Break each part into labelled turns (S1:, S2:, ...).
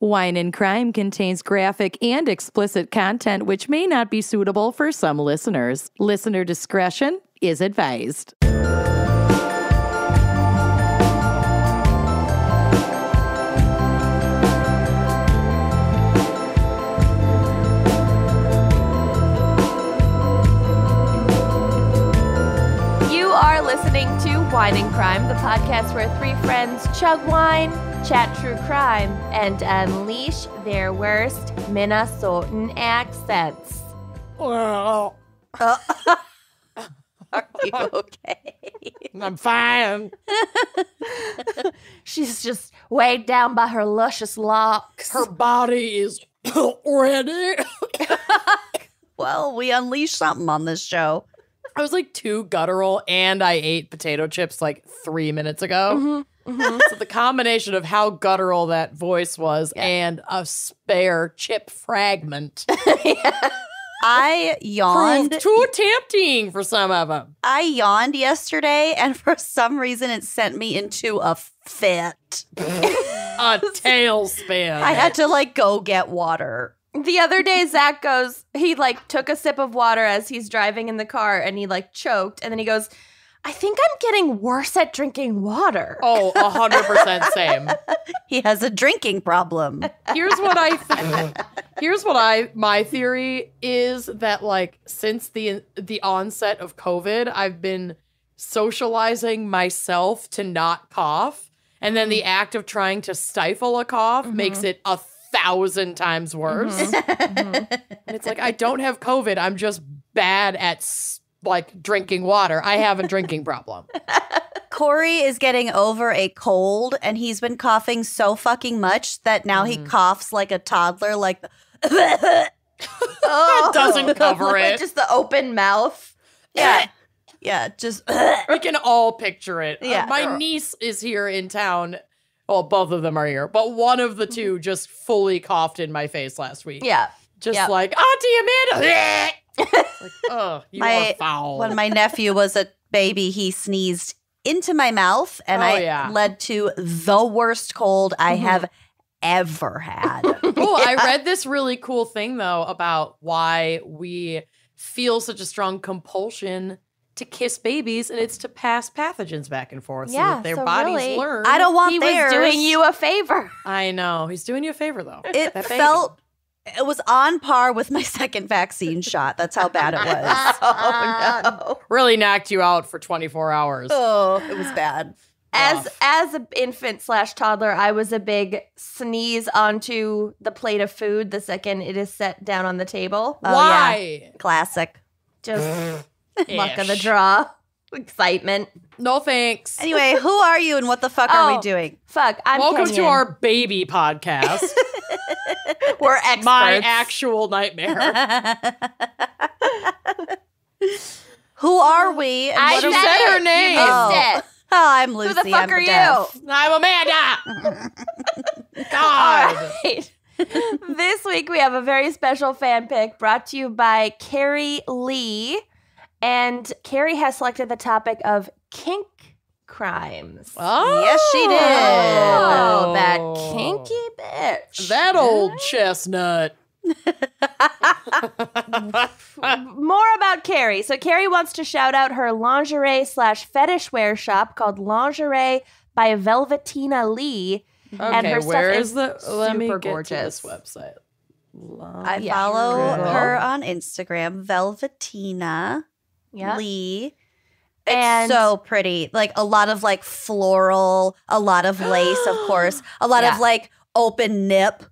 S1: Wine and Crime contains graphic and explicit content which may not be suitable for some listeners. Listener discretion is advised.
S2: You are listening to Wine and Crime, the podcast where three friends chug wine, chat true crime, and unleash their worst Minnesotan accents.
S3: Well,
S2: Are you okay?
S3: I'm fine.
S2: She's just weighed down by her luscious locks.
S3: Her body is ready.
S4: Well, we unleashed something on this show.
S3: I was like too guttural, and I ate potato chips like 3 minutes ago. So the combination of how guttural that voice was and a spare chip fragment
S4: I yawned.
S3: proved too tempting for some of them.
S4: I yawned yesterday, and for some reason, it sent me into a fit.
S3: A tailspin.
S4: I had to go get water.
S2: The other day, Zach goes, he took a sip of water as he's driving in the car and he choked. And then he goes, I think I'm getting worse at drinking water.
S3: Oh, 100% same.
S4: He has a drinking problem.
S3: Here's what my theory is that since the onset of COVID, I've been socializing myself to not cough, and then the act of trying to stifle a cough makes it 1,000 times worse. And it's I don't have COVID, I'm just bad at drinking water. I have a drinking problem.
S4: Corey is getting over a cold, and he's been coughing so fucking much that now he coughs like a toddler,
S3: That doesn't cover it.
S2: Just the open mouth.
S4: Yeah, just
S3: We can all picture it.
S4: Yeah.
S3: My niece is here in town. Well, both of them are here, but one of the two just fully coughed in my face last week.
S2: Yeah.
S3: Just
S2: Yep.
S3: Auntie Amanda. Oh, you are foul.
S4: When my nephew was a baby, he sneezed into my mouth, and led to the worst cold I have ever had.
S3: Oh, I read this really cool thing, though, about why we feel such a strong compulsion to kiss babies, and it's to pass pathogens back and forth so that their bodies
S2: really,
S3: learn.
S4: I don't want
S2: He
S4: theirs.
S2: was doing you a favor.
S3: I know. He's doing you a favor, though.
S4: It
S3: That baby.
S4: it was on par with my second vaccine shot. That's how bad it was.
S2: Oh, no.
S3: Really knocked you out for 24 hours.
S4: Oh, it was bad.
S2: As an infant / toddler, I was a big sneeze onto the plate of food the second it is set down on the table.
S4: Oh,
S3: Why?
S4: Classic.
S2: Just luck of the
S3: Ish.
S2: draw. Excitement.
S3: No thanks.
S4: Anyway, who are you and what the fuck are we doing?
S2: Fuck, I'm
S3: Welcome to
S2: Kenyan.
S3: our baby podcast.
S2: We're experts.
S3: My actual nightmare.
S4: Who are we? And
S2: I
S4: what are
S3: said
S4: we?
S3: her
S2: it.
S3: name.
S2: You missed
S4: Oh.
S2: it.
S4: Oh, I'm Lucy.
S2: Who the fuck
S4: I'm
S2: are
S4: deaf.
S2: you?
S3: I'm Amanda.
S2: All
S3: God.
S2: right. This week we have a very special fan pick brought to you by Carrie Lee. And Carrie has selected the topic of kink crimes.
S3: Oh.
S4: Yes, she did.
S2: Oh, that kinky bitch.
S3: That old chestnut.
S2: More about Carrie. So Carrie wants to shout out her lingerie / fetish wear shop called Lingerie by Velvetina Lee. And her stuff is
S3: Let me
S2: super
S3: get
S2: gorgeous.
S3: to this website.
S4: I
S2: Yeah.
S4: follow
S2: Girl.
S4: her on Instagram, Velvetina
S2: Yeah.
S4: Lee. It's
S2: And-
S4: so pretty. A lot of floral, a lot of lace, of course, a lot
S2: Yeah.
S4: of open nip.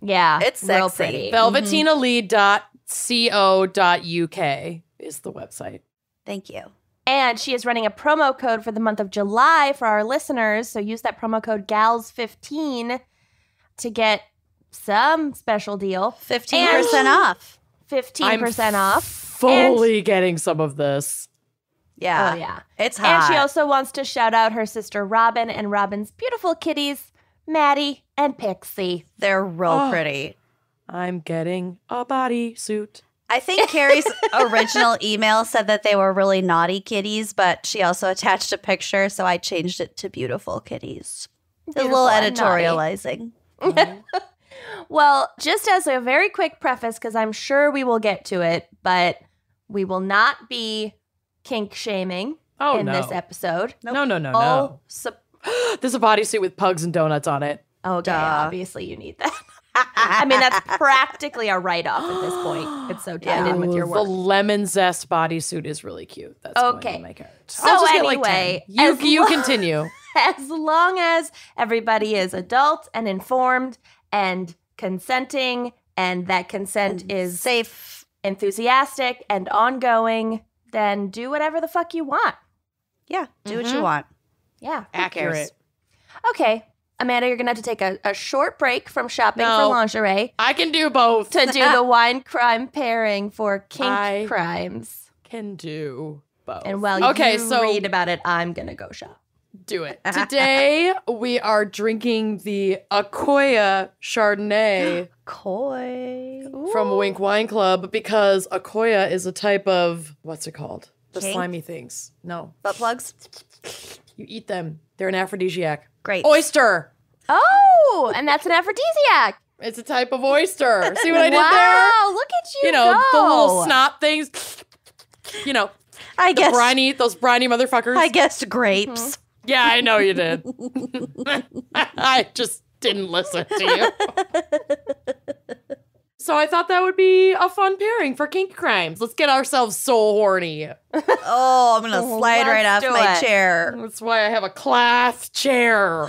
S2: Yeah.
S4: It's
S2: real
S4: sexy.
S2: pretty.
S3: VelvetinaLee.co.uk is the website.
S4: Thank you.
S2: And she is running a promo code for the month of July for our listeners. So use that promo code GALS15 to get some special deal.
S4: 15% off.
S2: 15% off.
S3: Fully getting some of this.
S4: Yeah.
S2: Oh, yeah.
S4: It's hot.
S2: And she also wants to shout out her sister Robin and Robin's beautiful kitties, Maddie and Pixie.
S4: They're real pretty.
S3: I'm getting a bodysuit.
S4: I think Carrie's original email said that they were really naughty kitties, but she also attached a picture, so I changed it to beautiful kitties. A
S2: Beautiful
S4: little
S2: and naughty.
S4: editorializing.
S2: Well, just as a very quick preface, because I'm sure we will get to it, but we will not be kink shaming in this episode.
S3: Nope. No. There's a bodysuit with pugs and donuts on it.
S2: Okay, obviously you need that. I mean, that's practically a write-off at this point. It's so tied in with your work.
S3: The lemon zest bodysuit is really cute. That's going on my character.
S2: So anyway,
S3: you continue.
S2: As long as everybody is adult and informed and consenting, and that consent is
S4: safe,
S2: enthusiastic, and ongoing, then do whatever the fuck you want.
S4: Yeah, do what you want.
S2: Yeah.
S3: Accurate.
S2: Okay. Amanda, you're going to have to take a short break from shopping for lingerie.
S3: I can do both.
S2: To do the wine crime pairing for kink crimes.
S3: Can do both.
S2: And while you read about it, I'm going to go shop.
S3: Do it. Today, we are drinking the Akoya Chardonnay.
S4: Koi.
S3: From Wink Wine Club, because Akoya is a type of, what's it called? The
S4: Kink?
S3: slimy things. No.
S4: Butt plugs?
S3: You eat them. They're an aphrodisiac.
S4: Great.
S3: Oyster.
S2: Oh, and that's an aphrodisiac.
S3: It's a type of oyster. See what I did there?
S2: Wow, look at you
S3: know, the little snot things. You know,
S4: I guess
S3: those briny motherfuckers.
S4: I guessed grapes.
S3: Yeah, I know you did. I just didn't listen to you. So I thought that would be a fun pairing for kink crimes. Let's get ourselves so horny.
S4: Oh, I'm going to slide right off my chair.
S3: That's why I have a cloth chair.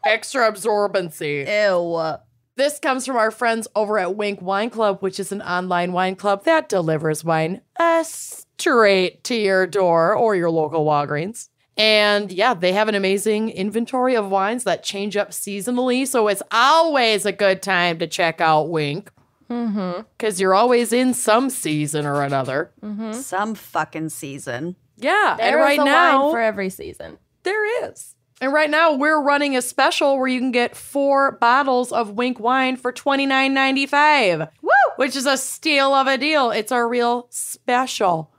S3: Extra absorbency.
S4: Ew.
S3: This comes from our friends over at Wink Wine Club, which is an online wine club that delivers wine straight to your door or your local Walgreens. And yeah, they have an amazing inventory of wines that change up seasonally. So it's always a good time to check out Wink. Because you're always in some season or another.
S4: Some fucking season.
S3: Yeah.
S2: There is a wine for every season.
S3: There is. And right now we're running a special where you can get 4 bottles of Wink wine for $29.95.
S2: Woo!
S3: Which is a steal of a deal. It's a real special.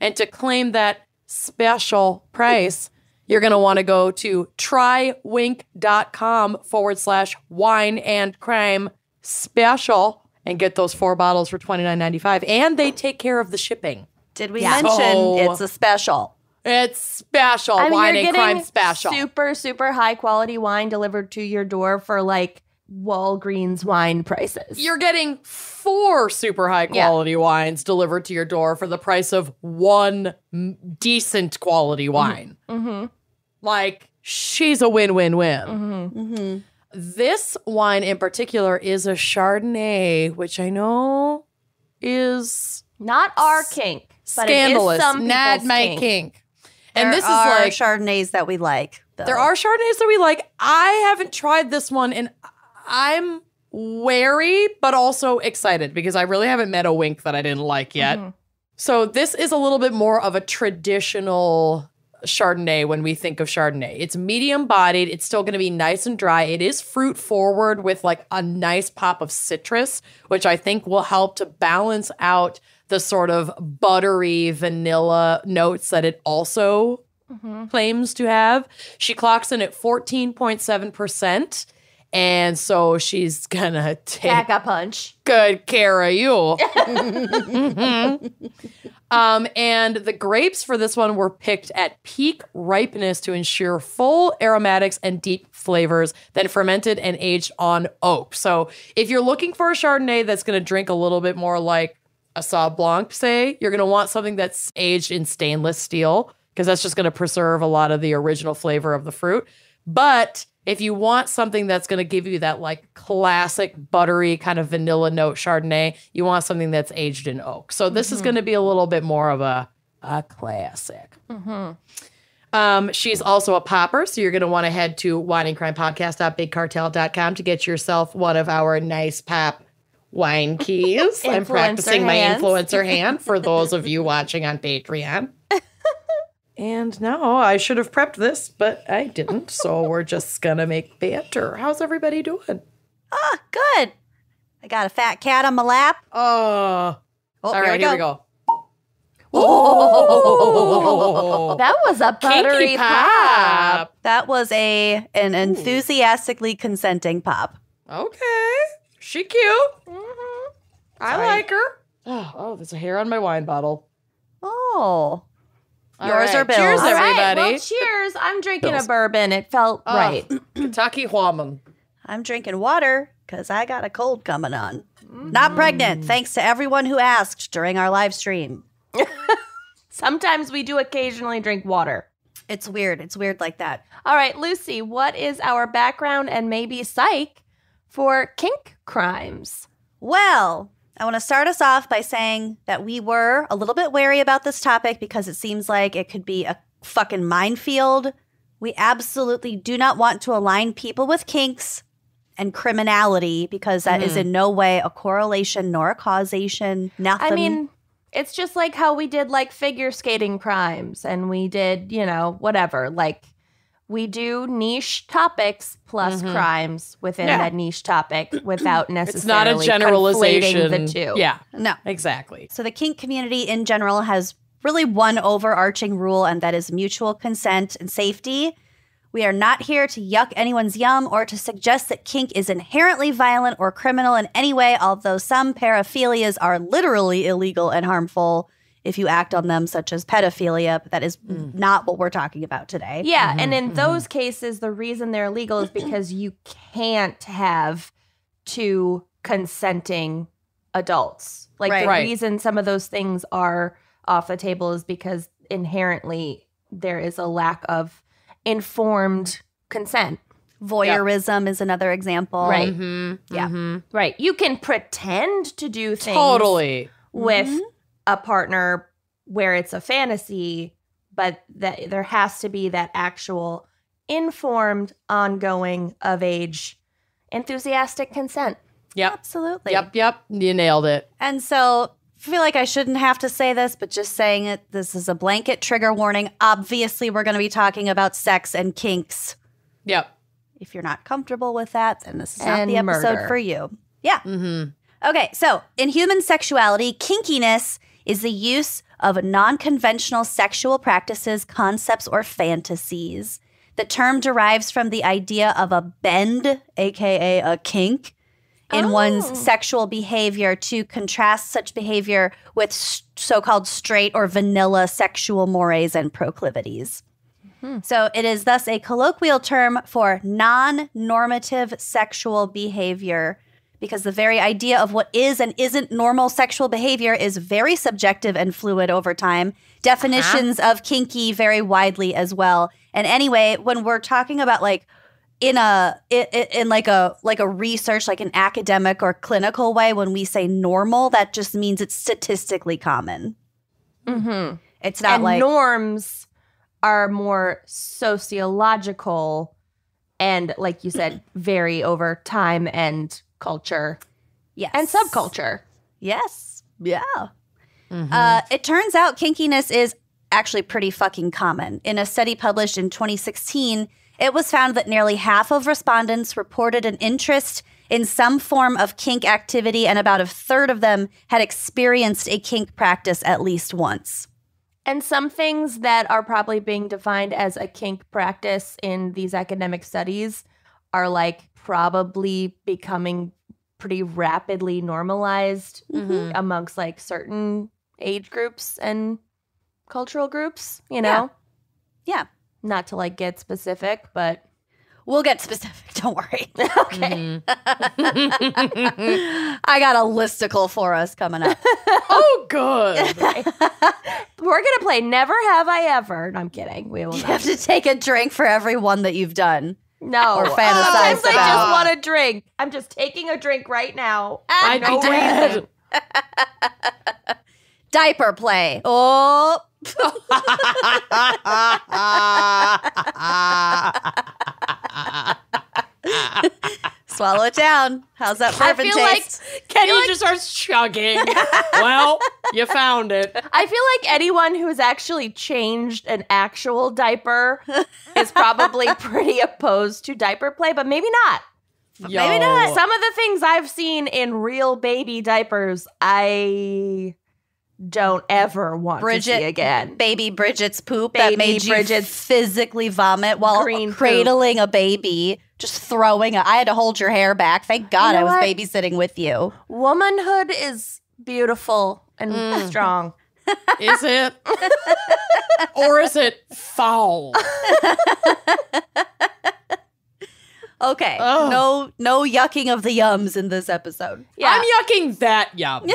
S3: And to claim that special price, you're going to want to go to trywink.com/wine and crime special and get those 4 bottles for $29.95. And they take care of the shipping.
S4: Did we mention it's a special?
S3: It's special. Wine and crime special.
S2: Super, super high quality wine delivered to your door for like Walgreens wine prices.
S3: You're getting 4 super high quality wines delivered to your door for the price of 1 decent quality wine. Like, she's a win-win-win. This wine in particular is a Chardonnay, which I know is
S2: not our kink, but
S3: scandalous.
S2: It is some
S3: Not my
S2: kink.
S3: kink. And
S4: There
S3: this is
S4: are
S3: like
S4: Chardonnays that we like, though.
S3: There are Chardonnays that we like. I haven't tried this one, and I'm wary, but also excited because I really haven't met a Wink that I didn't like yet. So this is a little bit more of a traditional Chardonnay when we think of Chardonnay. It's medium bodied. It's still going to be nice and dry. It is fruit forward with like a nice pop of citrus, which I think will help to balance out the sort of buttery vanilla notes that it also claims to have. She clocks in at 14.7%. And so she's gonna take
S2: Pack a punch.
S3: good care of you. And the grapes for this one were picked at peak ripeness to ensure full aromatics and deep flavors, then fermented and aged on oak. So if you're looking for a Chardonnay that's gonna drink a little bit more like a Sauv Blanc, say, you're gonna want something that's aged in stainless steel, because that's just gonna preserve a lot of the original flavor of the fruit. But if you want something that's going to give you that like classic buttery kind of vanilla note Chardonnay, you want something that's aged in oak. So this is going to be a little bit more of a classic. She's also a popper, so you're going to want to head to wineandcrimepodcast.bigcartel.com to get yourself one of our nice pop wine keys. I'm practicing my influencer hand for those of you watching on Patreon. And now I should have prepped this, but I didn't. So we're just going to make banter. How's everybody doing?
S4: Ah, good. I got a fat cat on my lap.
S3: All right, here we go.
S2: Oh, that was a buttery
S3: pop.
S4: That was an enthusiastically consenting pop.
S3: Okay. She cute. Mm-hmm. I like her. Oh, there's a hair on my wine bottle.
S4: Oh.
S3: All
S4: Yours
S3: right.
S4: or Bill's?
S3: Cheers,
S2: All right,
S3: everybody.
S2: well, cheers. I'm drinking a bourbon. It felt right.
S3: Kentucky woman.
S4: I'm drinking water because I got a cold coming on. Not pregnant, thanks to everyone who asked during our live stream.
S2: Sometimes we do occasionally drink water.
S4: It's weird. It's weird like that.
S2: All right, Lucy, what is our background and maybe psych for kink crimes?
S4: Well, I want to start us off by saying that we were a little bit wary about this topic because it seems like it could be a fucking minefield. We absolutely do not want to align people with kinks and criminality because that is in no way a correlation nor a causation. Nothing.
S2: I mean, it's just like how we did like figure skating crimes and we did, whatever. Like we do niche topics plus crimes within that niche topic without necessarily
S3: it's not a generalization.
S2: conflating the two.
S3: Yeah.
S4: No.
S3: Exactly.
S4: So the kink community in general has really one overarching rule, and that is mutual consent and safety. We are not here to yuck anyone's yum or to suggest that kink is inherently violent or criminal in any way, although some paraphilias are literally illegal and harmful if you act on them, such as pedophilia. But that is not what we're talking about today.
S2: Yeah, and in those cases, the reason they're illegal is because you can't have two consenting adults. Like the reason some of those things are off the table is because inherently there is a lack of informed consent.
S4: Voyeurism is another example.
S2: Right.
S4: Yeah.
S2: Right. You can pretend to do things
S3: Totally.
S2: with a partner where it's a fantasy, but that there has to be that actual informed, ongoing, of age, enthusiastic consent.
S3: Yep.
S4: Absolutely.
S3: Yep. You nailed it.
S4: And so I feel like I shouldn't have to say this, but just saying it, this is a blanket trigger warning. Obviously, we're going to be talking about sex and kinks.
S3: Yep.
S4: If you're not comfortable with that, then this is not
S2: And
S4: the episode
S2: murder.
S4: for you. Yeah. Okay, so in human sexuality, kinkiness is the use of non-conventional sexual practices, concepts, or fantasies. The term derives from the idea of a bend, aka a kink, in one's sexual behavior to contrast such behavior with so-called straight or vanilla sexual mores and proclivities. So it is thus a colloquial term for non-normative sexual behavior, because the very idea of what is and isn't normal sexual behavior is very subjective and fluid over time. Definitions of kinky vary widely as well. And anyway, when we're talking about like in a research, like an academic or clinical way, when we say normal, that just means it's statistically common. It's not
S2: And
S4: like
S2: norms are more sociological and, like you said, vary over time and culture
S4: yes
S2: and subculture.
S4: Yes. Yeah. It turns out kinkiness is actually pretty fucking common. In a study published in 2016, it was found that nearly half of respondents reported an interest in some form of kink activity, and about a third of them had experienced a kink practice at least once.
S2: And some things that are probably being defined as a kink practice in these academic studies are like probably becoming pretty rapidly normalized amongst like certain age groups and cultural groups, you know?
S4: Yeah.
S2: Not to like get specific, but
S4: We'll get specific. Don't worry.
S2: okay.
S4: I got a listicle for us coming up.
S3: Oh, good.
S2: We're going to play Never Have I Ever. No, I'm kidding. We will
S4: You
S2: not.
S4: have to take a drink for every one that you've done.
S2: No.
S4: Or fantasized
S2: Sometimes I
S4: about.
S2: just want a drink. I'm just taking a drink right now.
S3: I'd
S2: No
S3: be dead.
S2: reason.
S4: Diaper play. Oh. Swallow it down. How's that bourbon
S2: feel like-
S4: taste?
S3: Kenny just starts chugging. Well, you found it.
S2: I feel like anyone who's actually changed an actual diaper is probably pretty opposed to diaper play, but maybe not.
S4: Maybe not.
S2: Some of the things I've seen in real baby diapers, I don't ever want to see again.
S4: Baby Bridget's poop that
S2: Baby
S4: made you
S2: Bridget's
S4: physically vomit while
S2: green poop.
S4: cradling a baby just throwing I had to hold your hair back. Thank God I was babysitting with you.
S2: Womanhood is beautiful and strong.
S3: Is it? Or is it foul?
S4: Okay. No yucking of the yums in this episode.
S2: Yeah.
S3: I'm yucking that yum.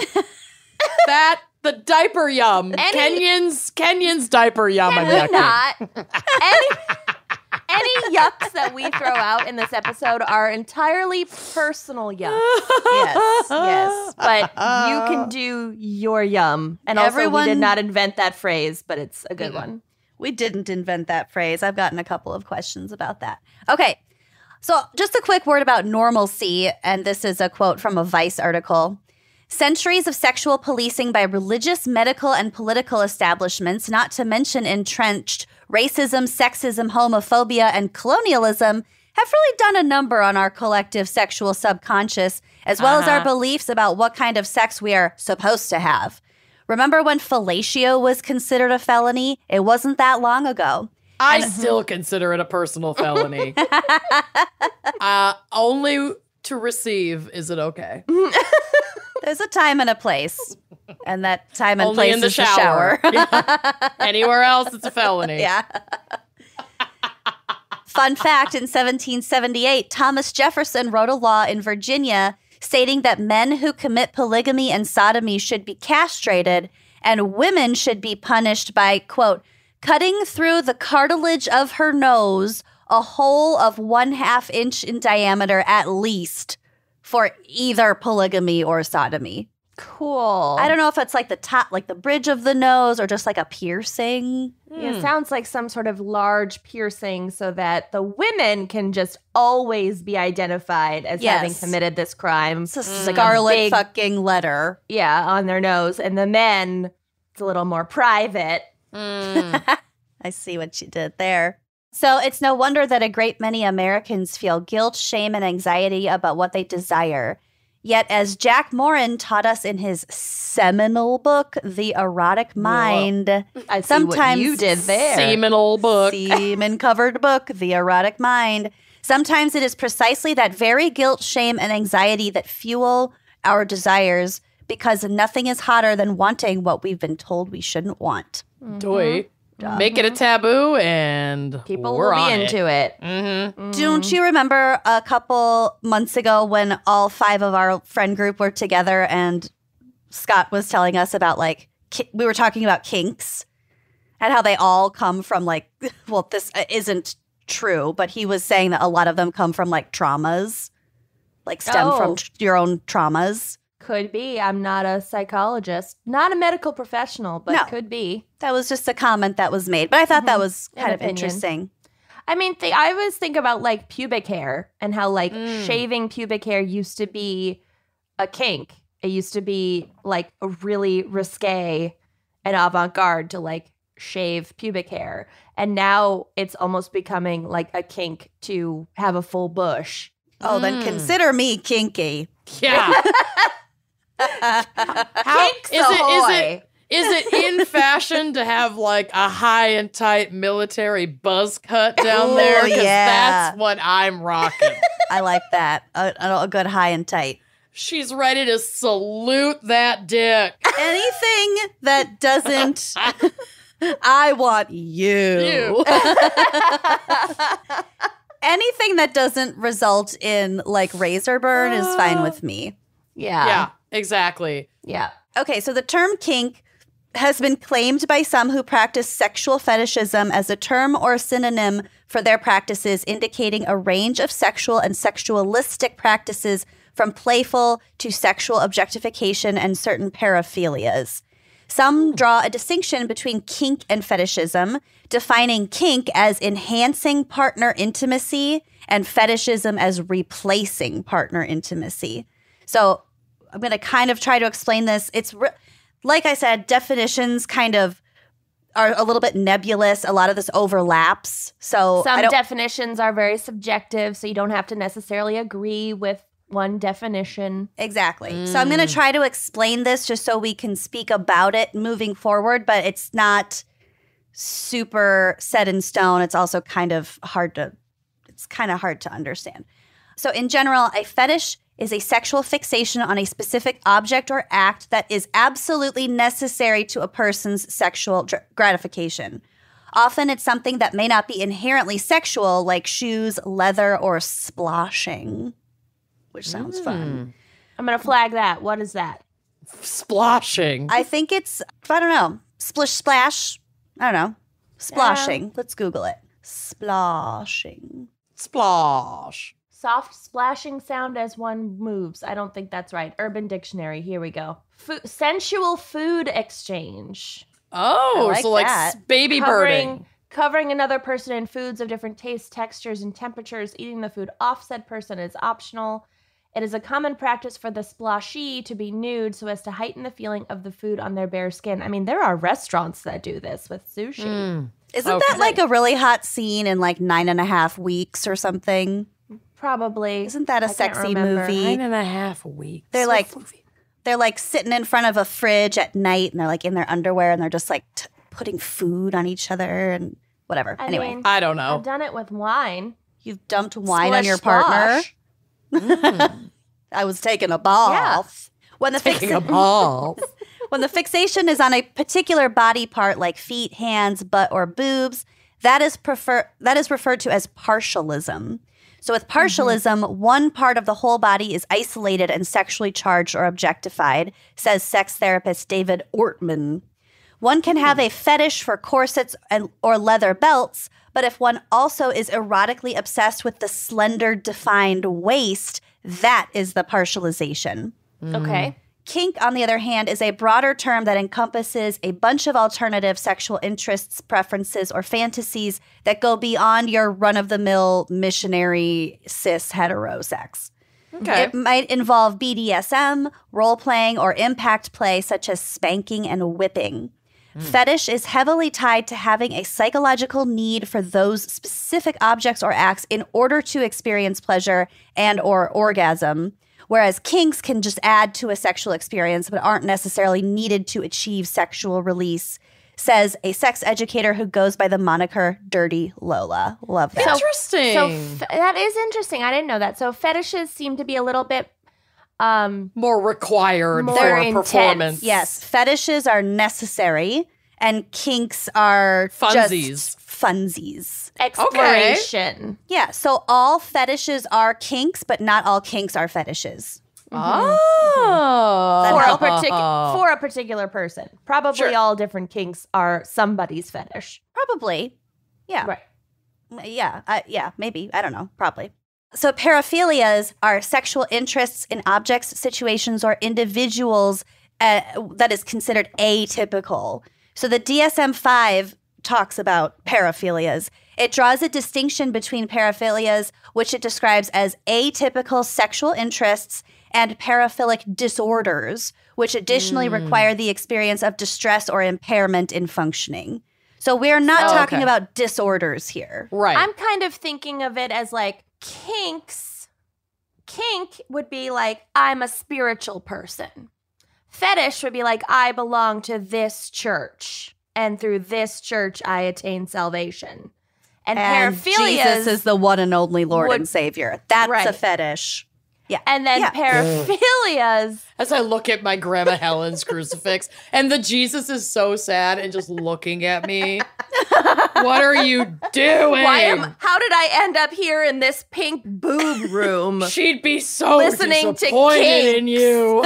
S3: The diaper yum. Kenyon's diaper yum. I'm yucking.
S2: Not any yucks that we throw out in this episode are entirely personal yucks.
S4: Yes.
S2: But you can do your yum. And also, we did not invent that phrase, but it's a good one.
S4: We didn't invent that phrase. I've gotten a couple of questions about that. Okay. So just a quick word about normalcy, and this is a quote from a Vice article. Centuries of sexual policing by religious, medical, and political establishments, not to mention entrenched racism, sexism, homophobia, and colonialism, have really done a number on our collective sexual subconscious, as well as our beliefs about what kind of sex we are supposed to have. Remember when fellatio was considered a felony? It wasn't that long ago.
S3: I still consider it a personal felony. Only to receive is it okay?
S4: There's a time and a place. And that time and
S3: Only
S4: place
S3: in the
S4: is the shower.
S3: Yeah. Anywhere else, it's a felony.
S4: Yeah. Fun fact, in 1778, Thomas Jefferson wrote a law in Virginia stating that men who commit polygamy and sodomy should be castrated and women should be punished by, quote, cutting through the cartilage of her nose a hole of 1/2 inch in diameter at least for either polygamy or sodomy.
S2: Cool.
S4: I don't know if it's like the top, like the bridge of the nose or just like a piercing.
S2: Yeah, it sounds like some sort of large piercing so that the women can just always be identified as having committed this crime.
S4: It's a scarlet fucking letter.
S2: Yeah, on their nose. And the men, it's a little more private.
S4: I see what you did there. So it's no wonder that a great many Americans feel guilt, shame, and anxiety about what they desire. Yet, as Jack Morin taught us in his seminal book, The Erotic Mind,
S2: I see what you did there.
S3: Seminal book.
S4: Semen-covered book, The Erotic Mind. Sometimes it is precisely that very guilt, shame, and anxiety that fuel our desires because nothing is hotter than wanting what we've been told we shouldn't want.
S3: Doy. Make it a taboo and
S2: people
S3: we're
S2: will be
S3: on
S2: into it.
S4: Don't you remember a couple months ago when all 5 of our friend group were together and Scott was telling us about we were talking about kinks and how they all come from well, this isn't true, but he was saying that a lot of them come from traumas, stem from your own traumas.
S2: Could be. I'm not a psychologist, not a medical professional, but could be.
S4: That was just a comment that was made, but I thought that was kind of interesting.
S2: I mean, I always think about pubic hair and how shaving pubic hair used to be a kink. It used to be a really risque and avant-garde to shave pubic hair. And now it's almost becoming a kink to have a full bush.
S4: Oh, then consider me kinky.
S3: Yeah.
S2: Kinks ahoy.
S3: Is it in fashion to have a high and tight military buzz cut down there? Because that's what I'm rocking.
S4: I like that. A good high and tight.
S3: She's ready to salute that dick.
S4: Anything that doesn't, I want you. Anything that doesn't result in razor burn is fine with me.
S3: Yeah, exactly.
S2: Yeah.
S4: Okay, so the term kink has been claimed by some who practice sexual fetishism as a term or synonym for their practices, indicating a range of sexual and sexualistic practices from playful to sexual objectification and certain paraphilias. Some draw a distinction between kink and fetishism, defining kink as enhancing partner intimacy and fetishism as replacing partner intimacy. So I'm going to kind of try to explain this. It's like I said, definitions kind of are a little bit nebulous. A lot of this overlaps. So
S2: some definitions are very subjective, so you don't have to necessarily agree with one definition.
S4: Exactly. So I'm going to try to explain this just so we can speak about it moving forward, but it's not super set in stone. It's also kind of hard to It's kind of hard to understand. So in general, a fetish is a sexual fixation on a specific object or act that is absolutely necessary to a person's sexual gratification. Often it's something that may not be inherently sexual, like shoes, leather, or splashing, which sounds fun.
S2: I'm going to flag that. What is that?
S3: Splashing.
S4: I think it's, I don't know, splish, splash. I don't know. Splashing. Let's Google it. Splashing.
S3: Splash.
S2: Soft splashing sound as one moves. I don't think that's right. Urban Dictionary. Here we go. Sensual food exchange.
S3: Oh,
S4: like
S3: so like
S4: that.
S3: baby birding.
S2: Covering another person in foods of different tastes, textures, and temperatures. Eating the food off said person is optional. It is a common practice for the splashee to be nude so as to heighten the feeling of the food on their bare skin. I mean, there are restaurants that do this with sushi.
S4: Isn't that like a really hot scene in like 9.5 weeks or something?
S2: Probably.
S4: Isn't that a
S2: I can't
S4: sexy
S2: remember.
S4: movie?
S3: 9.5 weeks.
S4: They're like sitting in front of a fridge at night and they're like in their underwear and they're just like putting food on each other and whatever.
S2: I
S4: Anyway,
S2: mean,
S3: I don't know.
S2: I've done it with wine.
S4: you've dumped wine on
S2: Splish,
S4: your partner.
S2: splosh.
S4: I was taking a bath. When the
S3: Taking a bath.
S4: When the fixation is on a particular body part like feet, hands, butt, or boobs, that is referred to as partialism. So with partialism, one part of the whole body is isolated and sexually charged or objectified, says sex therapist David Ortman. One can have a fetish for corsets or leather belts, but if one also is erotically obsessed with the slender, defined waist, that is the partialization.
S2: Okay.
S4: Kink, on the other hand, is a broader term that encompasses a bunch of alternative sexual interests, preferences, or fantasies that go beyond your run-of-the-mill missionary cis hetero sex.
S3: Okay.
S4: It might involve BDSM, role-playing, or impact play such as spanking and whipping. Fetish is heavily tied to having a psychological need for those specific objects or acts in order to experience pleasure and or orgasm, whereas kinks can just add to a sexual experience but aren't necessarily needed to achieve sexual release, says a sex educator who goes by the moniker Dirty Lola. Love that.
S3: Interesting.
S2: So that is interesting. I didn't know that. So fetishes seem to be a little bit
S3: more required
S2: more
S3: for
S2: intense.
S3: performance.
S4: Yes, fetishes are necessary and kinks are
S3: Funsies.
S4: just funsies.
S2: exploration.
S4: Yeah, so all fetishes are kinks, but not all kinks are fetishes.
S3: Oh.
S2: For a particular person. Probably
S3: Sure.
S2: all different kinks are somebody's fetish.
S4: Probably. Yeah.
S2: Right.
S4: Yeah, maybe. I don't know. Probably. So paraphilias are sexual interests in objects, situations, or individuals that is considered atypical. So the DSM-5 talks about paraphilias. It draws a distinction between paraphilias, which it describes as atypical sexual interests, and paraphilic disorders, which additionally require the experience of distress or impairment in functioning. So we're not talking about disorders here.
S3: Right.
S2: I'm kind of thinking of it as like kinks. Kink would be like, I'm a spiritual person. Fetish would be like, I belong to this church, and through this church I attain salvation. And paraphilias,
S4: Jesus is the one and only Lord and Savior. That's
S2: Right.
S4: a fetish. Yeah.
S2: and then paraphilias.
S3: As I look at my Grandma Helen's crucifix, and the Jesus is so sad and just looking at me. What are you doing?
S2: How did I end up here in this pink boob room?
S3: She'd be so
S2: Listening to
S3: disappointed in you.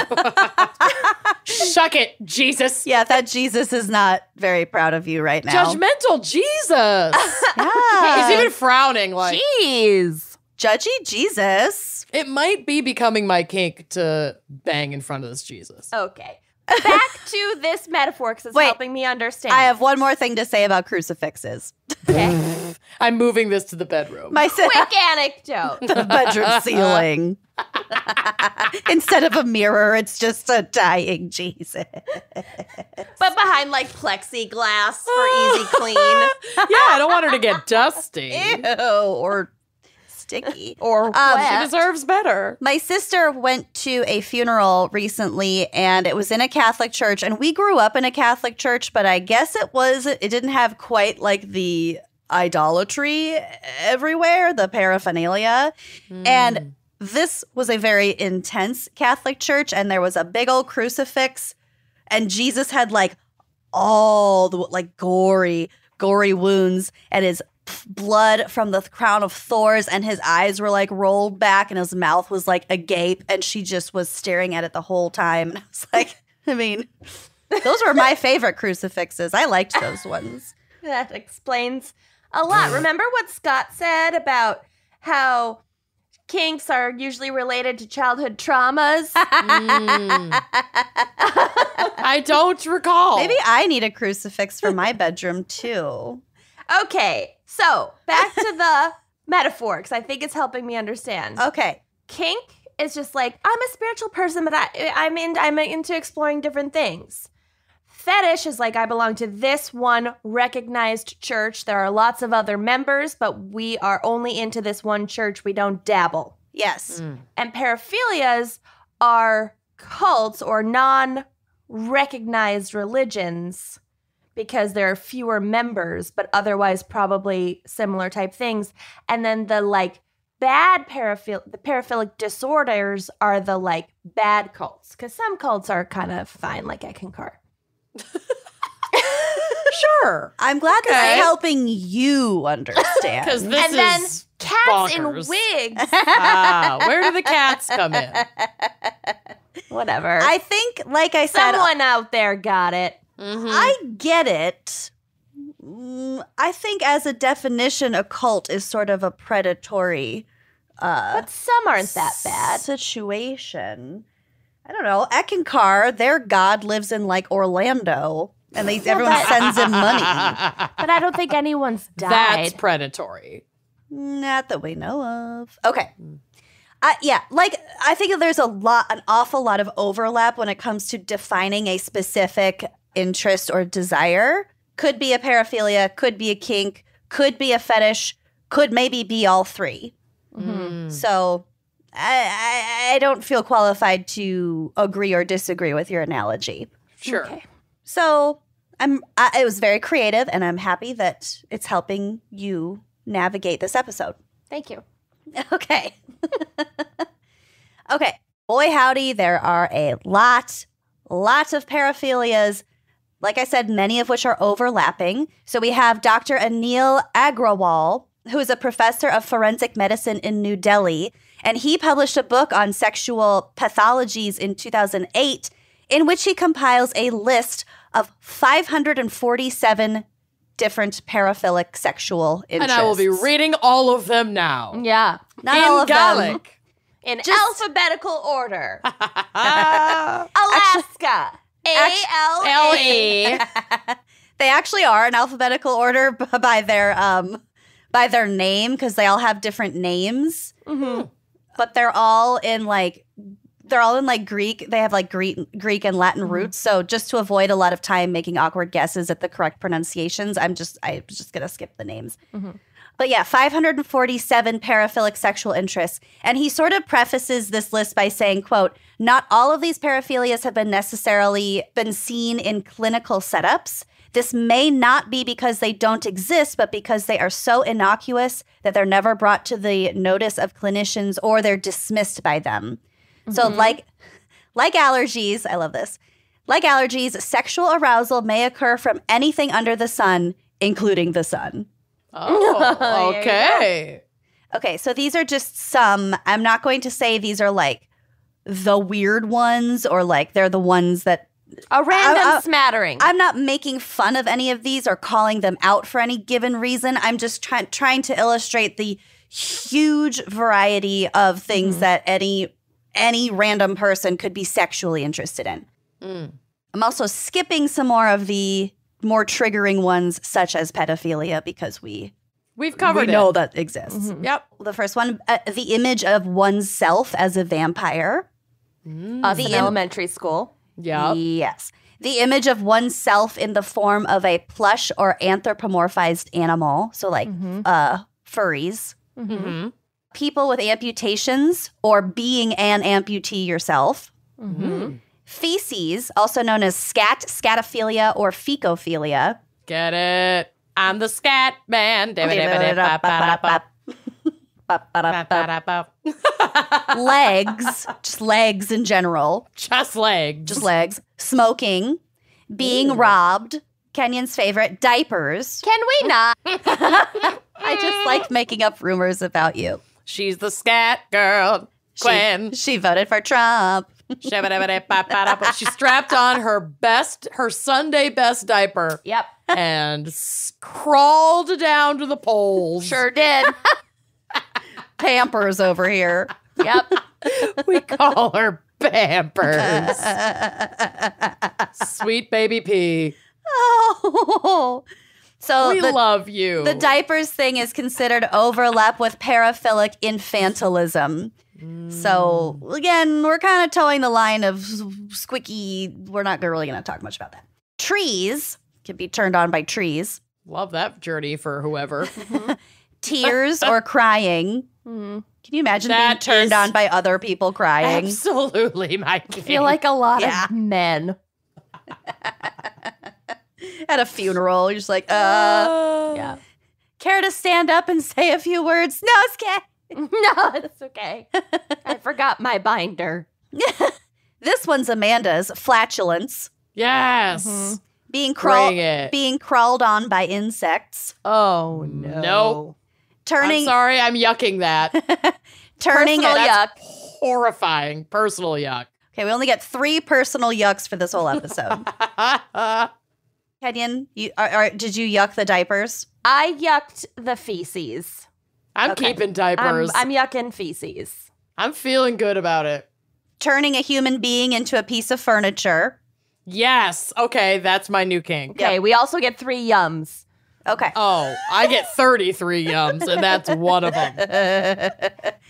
S3: Shuck it, Jesus.
S4: Yeah, that Jesus is not very proud of you right now.
S3: Judgmental Jesus.
S4: Yeah.
S3: He's even frowning like,
S2: Jeez.
S4: Judgy Jesus.
S3: it might be becoming my kink to bang in front of this Jesus.
S2: Okay. Back to this metaphor because it's
S4: Wait,
S2: helping me understand.
S4: I have one more thing to say about crucifixes.
S2: Okay.
S3: I'm moving this to the bedroom.
S4: My
S2: Quick anecdote.
S4: the bedroom ceiling. Instead of a mirror, it's just a dying Jesus.
S2: But behind like plexiglass for easy clean.
S3: Yeah, I don't want her to get dusty.
S4: Ew, or sticky.
S2: Or
S3: She
S2: wet.
S3: deserves better.
S4: My sister went to a funeral recently, and it was in a Catholic church. And we grew up in a Catholic church, but I guess it didn't have quite like the idolatry everywhere, the paraphernalia. And this was a very intense Catholic church, and there was a big old crucifix, and Jesus had like all the like gory wounds, and his blood from the crown of thorns, and his eyes were like rolled back, and his mouth was like agape, and she just was staring at it the whole time. And I was like, I mean, those were my favorite crucifixes. I liked those ones.
S2: That explains a lot. Remember what Scott said about how kinks are usually related to childhood traumas?
S3: I don't recall.
S4: Maybe I need a crucifix for my bedroom too.
S2: Okay, so back to the metaphor, because I think it's helping me understand.
S4: Okay.
S2: Kink is just like, I'm a spiritual person, but I'm into exploring different things. Fetish is like, I belong to this one recognized church. There are lots of other members, but we are only into this one church. We don't dabble.
S4: Yes.
S2: And paraphilias are cults or non-recognized religions because there are fewer members, but otherwise probably similar type things. And then the like bad the paraphilic disorders are the like bad cults, because some cults are kind of fine, like I concur.
S3: Sure.
S4: I'm glad this is helping you understand.
S3: Because this
S2: And then
S3: is
S2: cats in
S3: bonkers.
S2: wigs.
S3: Where do the cats come in?
S2: Whatever.
S4: I think, like I said,
S2: Someone out there got it.
S4: I get it. I think as a definition, a cult is sort of a predatory
S2: But some aren't that bad.
S4: situation. I don't know. Ekankar, their god lives in like Orlando, and everyone sends him money.
S2: But I don't think anyone's died.
S3: That's predatory.
S4: Not that we know of. Okay. Yeah, like I think there's an awful lot of overlap when it comes to defining a specific interest or desire. Could be a paraphilia, could be a kink, could be a fetish, could maybe be all three. So I don't feel qualified to agree or disagree with your analogy.
S3: Sure.
S2: Okay.
S4: So it was very creative, and I'm happy that it's helping you navigate this episode.
S2: Thank you.
S4: Okay. Okay. Boy, howdy, there are a lot of paraphilias. Like I said, many of which are overlapping. So we have Dr. Anil Agrawal, who is a professor of forensic medicine in New Delhi. And he published a book on sexual pathologies in 2008, in which he compiles a list of 547 different paraphilic sexual interests.
S3: And I will be reading all of them now.
S2: Yeah.
S4: Not
S3: in
S4: all of them.
S3: Gaelic.
S2: In alphabetical order. Alaska. A-L-A.
S4: They actually are in alphabetical order by their name, because they all have different names. But they're all in like Greek. They have like Greek and Latin roots. So just to avoid a lot of time making awkward guesses at the correct pronunciations, I was just gonna skip the names. But yeah, 547 paraphilic sexual interests. And he sort of prefaces this list by saying, quote, "Not all of these paraphilias have been necessarily been seen in clinical setups. This may not be because they don't exist, but because they are so innocuous that they're never brought to the notice of clinicians, or they're dismissed by them." So like allergies, I love this. Like allergies, sexual arousal may occur from anything under the sun, including the sun.
S3: Oh, okay.
S4: Okay, so these are just some. I'm not going to say these are like the weird ones, or like they're the ones that
S2: A random smattering.
S4: I'm not making fun of any of these or calling them out for any given reason. I'm just trying to illustrate the huge variety of things that any random person could be sexually interested in. I'm also skipping some more of the more triggering ones, such as pedophilia, because we
S3: covered it.
S4: know that exists.
S3: Yep.
S4: The first one, the image of oneself as a vampire.
S2: Us in elementary school.
S3: Yep.
S4: Yes. The image of oneself in the form of a plush or anthropomorphized animal. So like furries. People with amputations, or being an amputee yourself. Feces, also known as scatophilia or fecophilia.
S3: Get it. I'm the scat man.
S4: Legs, just legs in general.
S3: Just legs.
S4: Just legs. Smoking, being robbed. Kenyon's favorite, diapers.
S2: Can we not?
S4: I just like making up rumors about you.
S3: She's the scat girl. Gwen.
S4: She voted for Trump.
S3: She strapped on her Sunday best diaper.
S2: Yep.
S3: And crawled down to the polls.
S2: Sure did.
S4: Pampers over here.
S2: Yep.
S3: We call her Pampers. Sweet baby P.
S4: Oh. So
S3: we love you.
S4: The diapers thing is considered overlap with paraphilic infantilism. So, again, we're kind of towing the line of squicky. We're not really going to talk much about that. Trees can be turned on by trees.
S3: Love that journey for whoever.
S4: Tears or crying. Can you imagine being turned on by other people crying?
S3: Absolutely, my king.
S2: I feel like a lot of men.
S4: At a funeral, you're just like, yeah. Care to stand up and say a few words? No, it's okay.
S2: No, it's okay. I forgot my binder.
S4: This one's Amanda's, flatulence.
S3: Yes.
S4: Being crawled on by insects.
S2: Oh, no.
S3: Nope. I'm sorry, I'm yucking that.
S4: Turning
S2: personal yuck.
S3: Horrifying. Personal yuck.
S4: Okay, we only get 3 personal yucks for this whole episode. Kenyon, did you yuck the diapers?
S2: I yucked the feces.
S3: I'm keeping diapers.
S2: I'm yucking feces.
S3: I'm feeling good about it.
S4: Turning a human being into a piece of furniture.
S3: Yes. Okay, that's my new kink.
S2: Okay, we also get 3 yums.
S4: Okay.
S3: Oh, I get 33 yums, and that's one of them.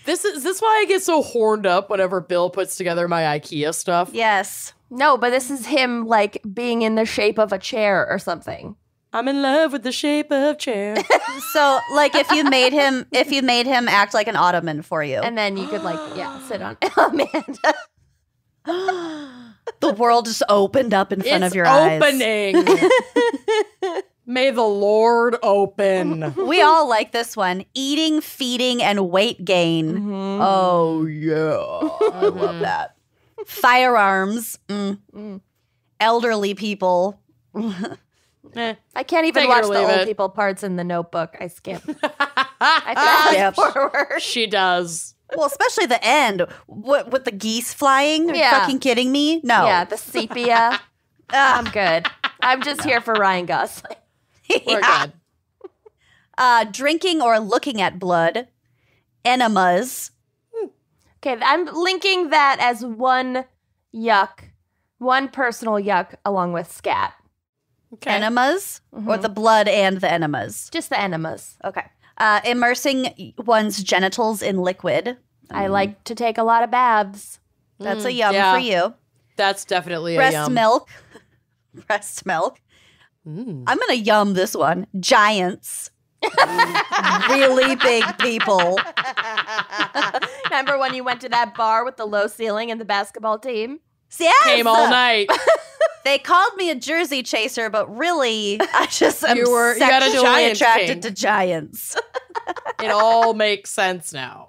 S3: Is this why I get so horned up whenever Bill puts together my IKEA stuff?
S4: Yes.
S2: No, but this is him, like, being in the shape of a chair or something.
S3: I'm in love with the shape of chair.
S4: So, like, if you made him act like an ottoman for you.
S2: And then you could, like, sit on Amanda.
S4: The world just opened up in front of your eyes.
S3: It's opening. May the Lord open.
S4: We all like this one. Eating, feeding, and weight gain. Oh, yeah. I love that. Firearms. Elderly people.
S2: I can't even watch the old people parts in The Notebook. I skip. I fast forward.
S3: She does.
S4: Well, especially the end. With the geese flying? Are you fucking kidding me? No.
S2: Yeah, the sepia. I'm good. I'm just here for Ryan Gosling.
S3: We're good.
S4: Drinking or looking at blood. Enemas.
S2: Okay, I'm linking that as one personal yuck along with scat.
S3: Okay.
S4: Enemas? Or the blood and the enemas?
S2: Just the enemas.
S4: Okay. Immersing one's genitals in liquid.
S2: I like to take a lot of baths.
S4: That's a yum for you.
S3: That's definitely a
S4: Breast
S3: yum.
S4: milk. Breast milk. I'm going to yum this one. Giants. Really big people.
S2: Remember when you went to that bar with the low ceiling and the basketball team?
S4: Yes.
S3: Came all night.
S4: They called me a Jersey chaser, but really, I just am
S3: you got a
S4: sexually
S3: giant
S4: attracted
S3: kink.
S4: to giants.
S3: It all makes sense now.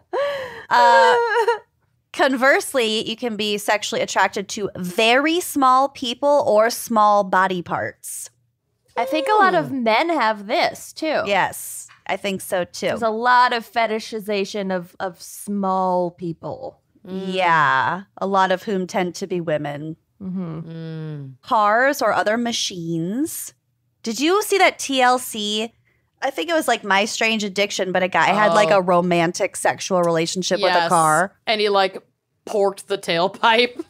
S4: Conversely, you can be sexually attracted to very small people or small body parts.
S2: I think a lot of men have this, too.
S4: Yes, I think so, too.
S2: There's a lot of fetishization of small people.
S4: Yeah, a lot of whom tend to be women. Cars or other machines. Did you see that TLC? I think it was like My Strange Addiction, but a guy had like a romantic sexual relationship with a car.
S3: And he like porked the tailpipe.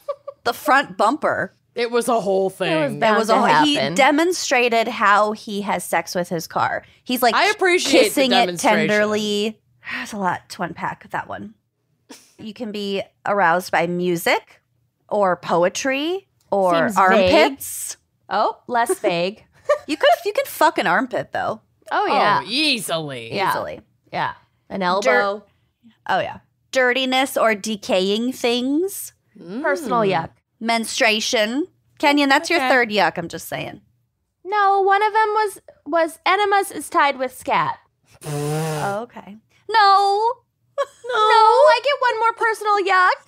S4: The front bumper.
S3: It was a whole thing.
S4: He demonstrated how he has sex with his car. He's like
S3: I appreciate
S4: kissing
S3: the
S4: it tenderly. There's a lot to unpack with that one. You can be aroused by music or poetry or
S2: Seems
S4: armpits.
S2: Oh, less vague.
S4: You can fuck an armpit though.
S2: Oh, yeah.
S3: Oh, easily.
S2: Yeah.
S4: Easily.
S2: Yeah. An elbow.
S4: Oh yeah. Dirtiness or decaying things.
S2: Personal yuck.
S4: Menstruation. Kenyon, that's your third yuck, I'm just saying.
S2: No, one of them was enemas is tied with scat.
S4: Oh, okay. No.
S2: No, I get one more personal yuck.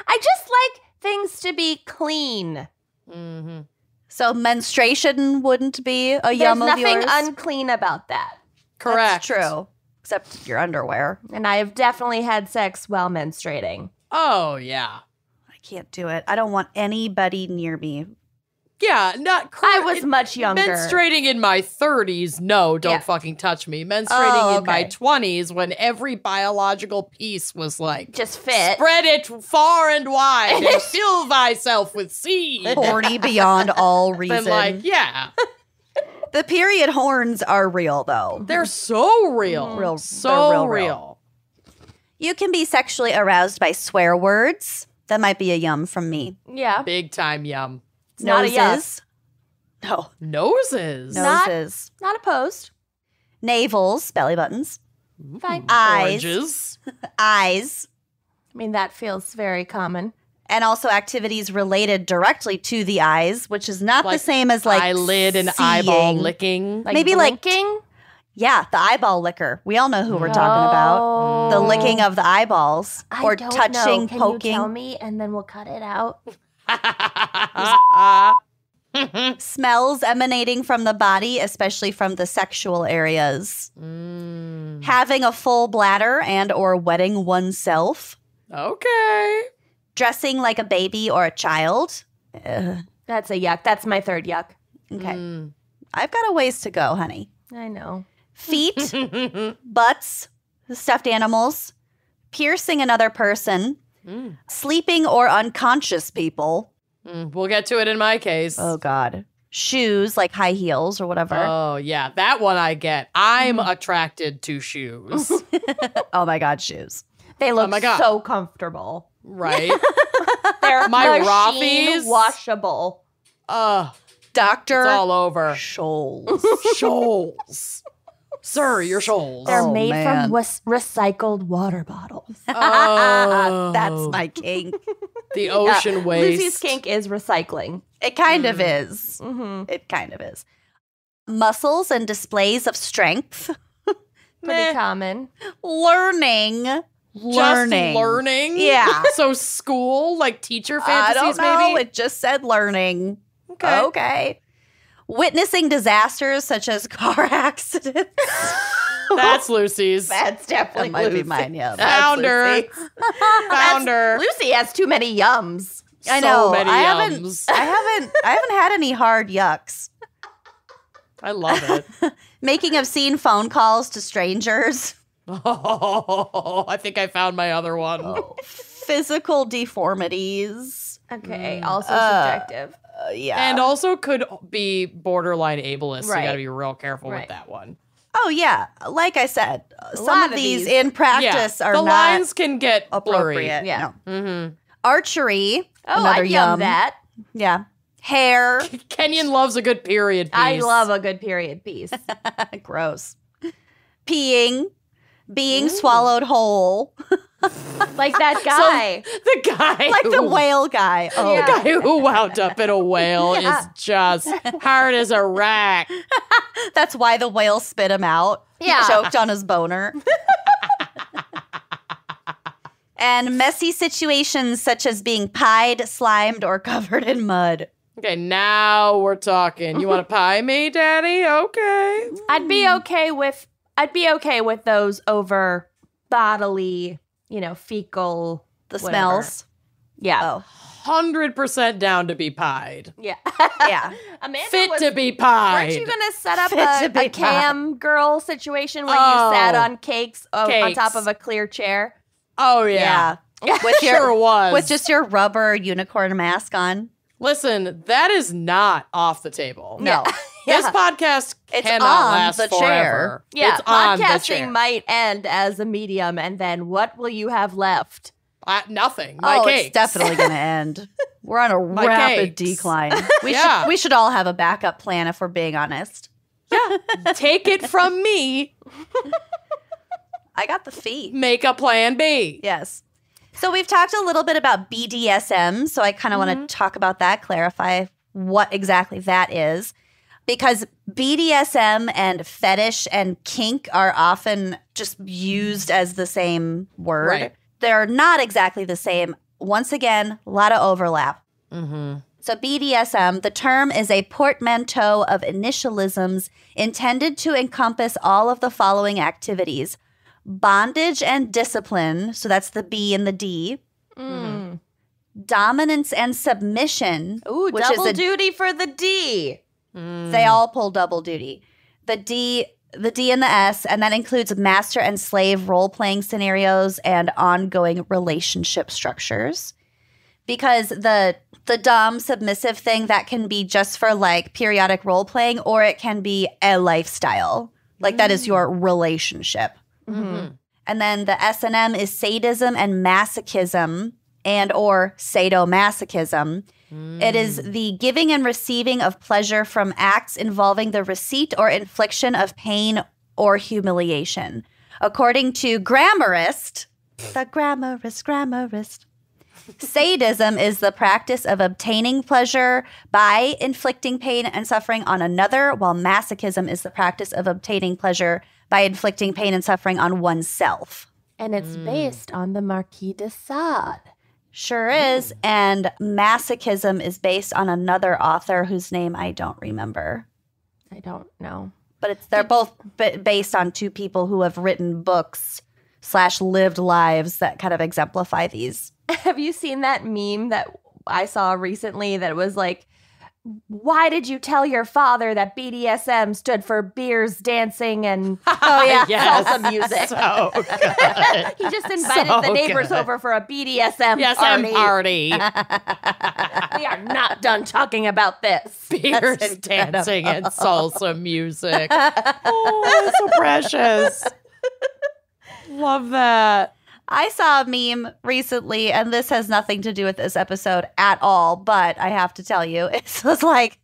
S2: I just like things to be clean.
S3: Mm-hmm.
S4: So menstruation wouldn't be a yum
S2: There's
S4: of
S2: nothing
S4: yours?
S2: unclean about that.
S3: Correct.
S4: That's true. Except your underwear.
S2: And I have definitely had sex while menstruating.
S3: Oh, yeah.
S4: I can't do it. I don't want anybody near me.
S3: Yeah,
S2: I was much younger.
S3: Menstruating in my 30s, no, don't
S2: Yeah.
S3: fucking touch me. Menstruating in my
S4: okay.
S3: 20s when every biological piece was like,
S2: Just fit.
S3: spread it far and wide and fill thyself with seed.
S4: Horny beyond all reason.
S3: Then like, yeah,
S4: The period horns are real, though.
S3: they're so real.
S4: Real-
S3: So
S4: they're real.
S3: real.
S4: You can be sexually aroused by swear words. That might be a yum from me.
S2: Yeah.
S3: Big time yum.
S2: It's not a yuck.
S4: Noses. No.
S3: Noses.
S2: Not-
S4: Noses.
S2: Not opposed.
S4: Navels, belly buttons.
S2: Fine.
S4: Eyes.
S3: Oranges.
S4: Eyes.
S2: I mean, that feels very common.
S4: And also activities related directly to the eyes, which is not the
S3: Like
S4: same as like
S3: eyelid and
S4: seeing.
S3: eyeball licking.
S2: Like
S4: Maybe like-
S2: blinking?
S4: Yeah, the eyeball licker. We all know who we're talking about. The licking of the eyeballs.
S2: I
S4: or
S2: don't
S4: touching,
S2: know. Can
S4: poking.
S2: you tell me, and then we'll cut it out?
S4: Smells emanating from the body, especially from the sexual areas. Having a full bladder and or wetting oneself.
S3: Okay.
S4: Dressing like a baby or a child.
S2: That's a yuck. That's my third yuck.
S4: Okay. I've got a ways to go, honey.
S2: I know.
S4: Feet, butts, stuffed animals, piercing another person, sleeping or unconscious people.
S3: We'll get to it in my case.
S4: Oh, God. Shoes, like high heels or whatever.
S3: Oh, yeah. That one I get. I'm attracted to shoes.
S4: Oh, my God, shoes.
S2: They look
S3: my God.
S2: so comfortable.
S3: Right?
S2: They're
S3: My
S2: machine
S3: Rothy's?
S2: washable.
S4: Dr.
S3: It's all over.
S4: Scholes.
S3: Shoals. Sir, your shoals.
S2: They're
S4: Oh,
S2: made
S4: man.
S2: from recycled water bottles.
S3: Oh,
S4: That's my kink.
S3: the ocean waste.
S2: Lucy's kink is recycling.
S4: It kind of is.
S2: Mm-hmm.
S4: It kind of is. Muscles and displays of strength.
S2: Pretty common.
S4: Learning.
S3: Just learning?
S4: Yeah.
S3: So school, like teacher
S4: I
S3: fantasies,
S4: don't know.
S3: maybe?
S4: It just said learning.
S3: Okay.
S4: Okay. Witnessing disasters such as car accidents.
S3: That's Lucy's.
S2: That's definitely
S4: That might be
S2: Lucy.
S4: mine, yeah.
S3: Found her.
S2: Lucy.
S3: Found her.
S2: Lucy has too many yums.
S4: I
S3: So
S4: know.
S3: many
S4: I haven't
S3: yums.
S4: I haven't had any hard yucks.
S3: I love it.
S4: Making obscene phone calls to strangers.
S3: Oh, I think I found my other one.
S4: Physical deformities.
S2: Okay, also subjective.
S4: Yeah.
S3: And also could be borderline ableist. So you
S2: Right.
S3: got to be real careful
S2: Right.
S3: with that one.
S4: Oh, yeah. Like I said, some
S2: lot
S4: of
S2: of
S4: these
S2: these-
S4: in practice
S3: Yeah,
S4: are
S3: the
S4: not
S3: lines can get blurry.
S4: appropriate.
S2: Yeah.
S4: No.
S3: Mm-hmm.
S4: Archery.
S2: Oh,
S4: another
S2: I'd yum that.
S4: Yeah. Hair.
S3: Kenyon loves a good period piece.
S2: I love a good period piece.
S4: Gross. Peeing. Being swallowed whole.
S2: Like that guy.
S3: the guy,
S4: Like the
S3: who,
S4: whale guy. Oh,
S3: the guy who wound up in a whale
S2: Yeah.
S3: is just hard as a rack.
S4: that's why the whale spit him out. He
S2: Yeah.
S4: choked on his boner. And messy situations such as being pied, slimed, or covered in mud.
S3: Okay, now we're talking. You want to pie me, Daddy? Okay.
S2: I'd be okay with those over bodily, fecal
S4: The
S2: whatever.
S4: smells.
S2: Yeah.
S4: Oh,
S3: 100% down to be pied.
S2: Yeah.
S4: yeah.
S2: Amanda
S3: Fit
S2: was,
S3: to be pied.
S2: Weren't you gonna set up
S4: Fit to be
S2: a cam girl situation where
S3: Oh.
S2: you sat on cakes on
S3: Cakes.
S2: top of a clear chair?
S3: Oh, yeah.
S4: With your
S3: Sure was.
S4: with just your rubber unicorn mask on.
S3: Listen, that is not off the table.
S4: No.
S3: This podcast
S4: It's
S3: cannot
S4: on
S3: last
S4: the
S3: forever.
S4: chair.
S2: Yeah,
S3: It's on the
S2: podcasting
S3: chair.
S2: might end as a medium, and then what will you have left?
S3: Nothing. My
S4: Oh,
S3: cakes.
S4: it's definitely going to end. We're on a
S3: My
S4: rapid
S3: cakes.
S4: decline.
S3: Yeah.
S4: We should all have a backup plan if we're being honest.
S3: Take it from me.
S4: I got the fee.
S3: Make a plan B.
S4: Yes. So we've talked a little bit about BDSM, so I kind of want to talk about that, clarify what exactly that is, because BDSM and fetish and kink are often just used as the same word.
S3: Right.
S4: They're not exactly the same. Once again, a lot of overlap.
S3: Mm-hmm.
S4: So BDSM, the term is a portmanteau of initialisms intended to encompass all of the following activities: bondage and discipline, so that's the B and the D.
S2: Mm.
S4: Dominance and submission.
S2: Ooh,
S4: which
S2: double
S4: is
S2: duty for the D.
S4: They all pull double duty. The D and the S, and that includes master and slave role-playing scenarios and ongoing relationship structures. Because the dom submissive thing, that can be just for like periodic role-playing, or it can be a lifestyle. Like that is your relationship.
S3: Mm-hmm.
S4: And then the S&M is sadism and masochism, and or sadomasochism. It is the giving and receiving of pleasure from acts involving the receipt or infliction of pain or humiliation. According to Grammarist, the Grammarist, sadism is the practice of obtaining pleasure by inflicting pain and suffering on another, while masochism is the practice of obtaining pleasure by inflicting pain and suffering on oneself.
S2: And it's based on the Marquis de Sade.
S4: Sure is. And masochism is based on another author whose name I don't remember.
S2: I don't know.
S4: But they're both based on two people who have written books / lived lives that kind of exemplify these.
S2: Have you seen that meme that I saw recently that was like, why did you tell your father that BDSM stood for beers, dancing, and salsa music?
S3: So good.
S2: He just invited the neighbors over for a BDSM
S3: party.
S2: We are not done talking about this.
S3: Beers, dancing, and salsa music. Oh, that's so precious. Love that.
S4: I saw a meme recently, and this has nothing to do with this episode at all, but I have to tell you, it was like,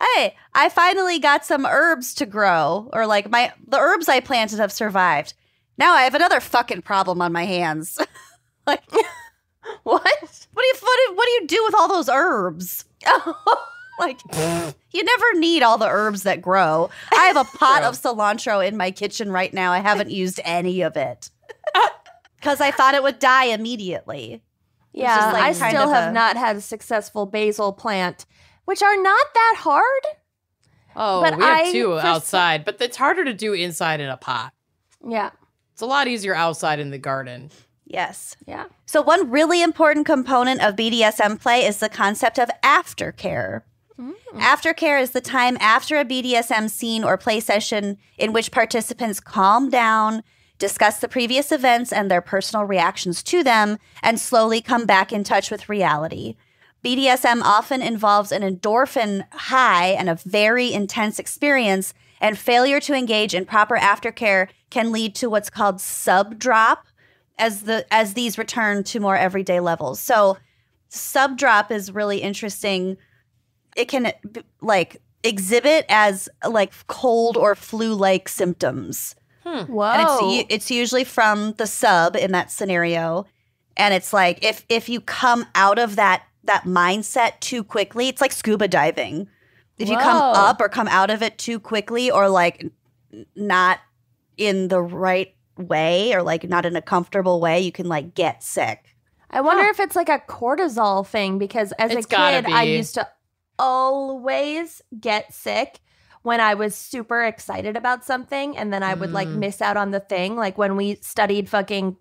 S4: hey, I finally got some herbs to grow, or like the herbs I planted have survived. Now I have another fucking problem on my hands. Like, what do you do with all those herbs? Like, you never need all the herbs that grow. I have a pot of cilantro in my kitchen right now. I haven't used any of it. Because I thought it would die immediately.
S2: Yeah,
S4: just like
S2: I
S4: kind
S2: still
S4: of
S2: have not had a successful basil plant, which are not that hard.
S3: Oh,
S2: But
S3: we have
S2: I
S3: two
S2: just-
S3: outside, but it's harder to do inside in a pot.
S2: Yeah,
S3: It's a lot easier outside in the garden.
S4: Yes.
S2: yeah.
S4: So one really important component of BDSM play is the concept of aftercare. Aftercare is the time after a BDSM scene or play session in which participants calm down, discuss the previous events and their personal reactions to them, and slowly come back in touch with reality. BDSM often involves an endorphin high and a very intense experience, and failure to engage in proper aftercare can lead to what's called sub-drop as these return to more everyday levels. So sub-drop is really interesting. It can like exhibit as like cold or flu-like symptoms.
S2: Whoa.
S4: And it's usually from the sub in that scenario. And it's like if you come out of that mindset too quickly, it's like scuba diving. If you come
S2: Whoa.
S4: up or come out of it too quickly, or like not in the right way, or like not in a comfortable way, you can like get sick.
S2: I wonder if it's like a cortisol thing, because as
S3: It's
S2: a
S3: gotta
S2: kid, I
S3: be.
S2: used to always get sick when I was super excited about something, and then I would like miss out on the thing. Like when we studied fucking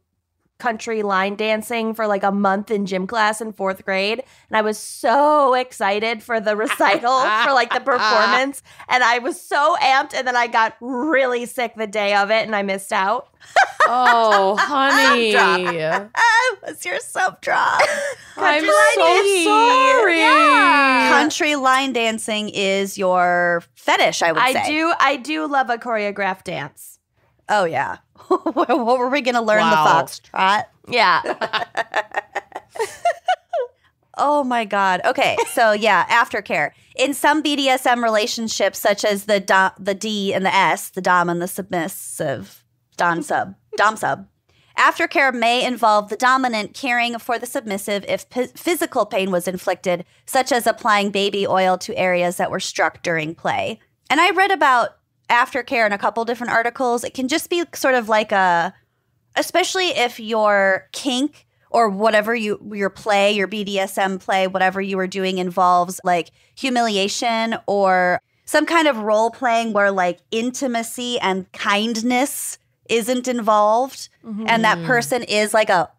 S2: country line dancing for like a month in gym class in 4th grade, and I was so excited for the recital for like the performance, and I was so amped, and then I got really sick the day of it and I missed out.
S3: Oh, honey.
S4: What's your sub-drop?
S3: I'm
S2: Country line
S3: so
S2: dancing.
S3: sorry.
S2: Yeah.
S4: Country line dancing is your fetish, I would say.
S2: I do love a choreographed dance.
S4: Oh, yeah. What were we going to learn?
S3: Wow.
S4: The foxtrot?
S2: Yeah.
S4: Oh, my God. Okay, so yeah, aftercare. In some BDSM relationships, such as the D and the S, the dom and the submissive, dom sub, Aftercare may involve the dominant caring for the submissive if physical pain was inflicted, such as applying baby oil to areas that were struck during play. And I read about aftercare in a couple different articles. It can just be sort of like especially if your kink or whatever your play, your BDSM play, whatever you were doing involves like humiliation or some kind of role playing where like intimacy and kindness isn't involved, and that person is like a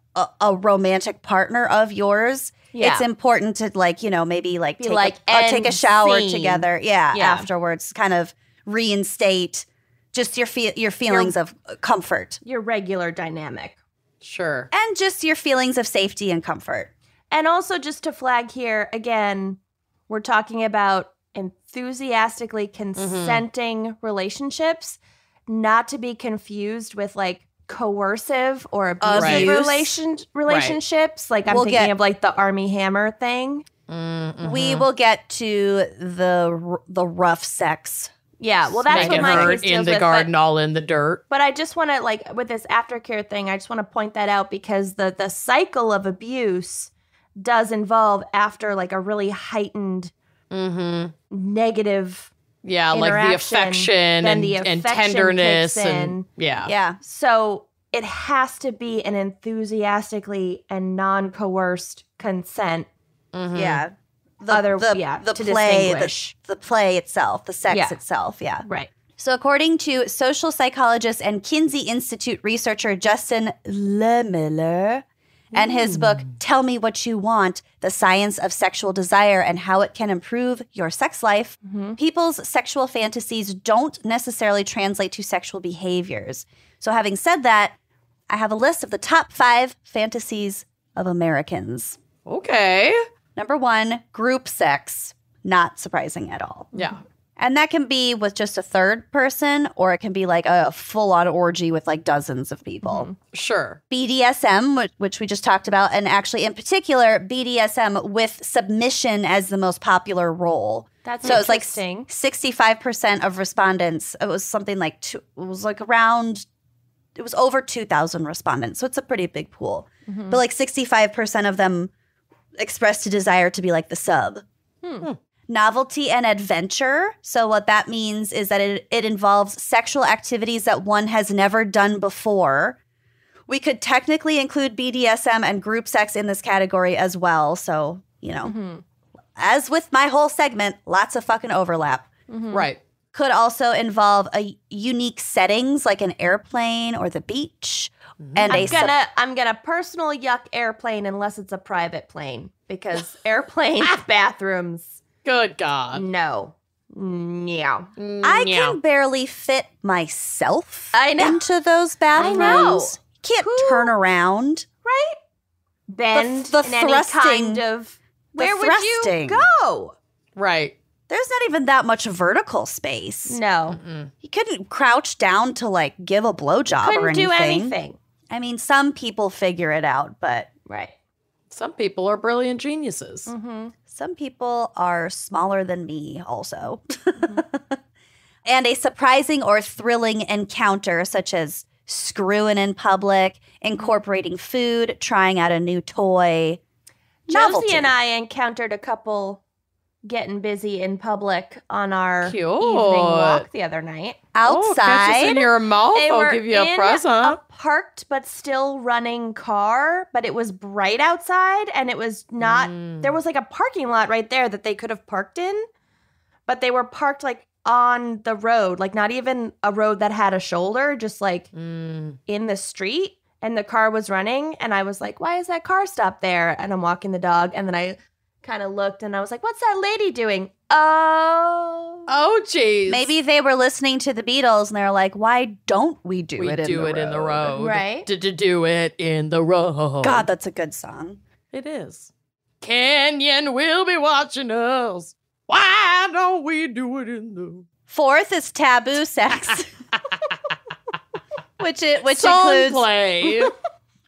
S4: romantic partner of yours. Yeah. It's important to like, maybe like take a shower together. Yeah, afterwards, kind of reinstate just your feelings of comfort.
S2: Your regular dynamic.
S3: Sure.
S4: And just your feelings of safety and comfort.
S2: And also just to flag here, again, we're talking about enthusiastically consenting relationships, not to be confused with like coercive or abusive relationships. Like I'm thinking of like the Army Hammer thing.
S4: We will get to the rough sex.
S2: Yeah, well, that's what my case deals
S3: in the garden, all in the dirt.
S2: But I just want to, like, with this aftercare thing, I just want to point that out because the cycle of abuse does involve after, like, a really heightened negative like the affection and tenderness. And
S4: yeah.
S2: So it has to be an enthusiastically and non-coerced consent.
S4: Yeah.
S2: The play,
S4: the play itself, the sex itself,
S2: Right.
S4: So according to social psychologist and Kinsey Institute researcher Justin Lemiller and his book, Tell Me What You Want, The Science of Sexual Desire and How It Can Improve Your Sex Life, people's sexual fantasies don't necessarily translate to sexual behaviors. So having said that, I have a list of the top 5 fantasies of Americans.
S3: Okay.
S4: Number 1, group sex. Not surprising at all.
S3: Yeah.
S4: And that can be with just a third person, or it can be like a full-on orgy with like dozens of people.
S3: Sure.
S4: BDSM, which we just talked about, and actually in particular, BDSM with submission as the most popular role.
S2: That's
S4: so
S2: interesting.
S4: It's like 65% of respondents. It was something like it was over 2,000 respondents. So it's a pretty big pool. But like 65% of them expressed a desire to be like the sub. Novelty and adventure. So what that means is that it involves sexual activities that one has never done before. We could technically include BDSM and group sex in this category as well. So, as with my whole segment, lots of fucking overlap.
S3: Right.
S4: Could also involve unique settings like an airplane or the beach. And
S2: I'm gonna personal yuck airplane unless it's a private plane because airplanes bathrooms.
S3: Good God.
S2: No. Yeah.
S4: I can barely fit myself
S2: into
S4: into those bathrooms.
S2: I know.
S4: You can't turn around.
S2: Right? Bend
S4: The
S2: in any kind of. Where would you go?
S3: Right.
S4: There's not even that much vertical space.
S2: No.
S4: You couldn't crouch down to like give a blowjob or
S2: Couldn't
S4: anything.
S2: do anything.
S4: I mean, some people figure it out, but
S2: Right.
S3: Some people are brilliant geniuses.
S4: some people are smaller than me also. And a surprising or thrilling encounter such as screwing in public, incorporating food, trying out a new toy. Novelty.
S2: Josie and I encountered a couple getting busy in public on our
S3: Cute.
S2: evening walk the other night.
S3: Oh, catch us
S4: Outside.
S3: in your mouth.
S2: They
S3: I'll
S2: were
S3: give you a
S2: in
S3: present.
S2: a parked but still running car, but it was bright outside and it was not, there was like a parking lot right there that they could have parked in, but they were parked like on the road, like not even a road that had a shoulder, just like in the street, and the car was running and I was like, why is that car stopped there? And I'm walking the dog and then I kind of looked and I was like, what's that lady doing?
S3: Oh, jeez.
S4: Maybe they were listening to the Beatles and they're like, why don't we do
S3: we
S4: it in
S3: do
S4: the
S3: it
S4: road?
S3: in the road.
S2: Right.
S3: To do it in the road.
S4: God, that's a good song.
S3: It is. Canyon will be watching us. Why don't we do it in the...
S4: 4th is taboo sex. which
S3: Song
S4: includes
S3: play.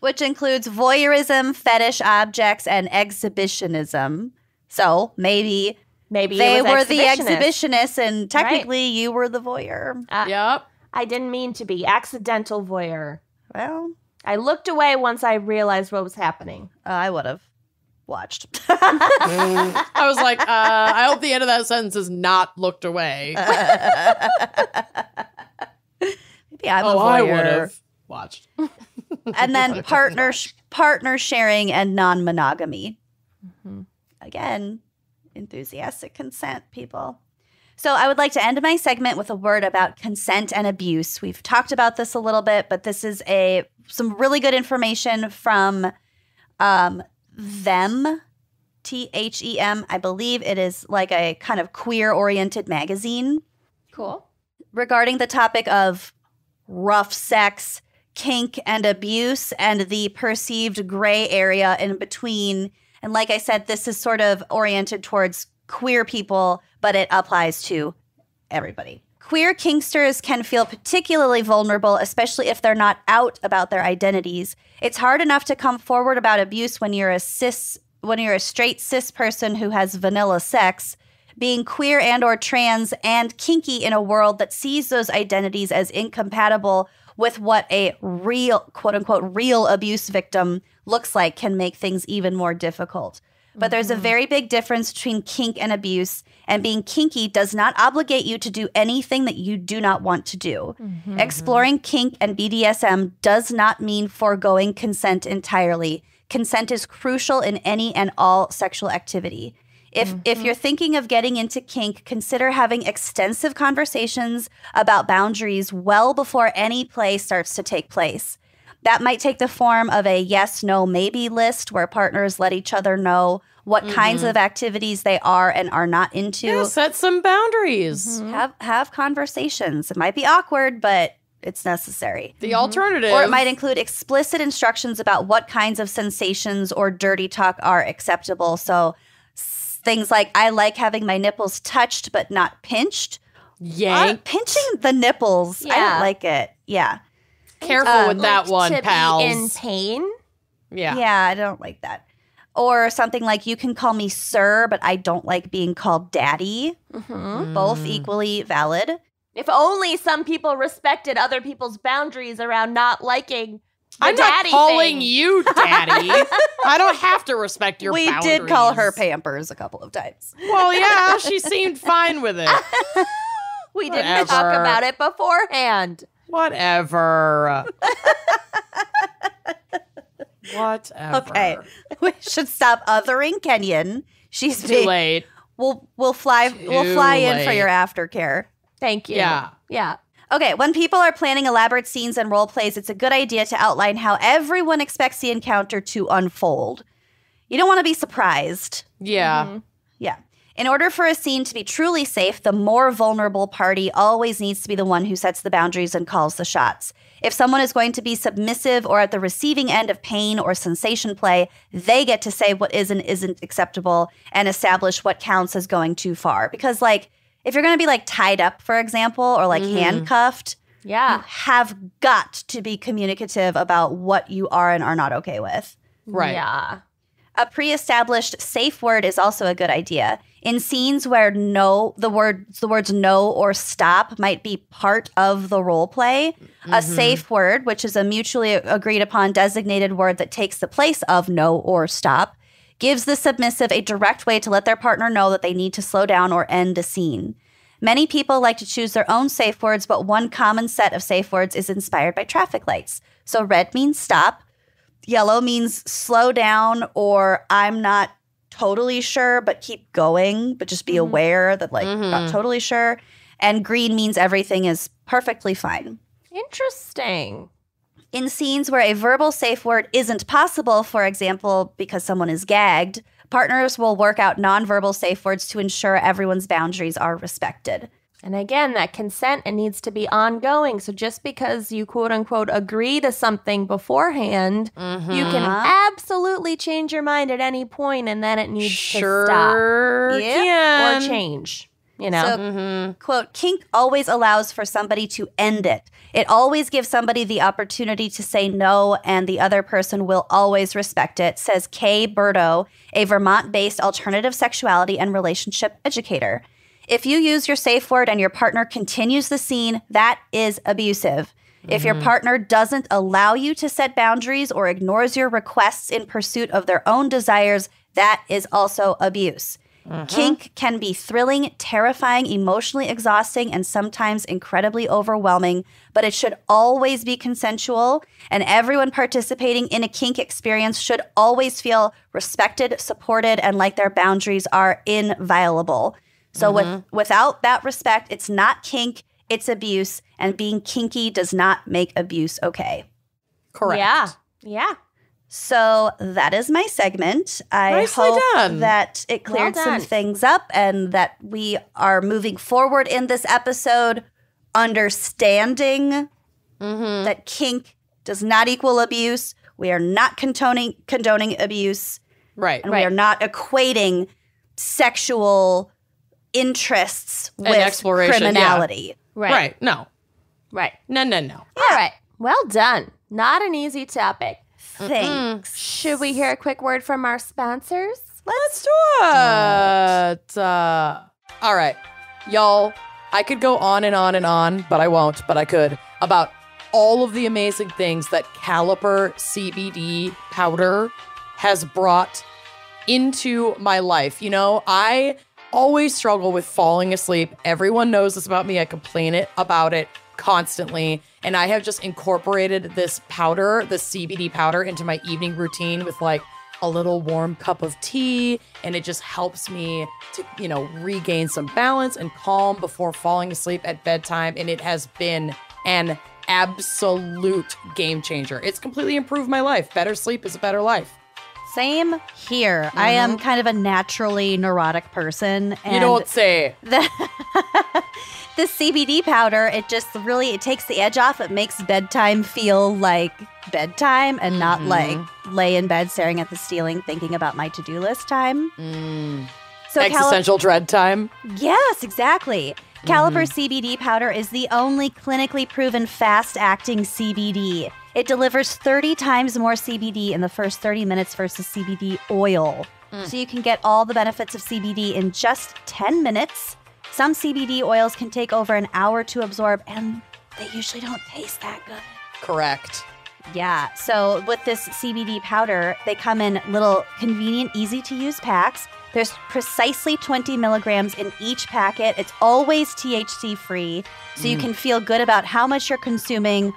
S4: which includes voyeurism, fetish objects, and exhibitionism. So maybe they
S2: it was
S4: were the exhibitionists, and technically you were the voyeur.
S3: Yep.
S2: I didn't mean to be accidental voyeur.
S4: Well,
S2: I looked away once I realized what was happening.
S4: I would have watched.
S3: I was like, I hope the end of that sentence is not looked away.
S4: Maybe I'm a
S3: I
S4: voyeur.
S3: would have watched.
S4: And then partner sharing and non-monogamy. Again, enthusiastic consent, people. So I would like to end my segment with a word about consent and abuse. We've talked about this a little bit, but this is some really good information from Them, THEM. I believe it is like a kind of queer-oriented magazine.
S2: Cool.
S4: Regarding the topic of rough sex, kink, and abuse, and the perceived gray area in between. And like I said, this is sort of oriented towards queer people, but it applies to everybody. Queer kinksters can feel particularly vulnerable, especially if they're not out about their identities. It's hard enough to come forward about abuse when you're a straight cis person who has vanilla sex. Being queer and or trans and kinky in a world that sees those identities as incompatible with what a real, quote unquote, real abuse victim looks like can make things even more difficult. But there's a very big difference between kink and abuse, and being kinky does not obligate you to do anything that you do not want to do. Exploring kink and BDSM does not mean foregoing consent entirely. Consent is crucial in any and all sexual activity. If you're thinking of getting into kink, consider having extensive conversations about boundaries well before any play starts to take place. That might take the form of a yes, no, maybe list where partners let each other know what kinds of activities they are and are not into.
S3: Yeah, set some boundaries.
S4: Have conversations. It might be awkward, but it's necessary.
S3: The alternative.
S4: Or it might include explicit instructions about what kinds of sensations or dirty talk are acceptable. So things like, I like having my nipples touched but not pinched.
S3: yank.
S4: Pinching the nipples. I
S2: Yeah.
S4: don't like it. Yeah.
S3: Careful with that one,
S2: to
S3: pals.
S2: be in pain.
S3: Yeah.
S4: Yeah, I don't like that. Or something like, you can call me sir, but I don't like being called daddy. Both equally valid.
S2: If only some people respected other people's boundaries around not liking the
S3: I'm not
S2: daddy
S3: calling
S2: thing.
S3: you daddy. I don't have to respect your
S4: We
S3: boundaries.
S4: did call her Pampers a couple of times.
S3: Well, yeah, she seemed fine with it.
S2: We didn't talk
S3: Whatever.
S2: about it beforehand.
S3: Whatever. Whatever.
S4: Okay, we should stop othering Kenyon. She's
S3: Too late.
S4: We'll fly in for
S3: late.
S4: your aftercare.
S2: Thank you.
S3: Yeah.
S2: Yeah.
S4: Okay, when people are planning elaborate scenes and role plays, it's a good idea to outline how everyone expects the encounter to unfold. You don't want to be surprised.
S3: Yeah.
S4: Yeah. In order for a scene to be truly safe, the more vulnerable party always needs to be the one who sets the boundaries and calls the shots. If someone is going to be submissive or at the receiving end of pain or sensation play, they get to say what is and isn't acceptable and establish what counts as going too far. Because, like, if you're going to be, like, tied up, for example, or, like, handcuffed, you
S2: Yeah.
S4: have got to be communicative about what you are and are not okay with.
S3: Right.
S2: Yeah.
S4: A pre-established safe word is also a good idea. In scenes where the words no or stop might be part of the role play, a safe word, which is a mutually agreed upon designated word that takes the place of no or stop, gives the submissive a direct way to let their partner know that they need to slow down or end a scene. Many people like to choose their own safe words, but one common set of safe words is inspired by traffic lights. So red means stop. Yellow means slow down, or I'm not totally sure, but keep going, but just be aware that, like, not totally sure. And green means everything is perfectly fine.
S2: Interesting.
S4: In scenes where a verbal safe word isn't possible, for example, because someone is gagged, partners will work out nonverbal safe words to ensure everyone's boundaries are respected.
S2: And again, that consent, it needs to be ongoing. So just because you quote unquote agree to something beforehand, you can absolutely change your mind at any point, and then it needs to stop
S3: Sure
S4: Yeah.
S3: can.
S2: or change. You know,
S4: So, quote, kink always allows for somebody to end it. It always gives somebody the opportunity to say no, and the other person will always respect it, says Kay Burdo, a Vermont-based alternative sexuality and relationship educator. If you use your safe word and your partner continues the scene, that is abusive. If your partner doesn't allow you to set boundaries or ignores your requests in pursuit of their own desires, that is also abuse. Kink can be thrilling, terrifying, emotionally exhausting, and sometimes incredibly overwhelming, but it should always be consensual, and everyone participating in a kink experience should always feel respected, supported, and like their boundaries are inviolable. So without that respect, it's not kink, it's abuse, and being kinky does not make abuse okay.
S3: Correct.
S2: Yeah.
S4: So that is my segment. I
S3: Nicely
S4: hope
S3: done.
S4: that it cleared some things up and that we are moving forward in this episode understanding that kink does not equal abuse. We are not condoning abuse.
S3: Right.
S4: And we are not equating sexual interests with
S3: exploration,
S4: criminality.
S3: Right. No.
S2: Right.
S3: No.
S2: All right. Well done. Not an easy topic.
S4: Thanks.
S2: Should we hear a quick word from our sponsors?
S3: Let's do it. All right. Y'all, I could go on and on and on, but I won't, but I could, about all of the amazing things that Caliper CBD powder has brought into my life. You know, I always struggle with falling asleep. Everyone knows this about me. I complain about it constantly. And I have just incorporated this powder, the CBD powder, into my evening routine with like a little warm cup of tea. And it just helps me to, you know, regain some balance and calm before falling asleep at bedtime. And it has been an absolute game changer. It's completely improved my life. Better sleep is a better life.
S4: Same here. I am kind of a naturally neurotic person. And
S3: You don't say.
S4: the CBD powder, it just really, it takes the edge off. It makes bedtime feel like bedtime and not like lay in bed staring at the ceiling thinking about my to-do list time. So
S3: Existential dread time.
S4: Yes, exactly. Caliper CBD powder is the only clinically proven fast-acting CBD. It delivers 30 times more CBD in the first 30 minutes versus CBD oil. So you can get all the benefits of CBD in just 10 minutes. Some CBD oils can take over an hour to absorb, and they usually don't taste that good.
S3: Correct.
S4: Yeah, so with this CBD powder, they come in little convenient, easy-to-use packs. There's precisely 20 milligrams in each packet. It's always THC-free, so you can feel good about how much you're consuming,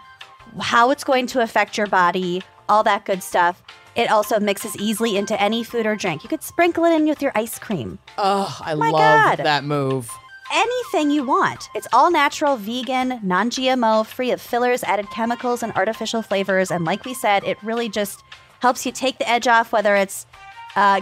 S4: how it's going to affect your body, all that good stuff. It also mixes easily into any food or drink. You could sprinkle it in with your ice cream.
S3: Oh, I
S4: My
S3: love
S4: God.
S3: that move.
S4: Anything you want. It's all natural, vegan, non-GMO, free of fillers, added chemicals, and artificial flavors. And like we said, it really just helps you take the edge off, whether it's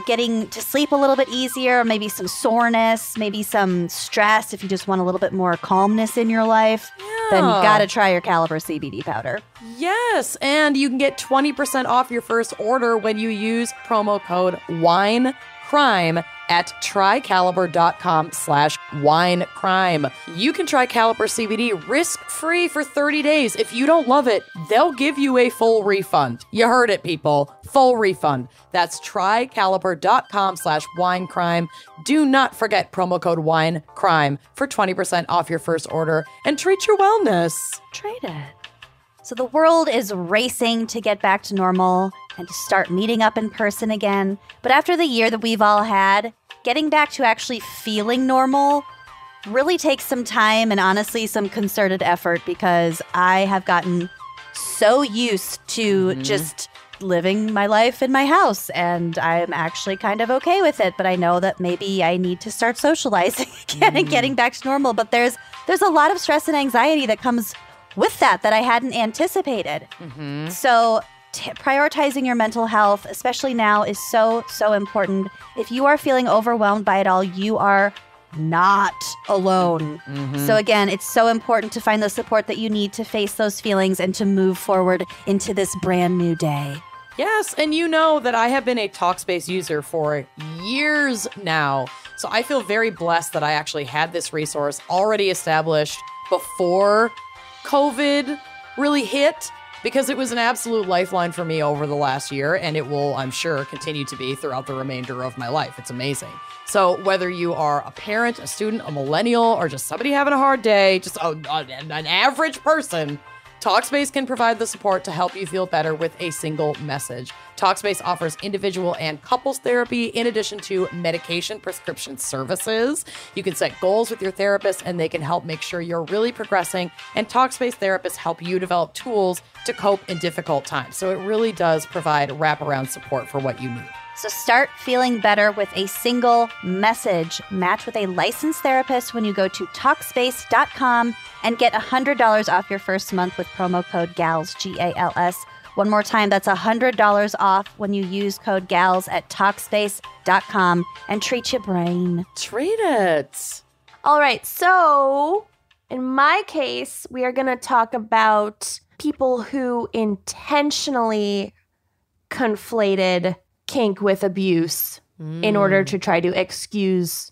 S4: getting to sleep a little bit easier, maybe some soreness, maybe some stress if you just want a little bit more calmness in your life. Then you gotta try your Caliper CBD powder.
S3: Yes, and you can get 20% off your first order when you use promo code WINECRIME at trycaliber.com/winecrime. You can try Caliper CBD risk-free for 30 days. If you don't love it, they'll give you a full refund. You heard it, people. Full refund. That's trycaliber.com/winecrime. Do not forget promo code WINECRIME for 20% off your first order and treat your wellness.
S4: Trade it. So the world is racing to get back to normal and to start meeting up in person again. But after the year that we've all had, getting back to actually feeling normal really takes some time and honestly some concerted effort, because I have gotten so used to just living my life in my house, and I'm actually kind of okay with it. But I know that maybe I need to start socializing again and getting back to normal. But there's a lot of stress and anxiety that comes with that I hadn't anticipated. So prioritizing your mental health, especially now, is so, so important. If you are feeling overwhelmed by it all, you are not alone. So again, it's so important to find the support that you need to face those feelings and to move forward into this brand new day.
S3: Yes, and you know that I have been a Talkspace user for years now. So I feel very blessed that I actually had this resource already established before COVID really hit, because it was an absolute lifeline for me over the last year, and it will, I'm sure, continue to be throughout the remainder of my life. It's amazing. So whether you are a parent, a student, a millennial, or just somebody having a hard day, just an average person, Talkspace can provide the support to help you feel better with a single message. Talkspace offers individual and couples therapy in addition to medication prescription services. You can set goals with your therapist and they can help make sure you're really progressing. And Talkspace therapists help you develop tools to cope in difficult times. So it really does provide wraparound support for what you need.
S4: So start feeling better with a single message. Match with a licensed therapist when you go to Talkspace.com and get $100 off your first month with promo code GALS, GALS. One more time, that's $100 off when you use code GALS at Talkspace.com and treat your brain.
S3: Treat it.
S2: All right, so in my case, we are going to talk about people who intentionally conflated kink with abuse in order to try to excuse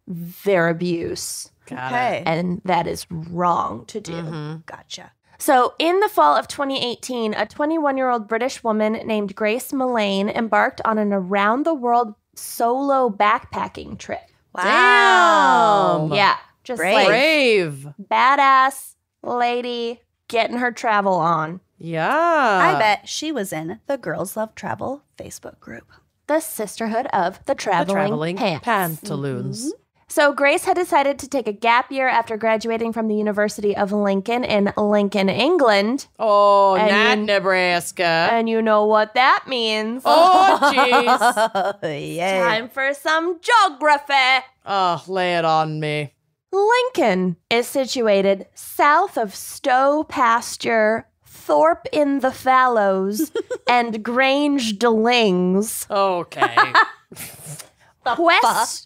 S2: their abuse.
S3: Got it.
S2: And that is wrong to do.
S4: Gotcha.
S2: So, in the fall of 2018, a 21-year-old British woman named Grace Mullane embarked on an around-the-world solo backpacking trip.
S4: Wow.
S2: Yeah, just
S3: Brave.
S2: badass lady getting her travel on.
S3: Yeah.
S4: I bet she was in the Girls Love Travel Facebook group.
S2: The Sisterhood of the Traveling Pants.
S3: Pantaloons.
S2: So Grace had decided to take a gap year after graduating from the University of Lincoln in Lincoln, England.
S3: Oh,
S2: And
S3: not Nebraska.
S2: And you know what that means.
S3: Oh, jeez.
S4: Yay.
S2: Time for some geography.
S3: Oh, lay it on me.
S2: Lincoln is situated south of Stowe Pasture, Thorpe in the Fallows, and Grange Delings.
S3: Okay.
S2: West.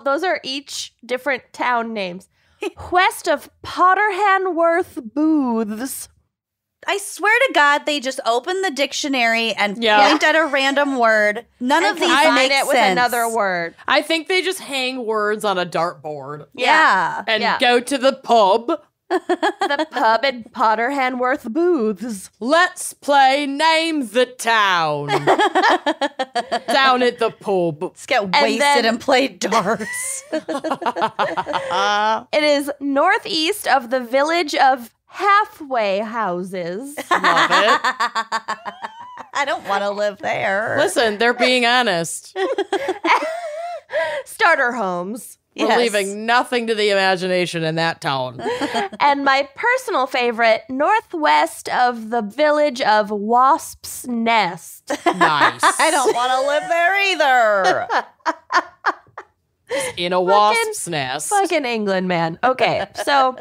S2: Those are each different town names. West of Potterhanworth Booths.
S4: I swear to God, they just open the dictionary and
S3: Yeah.
S4: point at a random word. None of these
S2: Combine
S4: make
S2: it
S4: sense.
S2: with another word.
S3: I think they just hang words on a dartboard
S4: Yeah.
S3: and
S2: Yeah.
S3: go to the pub.
S2: The pub at Potterhanworth Booths.
S3: Let's play Name the Town. Down at the pub.
S4: Let's get wasted
S2: then-
S4: and play darts.
S2: It is northeast of the village of Halfway Houses.
S3: Love it.
S4: I don't want to live there.
S3: Listen, they're being honest.
S2: Starter homes.
S3: We're
S4: Yes.
S3: leaving nothing to the imagination in that town.
S2: And my personal favorite, northwest of the village of Wasp's Nest.
S3: Nice.
S4: I don't want to live there either.
S3: In a wasp's nest.
S2: Fucking England, man. Okay, so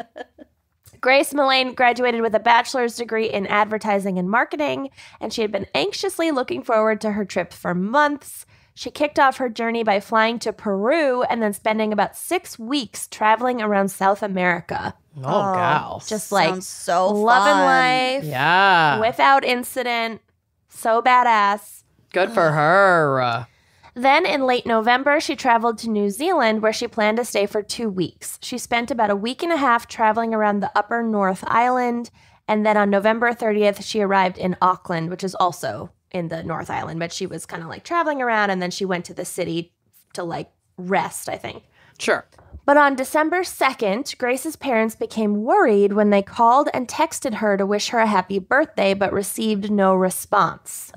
S2: Grace Mullane graduated with a bachelor's degree in advertising and marketing, and she had been anxiously looking forward to her trip for months. She kicked off her journey by flying to Peru and then spending about 6 weeks traveling around South America.
S3: Oh, gal.
S2: Just like
S4: Sounds so
S2: loving
S4: fun.
S2: life
S3: Yeah.
S2: without incident. So badass.
S3: Good for her.
S2: Then in late November, she traveled to New Zealand where she planned to stay for 2 weeks. She spent about a week and a half traveling around the Upper North Island. And then on November 30th, she arrived in Auckland, which is also in the North Island. But she was kind of like traveling around and then she went to the city to like rest, I think.
S3: Sure.
S2: But on December 2nd, Grace's parents became worried when they called and texted her to wish her a happy birthday, but received no response.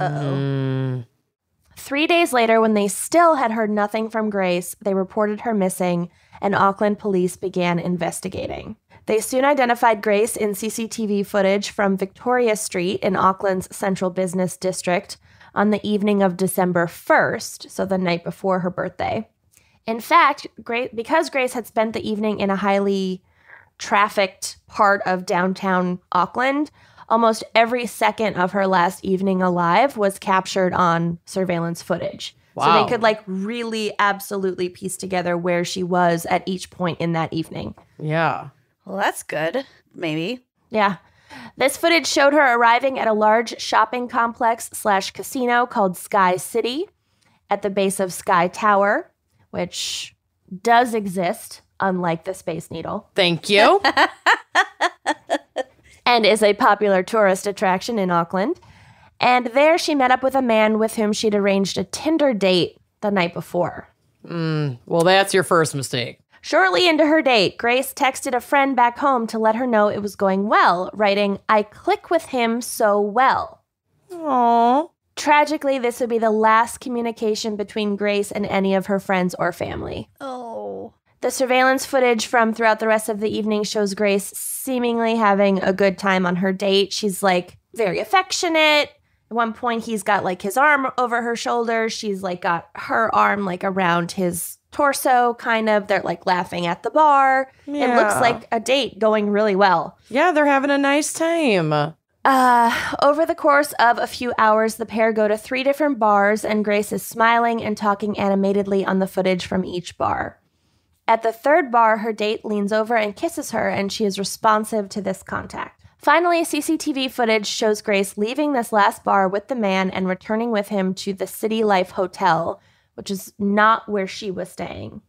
S2: 3 days later, when they still had heard nothing from Grace, they reported her missing, and Auckland police began investigating. They soon identified Grace in CCTV footage from Victoria Street in Auckland's central business district on the evening of December 1st, so the night before her birthday. In fact, because Grace had spent the evening in a highly trafficked part of downtown Auckland, almost every second of her last evening alive was captured on surveillance footage. So
S3: Wow.
S2: they could like really absolutely piece together where she was at each point in that evening.
S3: Yeah.
S4: Well, that's good. Maybe.
S2: Yeah. This footage showed her arriving at a large shopping complex / casino called Sky City at the base of Sky Tower, which does exist, unlike the Space Needle,
S3: Thank you.
S2: and is a popular tourist attraction in Auckland. And there she met up with a man with whom she'd arranged a Tinder date the night before.
S3: Well, that's your first mistake.
S2: Shortly into her date, Grace texted a friend back home to let her know it was going well, writing, "I click with him so well."
S3: Aww.
S2: Tragically, this would be the last communication between Grace and any of her friends or family.
S4: Oh.
S2: The surveillance footage from throughout the rest of the evening shows Grace seemingly having a good time on her date. She's like very affectionate. At one point, he's got like his arm over her shoulder. She's like got her arm like around his torso, kind of. They're like laughing at the bar. It looks like a date going really well.
S3: Yeah, they're having a nice time.
S2: Over the course of a few hours, the pair go to 3 different bars, and Grace is smiling and talking animatedly on the footage from each bar. At the 3rd bar, her date leans over and kisses her, and she is responsive to this contact. Finally, CCTV footage shows Grace leaving this last bar with the man and returning with him to the City Life Hotel, which is not where she was staying,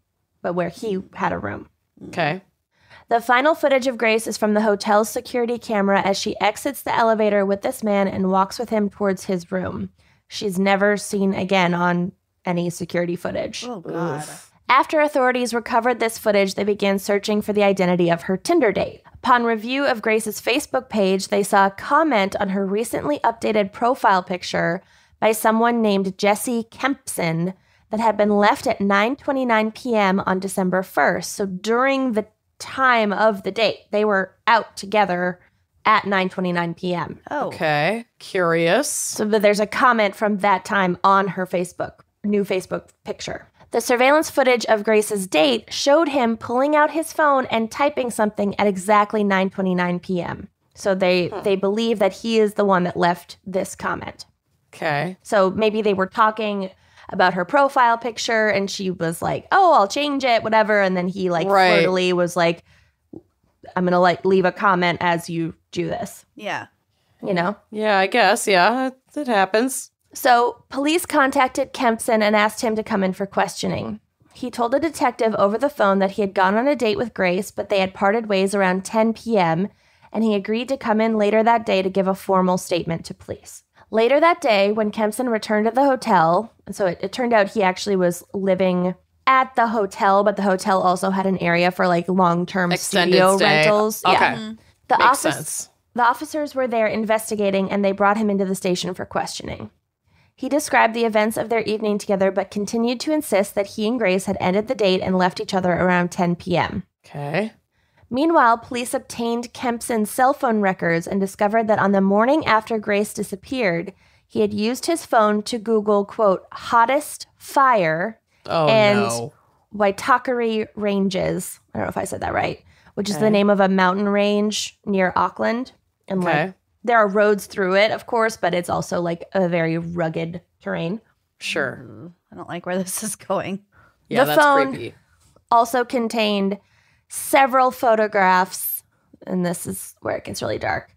S2: but where he had a room.
S3: Okay.
S2: The final footage of Grace is from the hotel's security camera as she exits the elevator with this man and walks with him towards his room. She's never seen again on any security footage.
S4: Oh, God.
S3: Oof.
S2: After authorities recovered this footage, they began searching for the identity of her Tinder date. Upon review of Grace's Facebook page, they saw a comment on her recently updated profile picture by someone named Jesse Kempson that had been left at 9:29 p.m. on December 1st. So during the time of the date, they were out together at 9:29 p.m.
S4: Oh.
S3: Okay. Curious.
S2: So there's a comment from that time on her new Facebook picture. The surveillance footage of Grace's date showed him pulling out his phone and typing something at exactly 9:29 p.m. So they believe that he is the one that left this comment.
S3: Okay.
S2: So maybe they were talking about her profile picture and she was like, "Oh, I'll change it, whatever." And then he flirtily was like, "I'm going to leave a comment as you do this."
S4: Yeah.
S2: You know?
S3: Yeah, I guess. Yeah, it happens.
S2: So police contacted Kempson and asked him to come in for questioning. He told a detective over the phone that he had gone on a date with Grace, but they had parted ways around 10 p.m., and he agreed to come in later that day to give a formal statement to police. Later that day, when Kempson returned to the hotel, so it turned out he actually was living at the hotel, but the hotel also had an area for long-term
S3: Extended
S2: studio
S3: stay.
S2: rentals.
S3: Okay.
S2: Yeah.
S3: Makes sense.
S2: The officers were there investigating, and they brought him into the station for questioning. He described the events of their evening together, but continued to insist that he and Grace had ended the date and left each other around 10 p.m.
S3: Okay.
S2: Meanwhile, police obtained Kempson's cell phone records and discovered that on the morning after Grace disappeared, he had used his phone to Google, quote, "hottest fire"
S3: Oh,
S2: and
S3: no.
S2: Waitakere Ranges. I don't know if I said that right, which is the name of a mountain range near Auckland. And
S3: Okay.
S2: there are roads through it, of course, but it's also a very rugged terrain.
S3: Sure.
S4: I don't like where this is going.
S3: Yeah,
S2: The
S3: that's
S2: phone-
S3: creepy.
S2: Also contained several photographs, and this is where it gets really dark.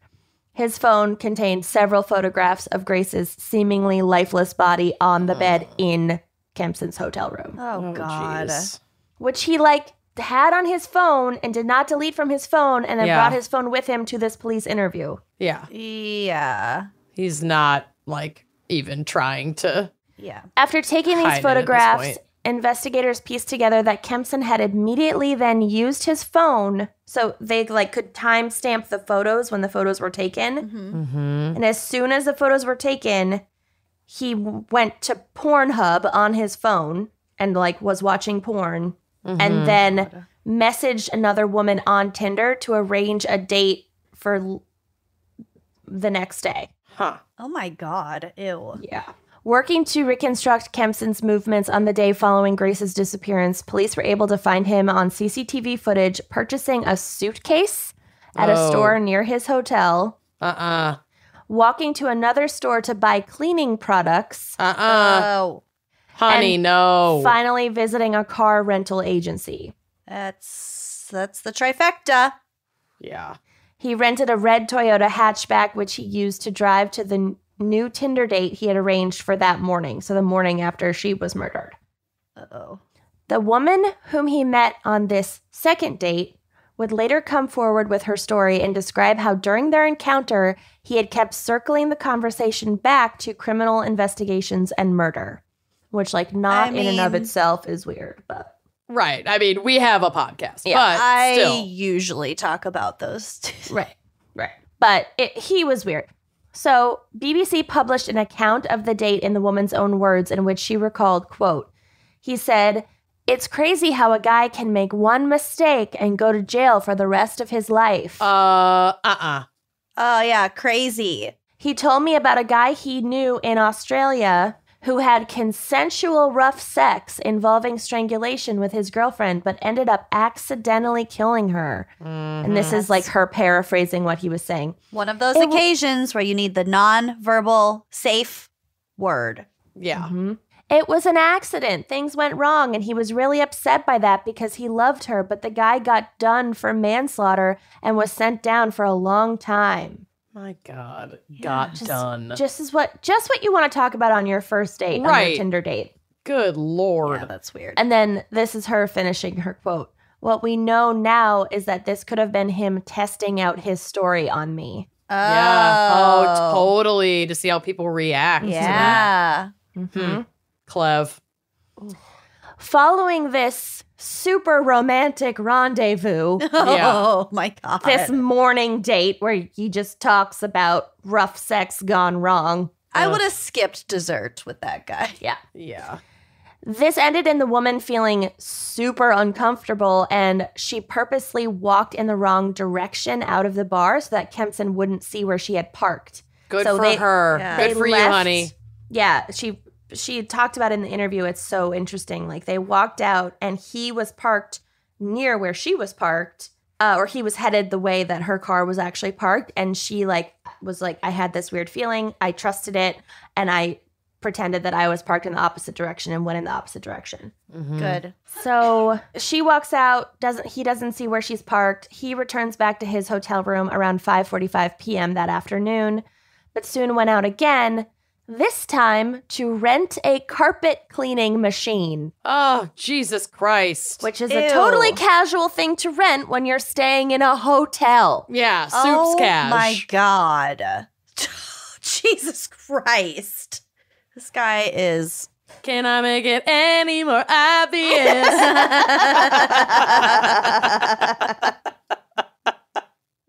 S2: His phone contained several photographs of Grace's seemingly lifeless body on the bed in Kempson's hotel room,
S4: Oh, God.
S3: jeez.
S2: which he had on his phone and did not delete from his phone, and then
S3: Yeah.
S2: brought his phone with him to this police interview.
S3: Yeah.
S4: Yeah.
S3: He's not even trying to.
S4: Yeah.
S2: After taking
S3: Hide
S2: these
S3: it at this
S2: photographs,
S3: point.
S2: investigators pieced together that Kempson had immediately then used his phone, so they could timestamp the photos when the photos were taken.
S3: Mm-hmm.
S2: And as soon as the photos were taken, he went to Pornhub on his phone and was watching porn, and then messaged another woman on Tinder to arrange a date for the next day.
S3: Huh.
S4: Oh, my God. Ew.
S2: Yeah. Working to reconstruct Kempson's movements on the day following Grace's disappearance, police were able to find him on CCTV footage purchasing a suitcase at a
S3: Oh.
S2: store near his hotel, walking to another store to buy cleaning products,
S4: Oh.
S3: Honey,
S2: And
S3: no.
S2: finally visiting a car rental agency.
S4: That's the trifecta.
S3: Yeah.
S2: He rented a red Toyota hatchback, which he used to drive to the new Tinder date he had arranged for that morning, so the morning after she was murdered.
S4: Uh-oh.
S2: The woman whom he met on this second date would later come forward with her story and describe how during their encounter, he had kept circling the conversation back to criminal investigations and murder, which, not in and of
S4: mean-
S2: itself is weird, but
S3: Right. I mean, we have a podcast,
S2: Yeah,
S3: but
S4: I
S3: still.
S4: usually talk about those.
S2: Right. But he was weird. So BBC published an account of the date in the woman's own words in which she recalled, quote, he said, "It's crazy how a guy can make one mistake and go to jail for the rest of his life."
S4: Oh, yeah, crazy.
S2: He told me about a guy he knew in Australia who had consensual rough sex involving strangulation with his girlfriend, but ended up accidentally killing her. And this is like her paraphrasing what he was saying.
S4: One of those occasions where you need the non-verbal safe word.
S3: Yeah.
S2: Mm-hmm. It was an accident. Things went wrong, and he was really upset by that because he loved her, but the guy got done for manslaughter and was sent down for a long time.
S3: My God. Got done.
S2: Just what you want to talk about on your first date, on
S3: Right.
S2: your Tinder date.
S3: Good Lord.
S4: Yeah, that's weird.
S2: And then this is her finishing her quote. "What we know now is that this could have been him testing out his story on me."
S3: Yeah. Oh, totally. To see how people react to that.
S4: Yeah.
S3: Clev.
S2: Following this super romantic rendezvous,
S4: Oh, my God.
S2: this morning date where he just talks about rough sex gone wrong.
S4: I would have skipped dessert with that guy.
S3: Yeah.
S2: This ended in the woman feeling super uncomfortable, and she purposely walked in the wrong direction out of the bar so that Kempson wouldn't see where she had parked.
S3: Good
S2: So
S3: for
S2: they-
S3: her.
S4: Yeah.
S3: Good
S2: They
S3: for you,
S2: left-
S3: honey.
S2: Yeah, she talked about it in the interview. It's so interesting. Like, they walked out, and he was parked near where she was parked, or he was headed the way that her car was actually parked, and she was like, I had this weird feeling. I trusted it, and I pretended that I was parked in the opposite direction and went in the opposite direction.
S4: Good.
S2: So she walks out. He doesn't see where she's parked. He returns back to his hotel room around 5:45 p.m. that afternoon, but soon went out again. This time to rent a carpet cleaning machine,
S3: Oh, Jesus Christ.
S2: which is
S4: Ew.
S2: a totally casual thing to rent when you're staying in a hotel.
S3: Yeah, soup's
S4: Oh,
S3: cash.
S4: my God. Jesus Christ. This guy is...
S3: Can I make it any more obvious?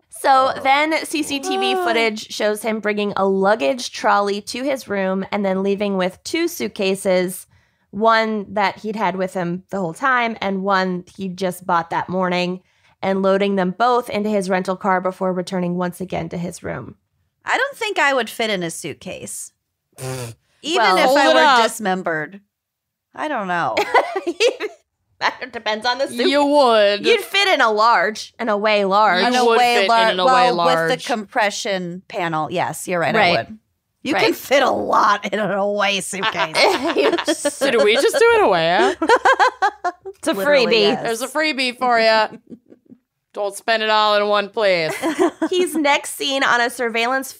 S2: So then CCTV footage shows him bringing a luggage trolley to his room and then leaving with 2 suitcases, one that he'd had with him the whole time and one he just bought that morning, and loading them both into his rental car before returning once again to his room.
S4: I don't think I would fit in a suitcase. Even
S2: Well,
S4: if
S3: hold
S4: I
S3: it
S4: were
S3: up.
S4: dismembered. I don't know.
S2: That depends on the suit.
S3: You would.
S2: You'd fit in a large, in a way large.
S3: You
S4: In a
S3: would
S4: way
S3: fit
S4: lar-
S3: in a
S4: well,
S3: way
S4: with the
S3: large.
S4: compression panel. Yes, you're right. I
S2: Right.
S4: would. You
S2: Right.
S4: can fit a lot in an away suitcase.
S3: So do we just do it away?
S2: It's a
S4: Literally,
S2: freebie.
S4: yes.
S3: There's a freebie for you. Don't spend it all in one place.
S2: He's next seen on surveillance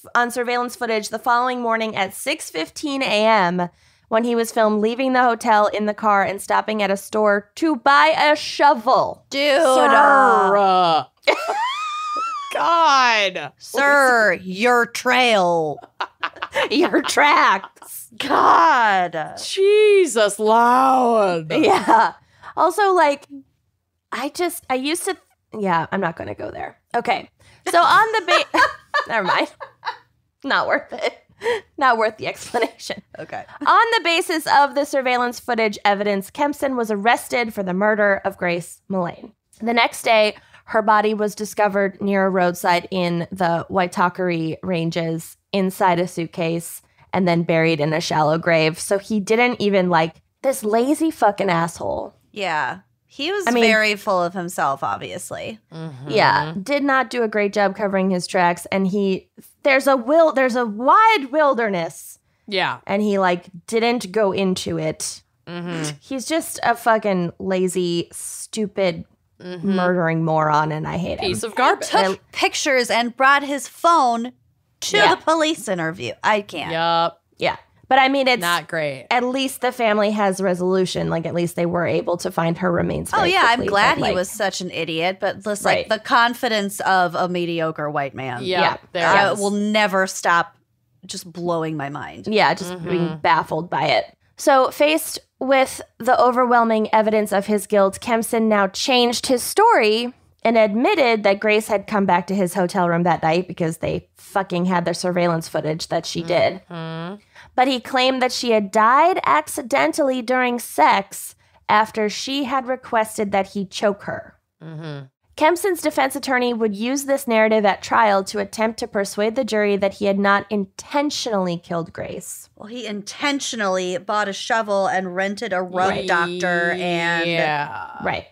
S2: footage the following morning at 6:15 a.m. when he was filmed leaving the hotel in the car and stopping at a store to buy a shovel.
S4: Dude.
S3: Sir. God.
S4: Sir, your trail.
S2: Your tracks.
S4: God.
S3: Jesus, loud.
S2: Yeah. Also, like, I used to, yeah, I'm not going to go there. Okay. So on the never mind. Not worth it. Not worth the explanation.
S4: Okay.
S2: On the basis of the surveillance footage evidence, Kempson was arrested for the murder of Grace Mullane. The next day, her body was discovered near a roadside in the Waitakere Ranges inside a suitcase and then buried in a shallow grave. So he didn't even, like, this lazy fucking asshole.
S4: Yeah. He was
S2: I mean-
S4: very full of himself, obviously.
S2: Yeah, did not do a great job covering his tracks. And there's a wide wilderness,
S3: Yeah.
S2: and he, like, didn't go into it. He's just a fucking lazy, stupid, murdering moron, and I hate him.
S3: Piece of garbage.
S4: Took pictures and brought his phone to
S2: Yeah.
S4: the police interview. I can't.
S3: Yup.
S2: Yeah, but I mean, it's
S3: Not great.
S2: at least the family has resolution. Like, at least they were able to find her remains.
S4: Oh
S2: very
S4: yeah, I'm
S2: quickly,
S4: glad
S2: but,
S4: he
S2: like,
S4: was such an idiot, but just
S2: Right.
S4: like the confidence of a mediocre white man.
S3: Yeah. There it is.
S4: will never stop just blowing my mind.
S2: Yeah, just being baffled by it. So, faced with the overwhelming evidence of his guilt, Kempson now changed his story and admitted that Grace had come back to his hotel room that night because they fucking had their surveillance footage that she did. But he claimed that she had died accidentally during sex after she had requested that he choke her. Kempson's defense attorney would use this narrative at trial to attempt to persuade the jury that he had not intentionally killed Grace.
S4: Well, he intentionally bought a shovel and rented a rug doctor and...
S2: Right.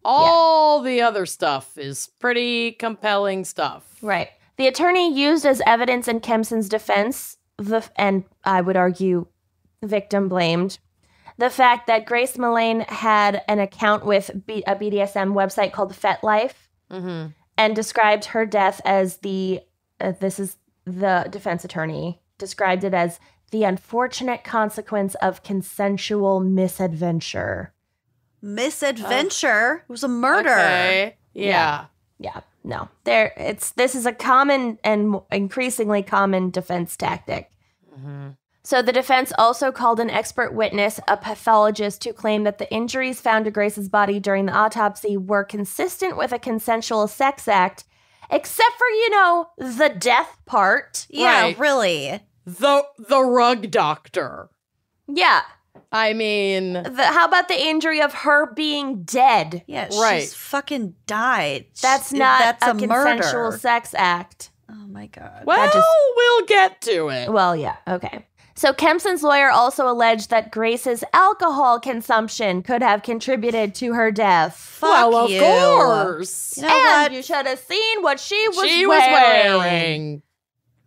S3: All the other stuff is pretty compelling stuff.
S2: Right. The attorney used as evidence in Kempson's defense, and I would argue victim blamed, the fact that Grace Mullane had an account with a BDSM website called FetLife and described her death as this is the defense attorney, described it as the unfortunate consequence of consensual misadventure.
S4: Misadventure? It was a murder.
S3: Okay. Yeah.
S2: No. This is a common and increasingly common defense tactic. So the defense also called an expert witness, a pathologist, to claim that the injuries found to Grace's body during the autopsy were consistent with a consensual sex act, except for, the death part.
S4: Yeah,
S3: Right.
S4: really.
S3: The rug doctor.
S2: Yeah.
S3: I mean,
S2: How about the injury of her being dead?
S4: Yeah,
S3: Right.
S4: she's fucking died.
S2: That's not
S4: That's
S2: a
S4: a
S2: consensual
S4: murder.
S2: sex act.
S4: Oh my God.
S3: well, we'll get to it.
S2: Well, yeah, okay. So Kempson's lawyer also alleged that Grace's alcohol consumption could have contributed to her death.
S4: Fuck
S3: well, of
S4: you.
S3: course.
S4: You know
S2: And
S4: what?
S2: you should have seen what she was
S3: She
S2: wearing.
S3: was wearing.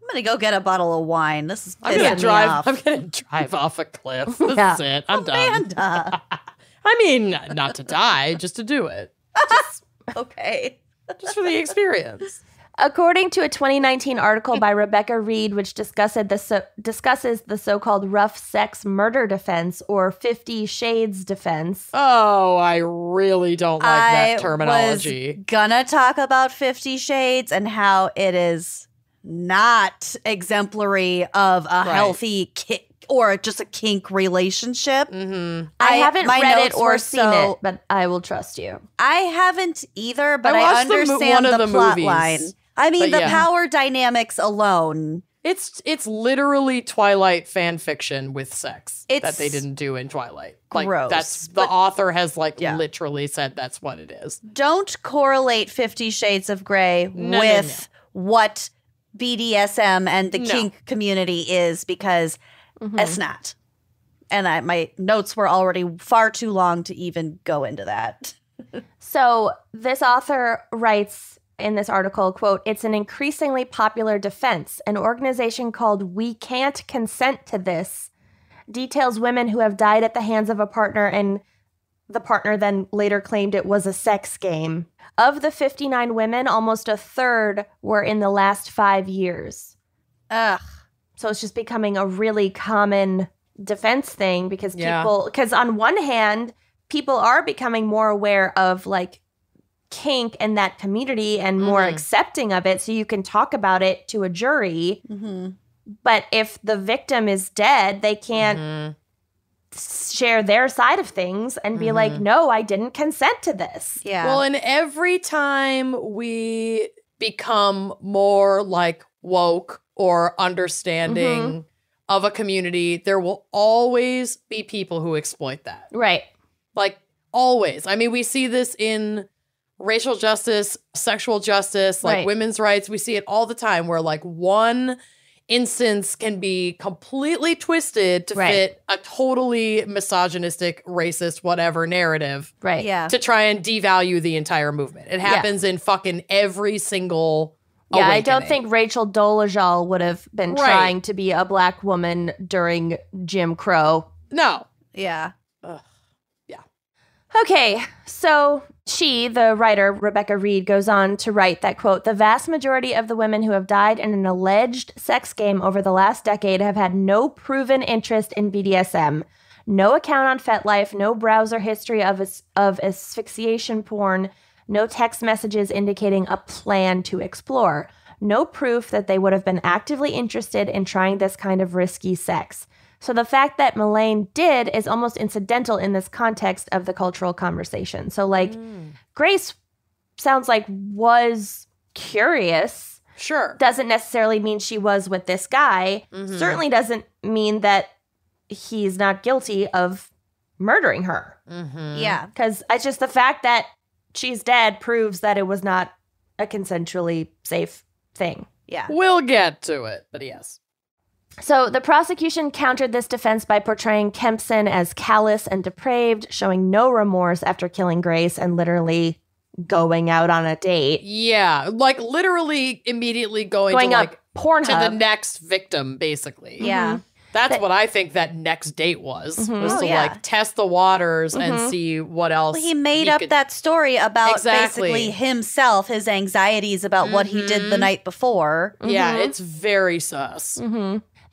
S4: I'm gonna go get a bottle of wine. This is
S3: I'm
S4: pissing
S3: gonna
S4: me
S3: drive.
S4: off.
S3: I'm gonna drive off a cliff. This
S2: Yeah.
S3: is it. I'm done.
S4: Amanda.
S3: I mean, not to die, just to do it,
S4: Okay.
S3: just for the experience.
S2: According to a 2019 article by Rebecca Reed, which discusses the so-called rough sex murder defense or 50 Shades defense.
S3: Oh, I really don't like that terminology.
S4: I was gonna talk about 50 Shades and how it is not exemplary of a healthy kink or just a kink relationship.
S2: I haven't
S4: my
S2: read it
S4: notes
S2: or
S4: were
S2: seen
S4: so-
S2: it, but I will trust you.
S4: I haven't either, but
S3: I
S4: I,
S3: watched
S4: understand
S3: one of
S4: the
S3: the
S4: plot
S3: movies,
S4: line. I mean,
S3: but
S4: the
S3: yeah.
S4: power dynamics alone.
S3: It's literally Twilight fan fiction with sex
S4: It's
S3: that they didn't do in Twilight. Like
S4: gross,
S3: that's the
S4: but-
S3: author has
S4: Yeah.
S3: literally said that's what it is.
S4: Don't correlate 50 Shades of Grey
S3: No,
S4: with what BDSM and the
S3: No.
S4: kink community is, because it's not. And my notes were already far too long to even go into that.
S2: So this author writes in this article, quote, "It's an increasingly popular defense. An organization called We Can't Consent to This details women who have died at the hands of a partner, and the partner then later claimed it was a sex game. Of the 59 women, almost a third were in the last 5 years."
S4: Ugh.
S2: So it's just becoming a really common defense thing because
S3: Yeah.
S2: because on one hand, people are becoming more aware of like kink and that community and more accepting of it, so you can talk about it to a jury. But if the victim is dead, they can't share their side of things and be like, no, I didn't consent to this.
S4: Yeah.
S3: Well, and every time we become more like woke or understanding of a community, there will always be people who exploit that.
S2: Right.
S3: Like, always. I mean, we see this in racial justice, sexual justice, like
S2: Right.
S3: women's rights. We see it all the time where like one instance can be completely twisted to
S2: Right.
S3: fit a totally misogynistic, racist, whatever narrative
S2: Right.
S4: yeah.
S3: to try and devalue the entire movement. It happens in fucking every single
S2: Yeah, I don't
S3: awakening.
S2: think Rachel Dolezal would have been
S3: Right.
S2: trying to be a black woman during Jim Crow.
S3: No.
S4: Yeah.
S2: Okay, so she, the writer, Rebecca Reed, goes on to write that, quote, "The vast majority of the women who have died in an alleged sex game over the last decade have had no proven interest in BDSM, no account on FetLife, no browser history of asphyxiation porn, no text messages indicating a plan to explore, no proof that they would have been actively interested in trying this kind of risky sex. So the fact that Melaine did is almost incidental in this context of the cultural conversation. So, like, Grace sounds like was curious.
S3: Sure.
S2: Doesn't necessarily mean she was with this guy. Certainly doesn't mean that he's not guilty of murdering her.
S4: Yeah.
S2: Because it's just the fact that she's dead proves that it was not a consensually safe thing.
S4: Yeah.
S3: We'll get to it, but yes.
S2: So the prosecution countered this defense by portraying Kempson as callous and depraved, showing no remorse after killing Grace and literally going out on a date.
S3: Yeah, like literally immediately going to
S2: up
S3: like
S2: Pornhub.
S3: to the next victim, basically.
S4: Yeah.
S3: That's what I think that next date was to
S4: yeah.
S3: like test the waters and see what else.
S4: Well, he made up that story about
S3: Exactly.
S4: basically himself, his anxieties about what he did the night before.
S3: Yeah, it's very sus.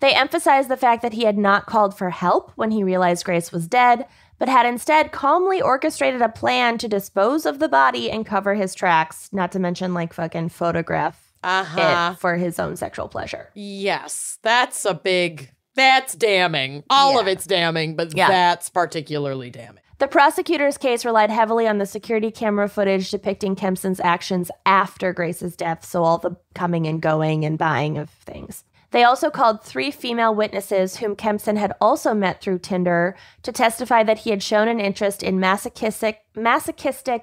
S2: They emphasized the fact that he had not called for help when he realized Grace was dead, but had instead calmly orchestrated a plan to dispose of the body and cover his tracks, not to mention like fucking photograph it for his own sexual pleasure.
S3: Yes, that's damning. All of it's damning, but that's particularly damning.
S2: The prosecutor's case relied heavily on the security camera footage depicting Kempson's actions after Grace's death, so all the coming and going and buying of things. They also called 3 female witnesses whom Kempson had also met through Tinder to testify that he had shown an interest in masochistic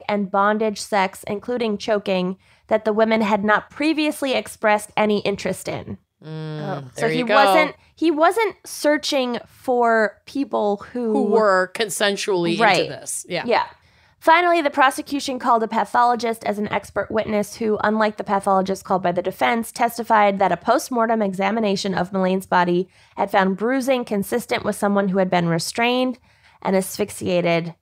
S2: and bondage sex, including choking, that the women had not previously expressed any interest in. So he wasn't searching for people who
S3: were consensually into this.
S2: Yeah. Finally, the prosecution called a pathologist as an expert witness who, unlike the pathologist called by the defense, testified that a post-mortem examination of Melaine's body had found bruising consistent with someone who had been restrained and asphyxiated,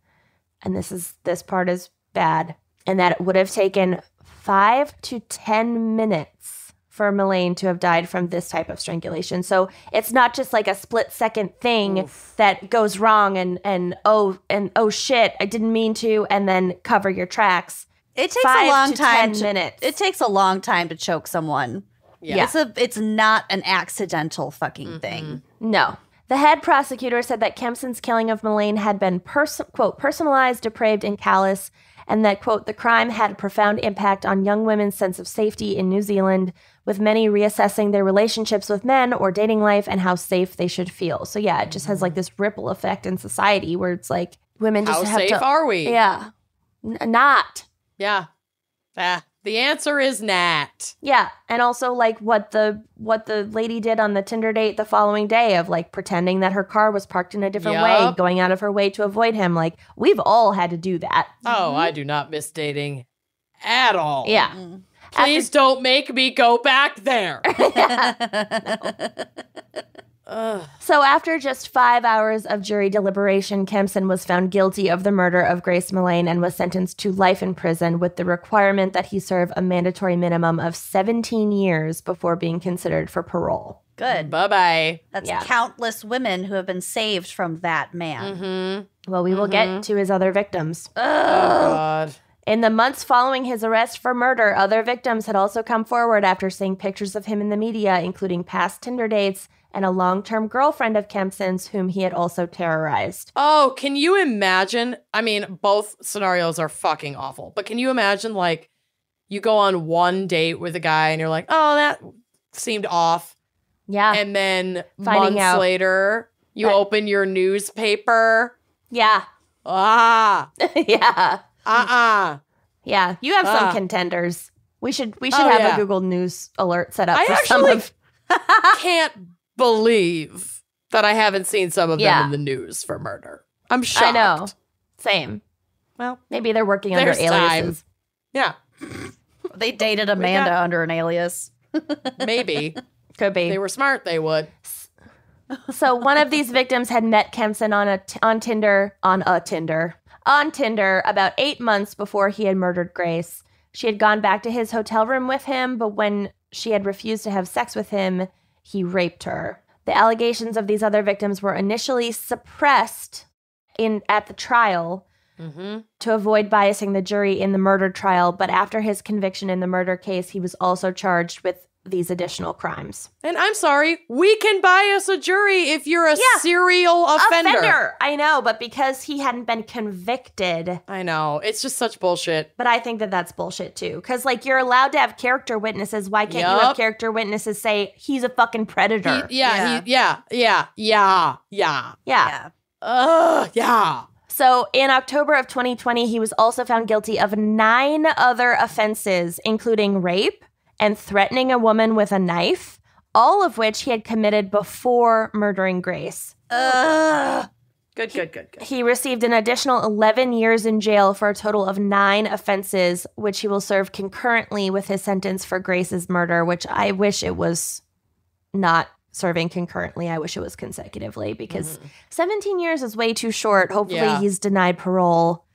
S2: and this part is bad, and that it would have taken 5 to 10 minutes for Melaine to have died from this type of strangulation. So it's not just like a split-second thing that goes wrong and oh shit, I didn't mean to, and then cover your tracks.
S4: It takes a long time
S2: 10 minutes.
S4: It takes a long time to choke someone.
S3: Yeah.
S4: It's not an accidental fucking thing.
S2: No. The head prosecutor said that Kempson's killing of Melaine had been, quote, personalized, depraved, and callous, and that, quote, the crime had a profound impact on young women's sense of safety in New Zealand, with many reassessing their relationships with men or dating life and how safe they should feel. So yeah, it just has like this ripple effect in society where it's like women just
S3: How
S2: have
S3: safe
S2: to...
S3: are we?
S2: Yeah. Not.
S3: Yeah. The answer is not.
S2: Yeah, and also like what the lady did on the Tinder date the following day of like pretending that her car was parked in a different way, going out of her way to avoid him. Like we've all had to do that.
S3: Oh, I do not miss dating at all.
S2: Yeah.
S3: Please don't make me go back there.
S2: So after just 5 hours of jury deliberation, Kempson was found guilty of the murder of Grace Melaine and was sentenced to life in prison with the requirement that he serve a mandatory minimum of 17 years before being considered for parole.
S4: Good.
S3: Bye-bye.
S4: That's countless women who have been saved from that man.
S2: Well, we will get to his other victims.
S3: Oh, God.
S2: In the months following his arrest for murder, other victims had also come forward after seeing pictures of him in the media, including past Tinder dates and a long-term girlfriend of Kempson's whom he had also terrorized.
S3: Oh, can you imagine? I mean, both scenarios are fucking awful, but can you imagine, like, you go on one date with a guy and you're like, oh, that seemed off.
S2: Yeah.
S3: And then
S2: Finding
S3: months
S2: out
S3: later, you open your newspaper.
S2: Yeah. Yeah. Yeah. You have some contenders. We should have a Google News alert set up
S3: I
S2: for
S3: actually
S2: some of...
S3: can't believe that I haven't seen some of them in the news for murder. I'm shocked.
S2: I know. Same.
S3: Well,
S2: maybe they're working under aliases.
S3: Yeah.
S4: They dated Amanda under an alias.
S3: Maybe.
S2: Could be.
S3: They were smart, they would.
S2: So one of these victims had met Kempson on Tinder about 8 months before he had murdered Grace. She had gone back to his hotel room with him, but when she had refused to have sex with him, he raped her. The allegations of these other victims were initially suppressed at the trial to avoid biasing the jury in the murder trial, but after his conviction in the murder case, he was also charged with these additional crimes.
S3: And I'm sorry, we can bias a jury if you're a serial offender.
S2: I know, but because he hadn't been convicted.
S3: I know. It's just such bullshit.
S2: But I think that that's bullshit too. Because, like, you're allowed to have character witnesses. Why can't you have character witnesses say he's a fucking predator?
S3: Yeah.
S2: So in October of 2020, he was also found guilty of 9 other offenses, including rape and threatening a woman with a knife, all of which he had committed before murdering Grace.
S3: Good.
S2: He received an additional 11 years in jail for a total of 9 offenses, which he will serve concurrently with his sentence for Grace's murder, which I wish it was not serving concurrently. I wish it was consecutively, because 17 years is way too short. Hopefully he's denied parole.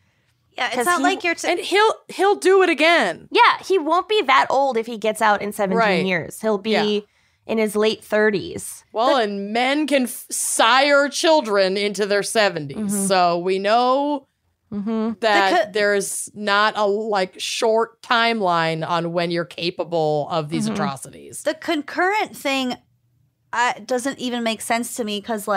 S4: Yeah, it's not like you're...
S3: and he'll do it again.
S2: Yeah, he won't be that old if he gets out in 17 years. He'll be in his late 30s.
S3: Well, and men can sire children into their 70s. So we know that there's not a short timeline on when you're capable of these atrocities.
S4: The concurrent thing doesn't even make sense to me, because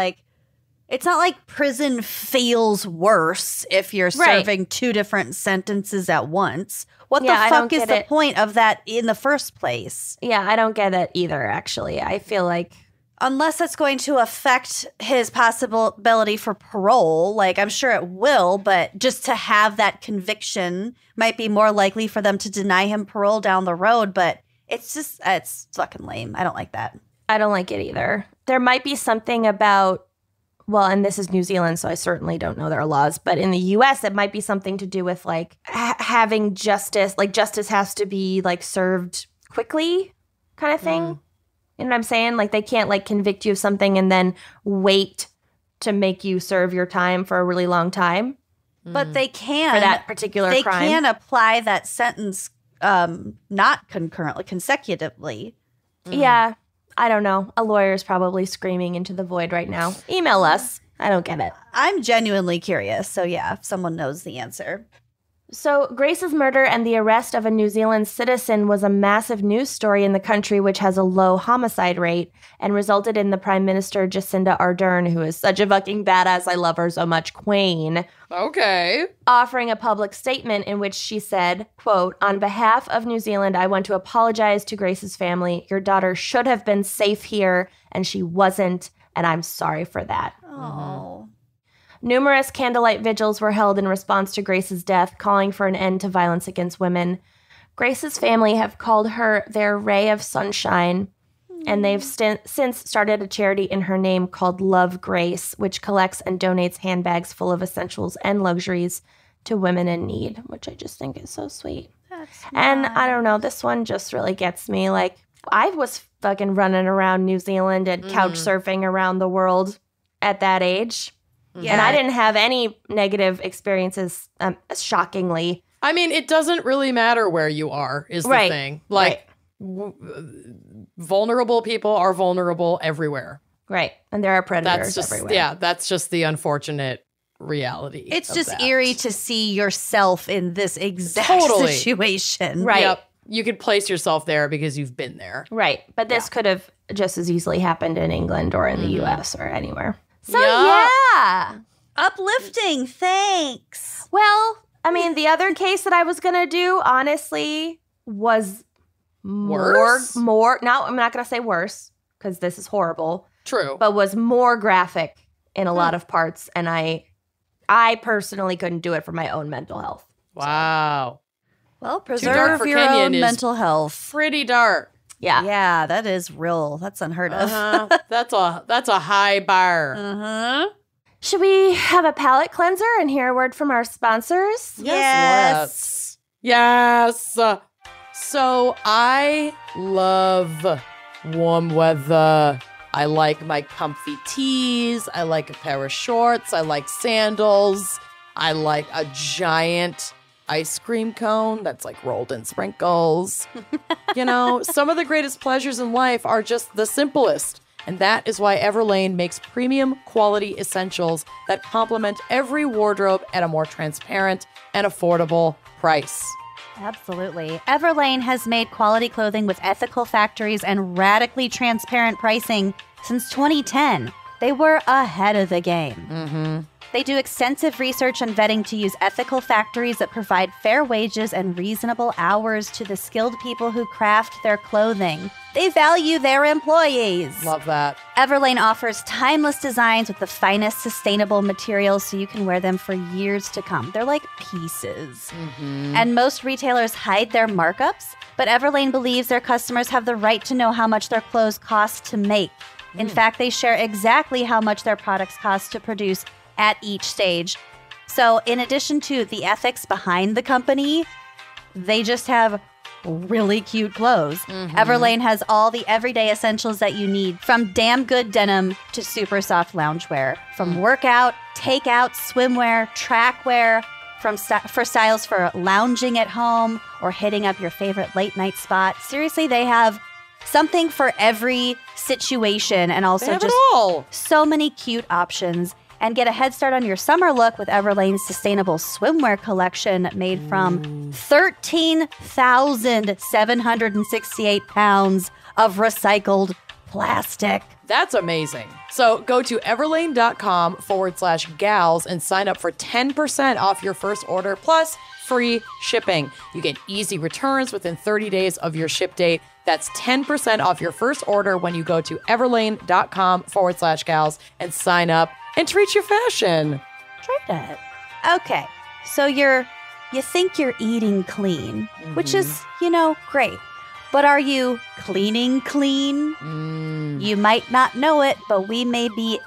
S4: it's not like prison feels worse if you're serving 2 different sentences at once. What the fuck is the point of that in the first place?
S2: Yeah, I don't get it either, actually. I feel like...
S4: Unless it's going to affect his possibility for parole, I'm sure it will, but just to have that conviction might be more likely for them to deny him parole down the road, but it's fucking lame. I don't like that.
S2: I don't like it either. There might be something about... Well, and this is New Zealand, so I certainly don't know their laws. But in the U.S., it might be something to do with, having justice. Justice has to be, served quickly kind of thing. You know what I'm saying? They can't, convict you of something and then wait to make you serve your time for a really long time.
S4: But they can.
S2: For that particular crime.
S4: They can apply that sentence not concurrently, consecutively.
S2: Yeah. I don't know. A lawyer's probably screaming into the void right now. Email us. I don't get it.
S4: I'm genuinely curious. So yeah, if someone knows the answer.
S2: So Grace's murder and the arrest of a New Zealand citizen was a massive news story in the country, which has a low homicide rate, and resulted in the Prime Minister Jacinda Ardern, who is such a fucking badass, I love her so much, queen.
S3: Okay.
S2: Offering a public statement in which she said, quote, "On behalf of New Zealand, I want to apologize to Grace's family. Your daughter should have been safe here, and she wasn't, and I'm sorry for that."
S4: Oh.
S2: Numerous candlelight vigils were held in response to Grace's death, calling for an end to violence against women. Grace's family have called her their ray of sunshine, and they've since started a charity in her name called Love Grace, which collects and donates handbags full of essentials and luxuries to women in need, which I just think is so sweet. And I don't know, this one just really gets me. I was fucking running around New Zealand and couch surfing around the world at that age. Yeah. And I didn't have any negative experiences, shockingly.
S3: I mean, it doesn't really matter where you are, is the thing. Vulnerable people are vulnerable everywhere.
S2: Right. And there are predators everywhere.
S3: Yeah, that's just the unfortunate reality.
S4: It's just eerie to see yourself in this exact situation.
S2: Right.
S3: Yep. You could place yourself there because you've been there.
S2: Right. But this could have just as easily happened in England or in the U.S. or anywhere. So, yeah.
S4: Uplifting. Thanks.
S2: Well, I mean, the other case that I was going to do, honestly, was
S3: worse.
S2: More. Now, I'm not going to say worse because this is horrible.
S3: True.
S2: But was more graphic in a lot of parts. And I personally couldn't do it for my own mental health.
S3: Wow.
S4: Well, preserve your own mental health.
S3: Pretty dark.
S2: Yeah.
S4: Yeah, that is real. That's unheard of.
S3: That's a high bar.
S2: Should we have a palate cleanser and hear a word from our sponsors?
S4: Yes.
S3: Yes. So I love warm weather. I like my comfy tees. I like a pair of shorts. I like sandals. I like a giant ice cream cone that's rolled in sprinkles. Some of the greatest pleasures in life are just the simplest. And that is why Everlane makes premium quality essentials that complement every wardrobe at a more transparent and affordable price.
S4: Absolutely. Everlane has made quality clothing with ethical factories and radically transparent pricing since 2010. They were ahead of the game.
S3: Mm-hmm.
S4: They do extensive research and vetting to use ethical factories that provide fair wages and reasonable hours to the skilled people who craft their clothing. They value their employees.
S3: Love that.
S4: Everlane offers timeless designs with the finest sustainable materials so you can wear them for years to come. They're like pieces.
S3: Mm-hmm.
S4: And most retailers hide their markups, but Everlane believes their customers have the right to know how much their clothes cost to make. In fact, they share exactly how much their products cost to produce at each stage. So in addition to the ethics behind the company, they just have really cute clothes.
S3: Mm-hmm.
S4: Everlane has all the everyday essentials that you need, from damn good denim to super soft loungewear, from workout, takeout, swimwear, trackwear, for styles for lounging at home or hitting up your favorite late night spot. Seriously, they have something for every situation, and also just so many cute options. And get a head start on your summer look with Everlane's sustainable swimwear collection made from 13,768 pounds of recycled plastic.
S3: That's amazing. So go to everlane.com/gals and sign up for 10% off your first order plus free shipping. You get easy returns within 30 days of your ship date. That's 10% off your first order when you go to everlane.com/gals and sign up and treat your fashion.
S4: Treat it. Okay, so you think you're eating clean, which is, great. But are you cleaning clean? You might not know it, but we may be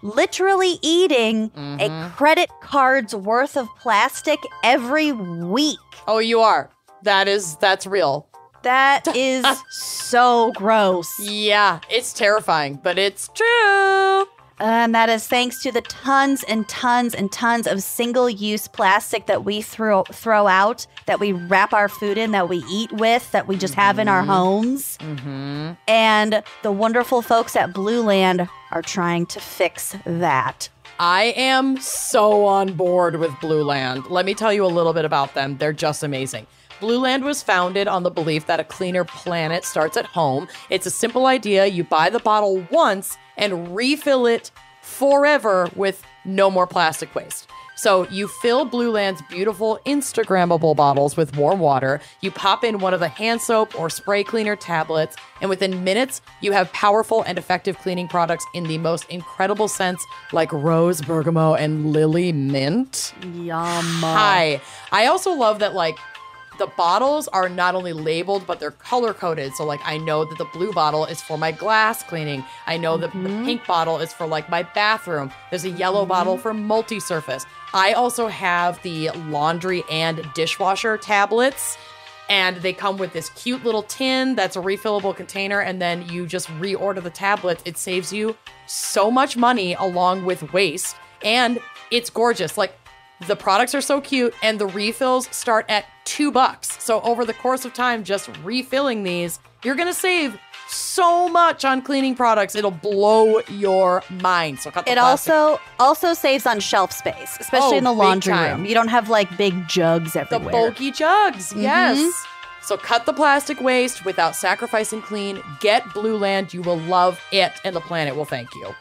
S4: literally eating a credit card's worth of plastic every week.
S3: Oh, you are. That's real.
S4: That is so gross.
S3: Yeah, it's terrifying, but it's true.
S4: And that is thanks to the tons and tons and tons of single-use plastic that we throw out, that we wrap our food in, that we eat with, that we just have in our homes.
S3: Mm-hmm.
S4: And the wonderful folks at Blue Land are trying to fix that.
S3: I am so on board with Blue Land. Let me tell you a little bit about them. They're just amazing. Blue Land was founded on the belief that a cleaner planet starts at home. It's a simple idea. You buy the bottle once and refill it forever with no more plastic waste. So you fill Blue Land's beautiful Instagrammable bottles with warm water. You pop in one of the hand soap or spray cleaner tablets, and within minutes, you have powerful and effective cleaning products in the most incredible scents like rose, bergamot, and lily mint.
S4: Yum.
S3: Hi. I also love that, the bottles are not only labeled, but they're color-coded. So, I know that the blue bottle is for my glass cleaning. I know that the pink bottle is for, my bathroom. There's a yellow bottle for multi-surface. I also have the laundry and dishwasher tablets, and they come with this cute little tin that's a refillable container, and then you just reorder the tablets. It saves you so much money along with waste, and it's gorgeous. The products are so cute, and the refills start at $2. So over the course of time, just refilling these, you're gonna save so much on cleaning products. It'll blow your mind. So cut the plastic.
S4: also saves on shelf space, especially in the laundry room. You don't have big jugs everywhere.
S3: The bulky jugs, yes. So cut the plastic waste without sacrificing clean. Get Blue Land. You will love it, and the planet will thank you.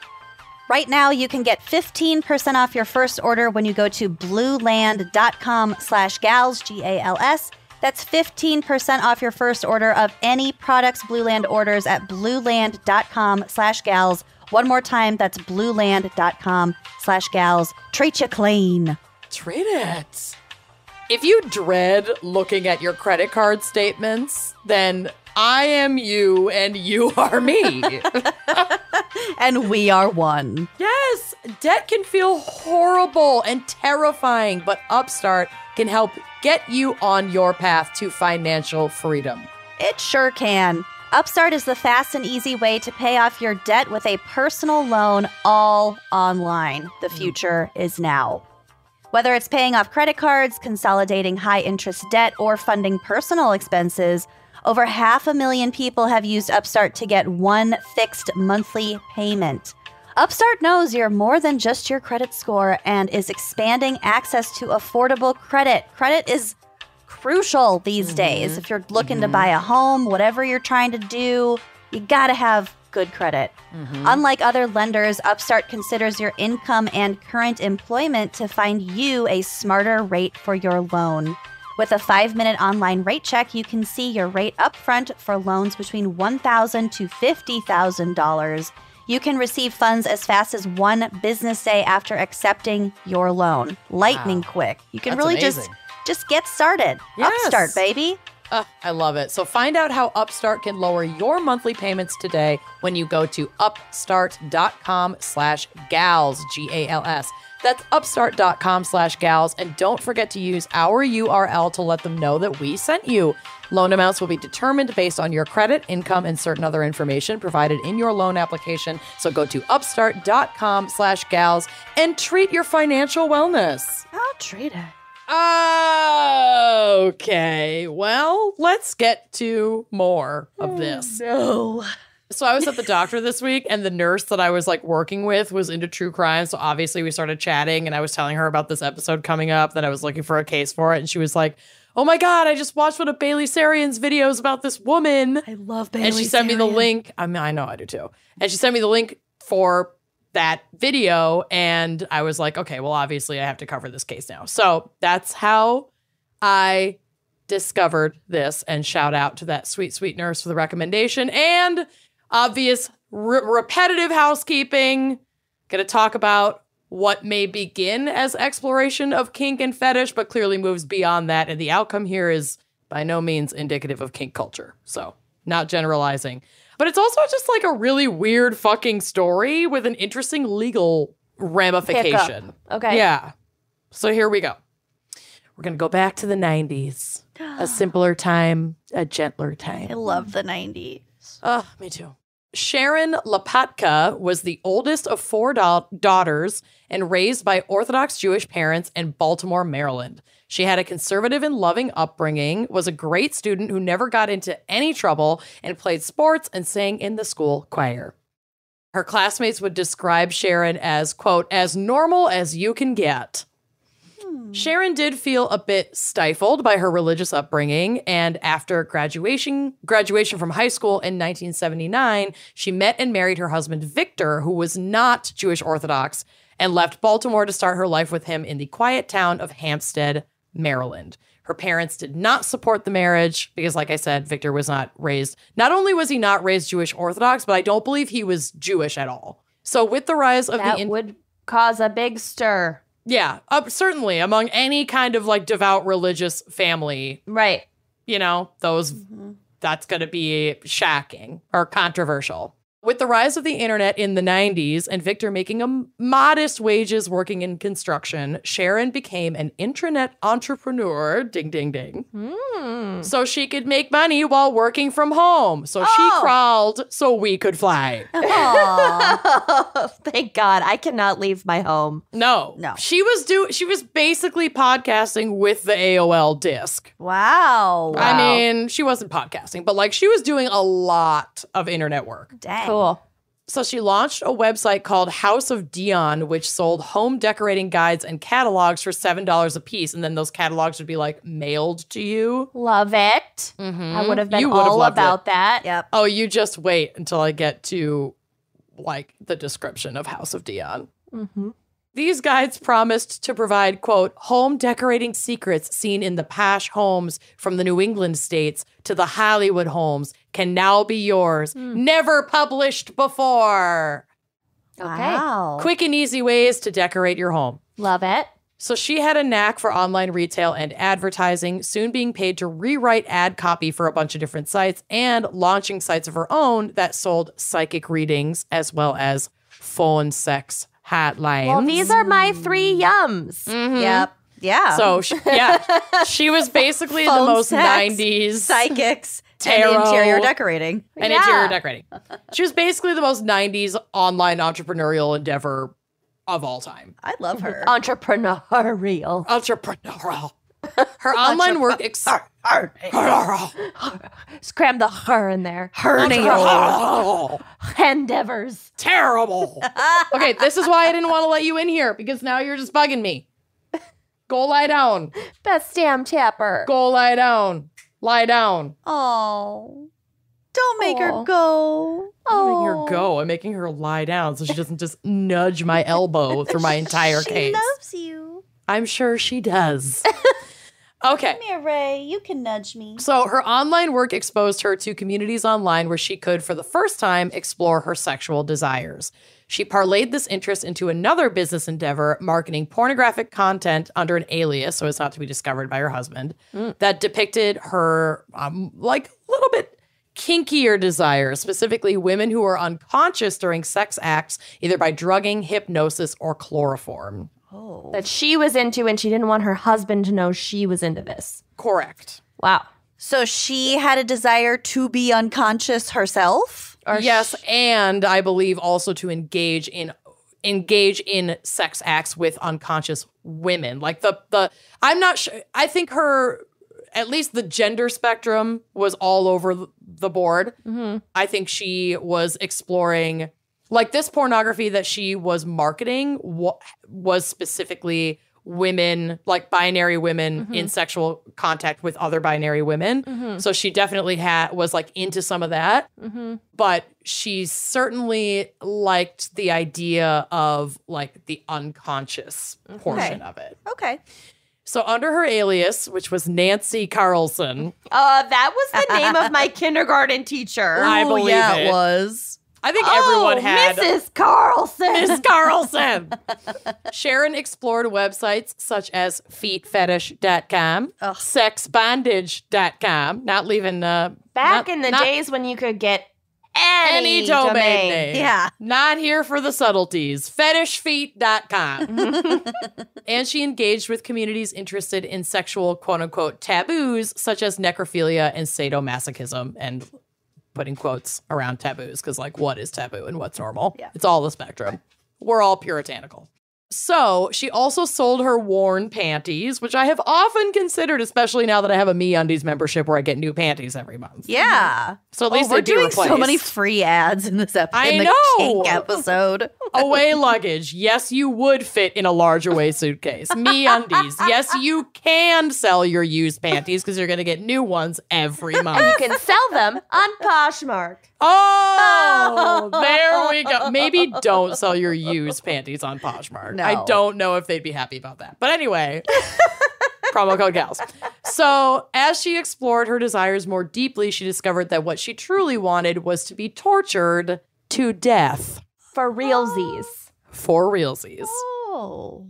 S4: Right now, you can get 15% off your first order when you go to blueland.com/gals, GALS. That's 15% off your first order of any products Blue Land orders at blueland.com/gals. One more time, that's blueland.com/gals. Treat you clean.
S3: Treat it. If you dread looking at your credit card statements, then I am you and you are me.
S4: And we are one.
S3: Yes, debt can feel horrible and terrifying, but Upstart can help get you on your path to financial freedom.
S4: It sure can. Upstart is the fast and easy way to pay off your debt with a personal loan, all online. The future is now. Whether it's paying off credit cards, consolidating high-interest debt, or funding personal expenses, over 500,000 people have used Upstart to get one fixed monthly payment. Upstart knows you're more than just your credit score and is expanding access to affordable credit. Credit is crucial these days. If you're looking to buy a home, whatever you're trying to do, you gotta have good credit. Unlike other lenders, Upstart considers your income and current employment to find you a smarter rate for your loan. With a 5-minute online rate check, you can see your rate upfront for loans between $1,000 to $50,000. You can receive funds as fast as 1 business day after accepting your loan. Lightning quick. You can
S3: That's
S4: really
S3: amazing.
S4: just get started.
S3: Yes.
S4: Upstart, baby.
S3: I love it. So find out how Upstart can lower your monthly payments today when you go to upstart.com/gals, G-A-L-S. That's upstart.com/gals. And don't forget to use our URL to let them know that we sent you. Loan amounts will be determined based on your credit, income, and certain other information provided in your loan application. So go to upstart.com/gals and treat your financial wellness.
S4: I'll treat it.
S3: Okay, well, let's get to more of this.
S4: No.
S3: So I was at the doctor this week, and the nurse that I was like working with was into true crime. So obviously we started chatting, and I was telling her about this episode coming up that I was looking for a case for it. And she was like, "Oh my God, I just watched one of Bailey Sarian's videos about this woman."
S4: I love Bailey
S3: And she sent me the
S4: Sarian.
S3: link. I mean, I know I do too. And she sent me the link for that video. And I was like, okay, well, obviously I have to cover this case now. So that's how I discovered this. And shout out to that sweet, sweet nurse for the recommendation and obvious repetitive housekeeping. Gonna talk about what may begin as exploration of kink and fetish, but clearly moves beyond that. And the outcome here is by no means indicative of kink culture. So not generalizing. But it's also just like a really weird fucking story with an interesting legal ramification.
S2: Hiccup. Okay.
S3: Yeah. So here we go. We're going to go back to the 90s. A simpler time, a gentler
S4: I
S3: time.
S4: love the 90s.
S3: Me too. Sharon Lopatka was the oldest of 4 daughters and raised by Orthodox Jewish parents in Baltimore, Maryland. She had a conservative and loving upbringing, was a great student who never got into any trouble, and played sports and sang in the school choir. Her classmates would describe Sharon as, quote, as normal as you can get. Sharon did feel a bit stifled by her religious upbringing, and after graduation from high school in 1979, she met and married her husband, Victor, who was not Jewish Orthodox, and left Baltimore to start her life with him in the quiet town of Hampstead, Maryland. Her parents did not support the marriage because, like I said, Victor was not only was he not raised Jewish Orthodox, but I don't believe he was Jewish at all. So with the rise of
S2: That would cause a big stir.
S3: Yeah, certainly among any kind of like devout religious family,
S2: Right.
S3: you know, that's going to be shocking or controversial. With the rise of the internet in the 90s and Victor making a modest wages working in construction, Sharon became an intranet entrepreneur, ding, ding, ding, so she could make money while working from home. So she crawled so we could fly.
S2: Thank God. I cannot leave my home.
S3: No. She was basically podcasting with the AOL disc.
S4: Wow.
S3: I mean, she wasn't podcasting, but like she was doing a lot of internet work.
S4: Dang.
S2: Cool.
S3: So she launched a website called House of Dion, which sold home decorating guides and catalogs for $7 a piece. And then those catalogs would be like mailed to you.
S2: Love it. I would have been
S3: You would have
S2: all
S3: loved
S2: about
S3: it.
S2: that.
S4: Yep.
S3: Oh, you just wait until I get to like the description of House of Dion. These guides promised to provide, quote, home decorating secrets seen in the posh homes from the New England states to the Hollywood homes can now be yours. Never published before.
S2: Okay.
S4: Wow.
S3: Quick and easy ways to decorate your home.
S2: Love it.
S3: So she had a knack for online retail and advertising, soon being paid to rewrite ad copy for a bunch of different sites and launching sites of her own that sold psychic readings as well as phone sex hotlines.
S2: Well, these are my 3 yums.
S4: Yep. Yeah.
S3: So, she was basically the
S4: Phone
S3: most
S4: sex,
S3: 90s
S4: psychics
S3: tarot,
S4: and interior decorating.
S3: and interior decorating. She was basically the most 90s online entrepreneurial endeavor of all time.
S4: I love her.
S2: Entrepreneurial.
S3: Entrepreneurial. Her online work
S2: Cram the her in there. Endeavors.
S3: Terrible. Okay, this is why I didn't want to let you in here because now you're just bugging me. Go lie down.
S2: Best damn tapper.
S3: Go lie down. Lie down.
S4: Oh. Don't make her
S2: Aw.
S4: go.
S3: I'm making her go. I'm making her lie down so she doesn't just nudge my elbow through my entire
S4: She
S3: case.
S4: loves you.
S3: I'm sure she does. Okay.
S4: Come here, Ray. You can nudge me.
S3: So her online work exposed her to communities online where she could, for the first time, explore her sexual desires. She parlayed this interest into another business endeavor, marketing pornographic content under an alias, so as not to be discovered by her husband, that depicted her, like, a little bit kinkier desires, specifically women who are unconscious during sex acts, either by drugging, hypnosis, or chloroform.
S4: Oh.
S2: That she was into and she didn't want her husband to know she was into this.
S3: Correct.
S2: Wow.
S4: So she had a desire to be unconscious herself?
S3: Yes, and I believe also to engage in sex acts with unconscious women. Like the I'm not sure. I think her, at least the gender spectrum was all over the board.
S2: Mm-hmm.
S3: I think she was exploring, like, this pornography that she was marketing was specifically women, like binary women in sexual contact with other binary women. So she definitely was like into some of that. But she certainly liked the idea of like the unconscious portion of it.
S4: Okay.
S3: So under her alias, which was Nancy Carlson,
S2: That was the name of my kindergarten teacher.
S3: I believe it.
S4: was.
S3: I think everyone had
S2: Mrs. Carlson.
S3: Miss Carlson. Sharon explored websites such as feetfetish.com, sexbondage.com, not leaving
S2: Back in the days when you could get any
S3: domain
S2: domain.
S3: name.
S4: Yeah.
S3: Not here for the subtleties. Fetishfeet.com. And she engaged with communities interested in sexual quote-unquote taboos such as necrophilia and sadomasochism, and putting quotes around taboos because, like, what is taboo and what's normal?
S4: Yeah.
S3: It's all the spectrum. We're all puritanical. So she also sold her worn panties, which I have often considered, especially now that I have a MeUndies membership where I get new panties every month.
S4: Yeah.
S3: So at least
S4: we're
S3: they'd be
S4: doing
S3: replaced.
S4: so many free ads in this episode.
S3: I
S4: in the
S3: know.
S4: Kink episode.
S3: Away luggage. Yes, you would fit in a large away suitcase. MeUndies. Yes, you can sell your used panties because you're going to get new ones every month.
S2: You can sell them on Poshmark.
S3: Oh, there we go. Maybe don't sell your used panties on Poshmark.
S4: No.
S3: I don't know if they'd be happy about that. But anyway, promo code gals. So as she explored her desires more deeply, she discovered that what she truly wanted was to be tortured to death.
S2: For realsies.
S3: For realsies.
S4: Oh.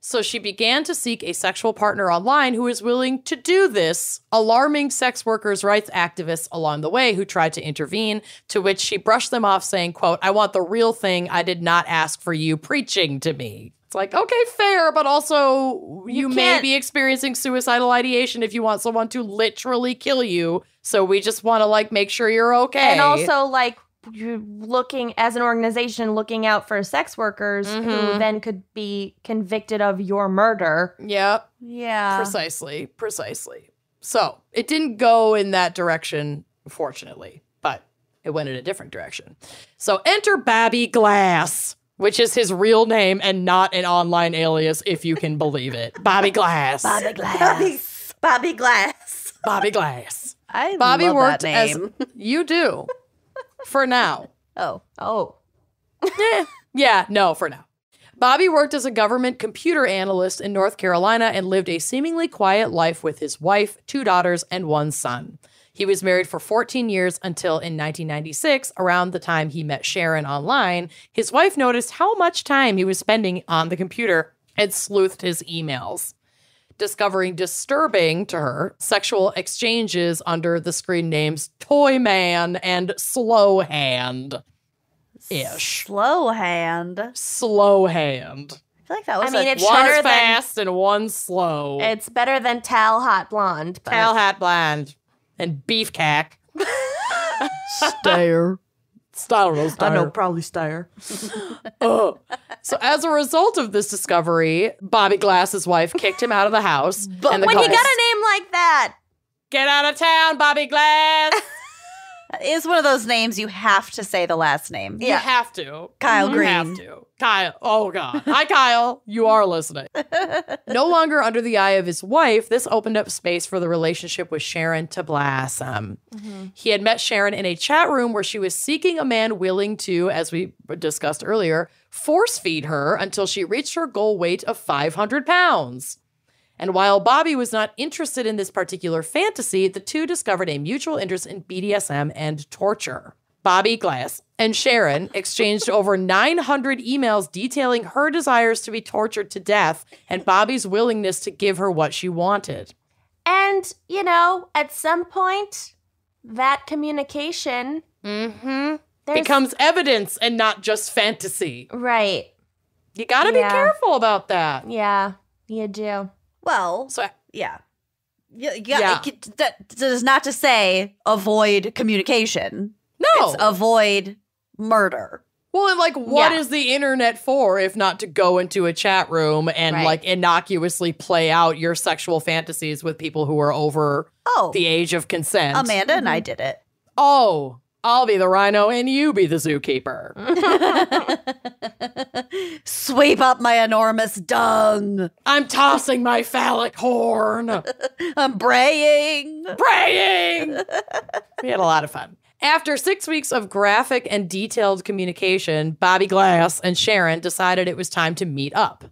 S3: So she began to seek a sexual partner online who was willing to do this, alarming sex workers' rights activists along the way who tried to intervene, to which she brushed them off saying, quote, "I want the real thing. I did not ask for you preaching to me." It's like, okay, fair, but also you may
S2: can't-
S3: be experiencing suicidal ideation if you want someone to literally kill you. So we just want to, like, make sure you're okay.
S2: And also, like, you're looking, as an organization, looking out for sex workers who then could be convicted of your murder.
S3: Yep.
S4: Yeah.
S3: Precisely. So it didn't go in that direction, fortunately, but it went in a different direction. So enter Bobby Glass, which is his real name and not an online alias, if you can believe it. Bobby Glass.
S4: Bobby Glass. Bobby Glass.
S3: Bobby Glass.
S4: I
S3: Bobby
S4: love
S3: worked
S4: that
S3: as
S4: name.
S3: you do for now.
S2: Oh.
S3: Yeah, no, for now. Bobby worked as a government computer analyst in North Carolina and lived a seemingly quiet life with his wife, 2 daughters, and 1 son. He was married for 14 years until in 1996, around the time he met Sharon online, his wife noticed how much time he was spending on the computer and sleuthed his emails, discovering disturbing to her sexual exchanges under the screen names Toy Man and Slow Hand. Ish.
S4: Slow hand. I
S3: Slow Hand.
S4: feel like that was
S2: it's
S3: One
S2: better
S3: fast and one slow.
S2: It's better than Tal Hot Blonde. But
S3: Pal Hat Blind and Beef Cack.
S4: stare.
S3: Probably stare. Oh. So as a result of this discovery, Bobby Glass's wife kicked him out of the house.
S4: But
S3: and the
S2: when you
S3: couple-
S2: got a name like that,
S3: Get out of town, Bobby Glass.
S4: It's one of those names you have to say the last name.
S3: You have to.
S4: Kyle
S3: You
S4: Green.
S3: have to. Kyle. Oh, God. Hi, Kyle. You are listening. No longer under the eye of his wife, this opened up space for the relationship with Sharon to blossom. He had met Sharon in a chat room where she was seeking a man willing to, as we discussed earlier, force feed her until she reached her goal weight of 500 pounds. And while Bobby was not interested in this particular fantasy, the two discovered a mutual interest in BDSM and torture. Bobby Glass and Sharon exchanged over 900 emails detailing her desires to be tortured to death and Bobby's willingness to give her what she wanted.
S2: And, at some point, that communication
S3: becomes evidence and not just fantasy.
S2: Right.
S3: You gotta be careful about that.
S2: Yeah, you do.
S4: Well,
S3: So,
S4: yeah. That is not to say avoid communication.
S3: no.
S4: It's avoid murder.
S3: Well, and what is the internet for if not to go into a chat room and innocuously play out your sexual fantasies with people who are over the age of consent?
S4: Amanda and I did it.
S3: Oh, I'll be the rhino and you be the zookeeper.
S4: Sweep up my enormous dung.
S3: I'm tossing my phallic horn.
S4: I'm braying.
S3: Praying. We had a lot of fun. After 6 weeks of graphic and detailed communication, Bobby Glass and Sharon decided it was time to meet up.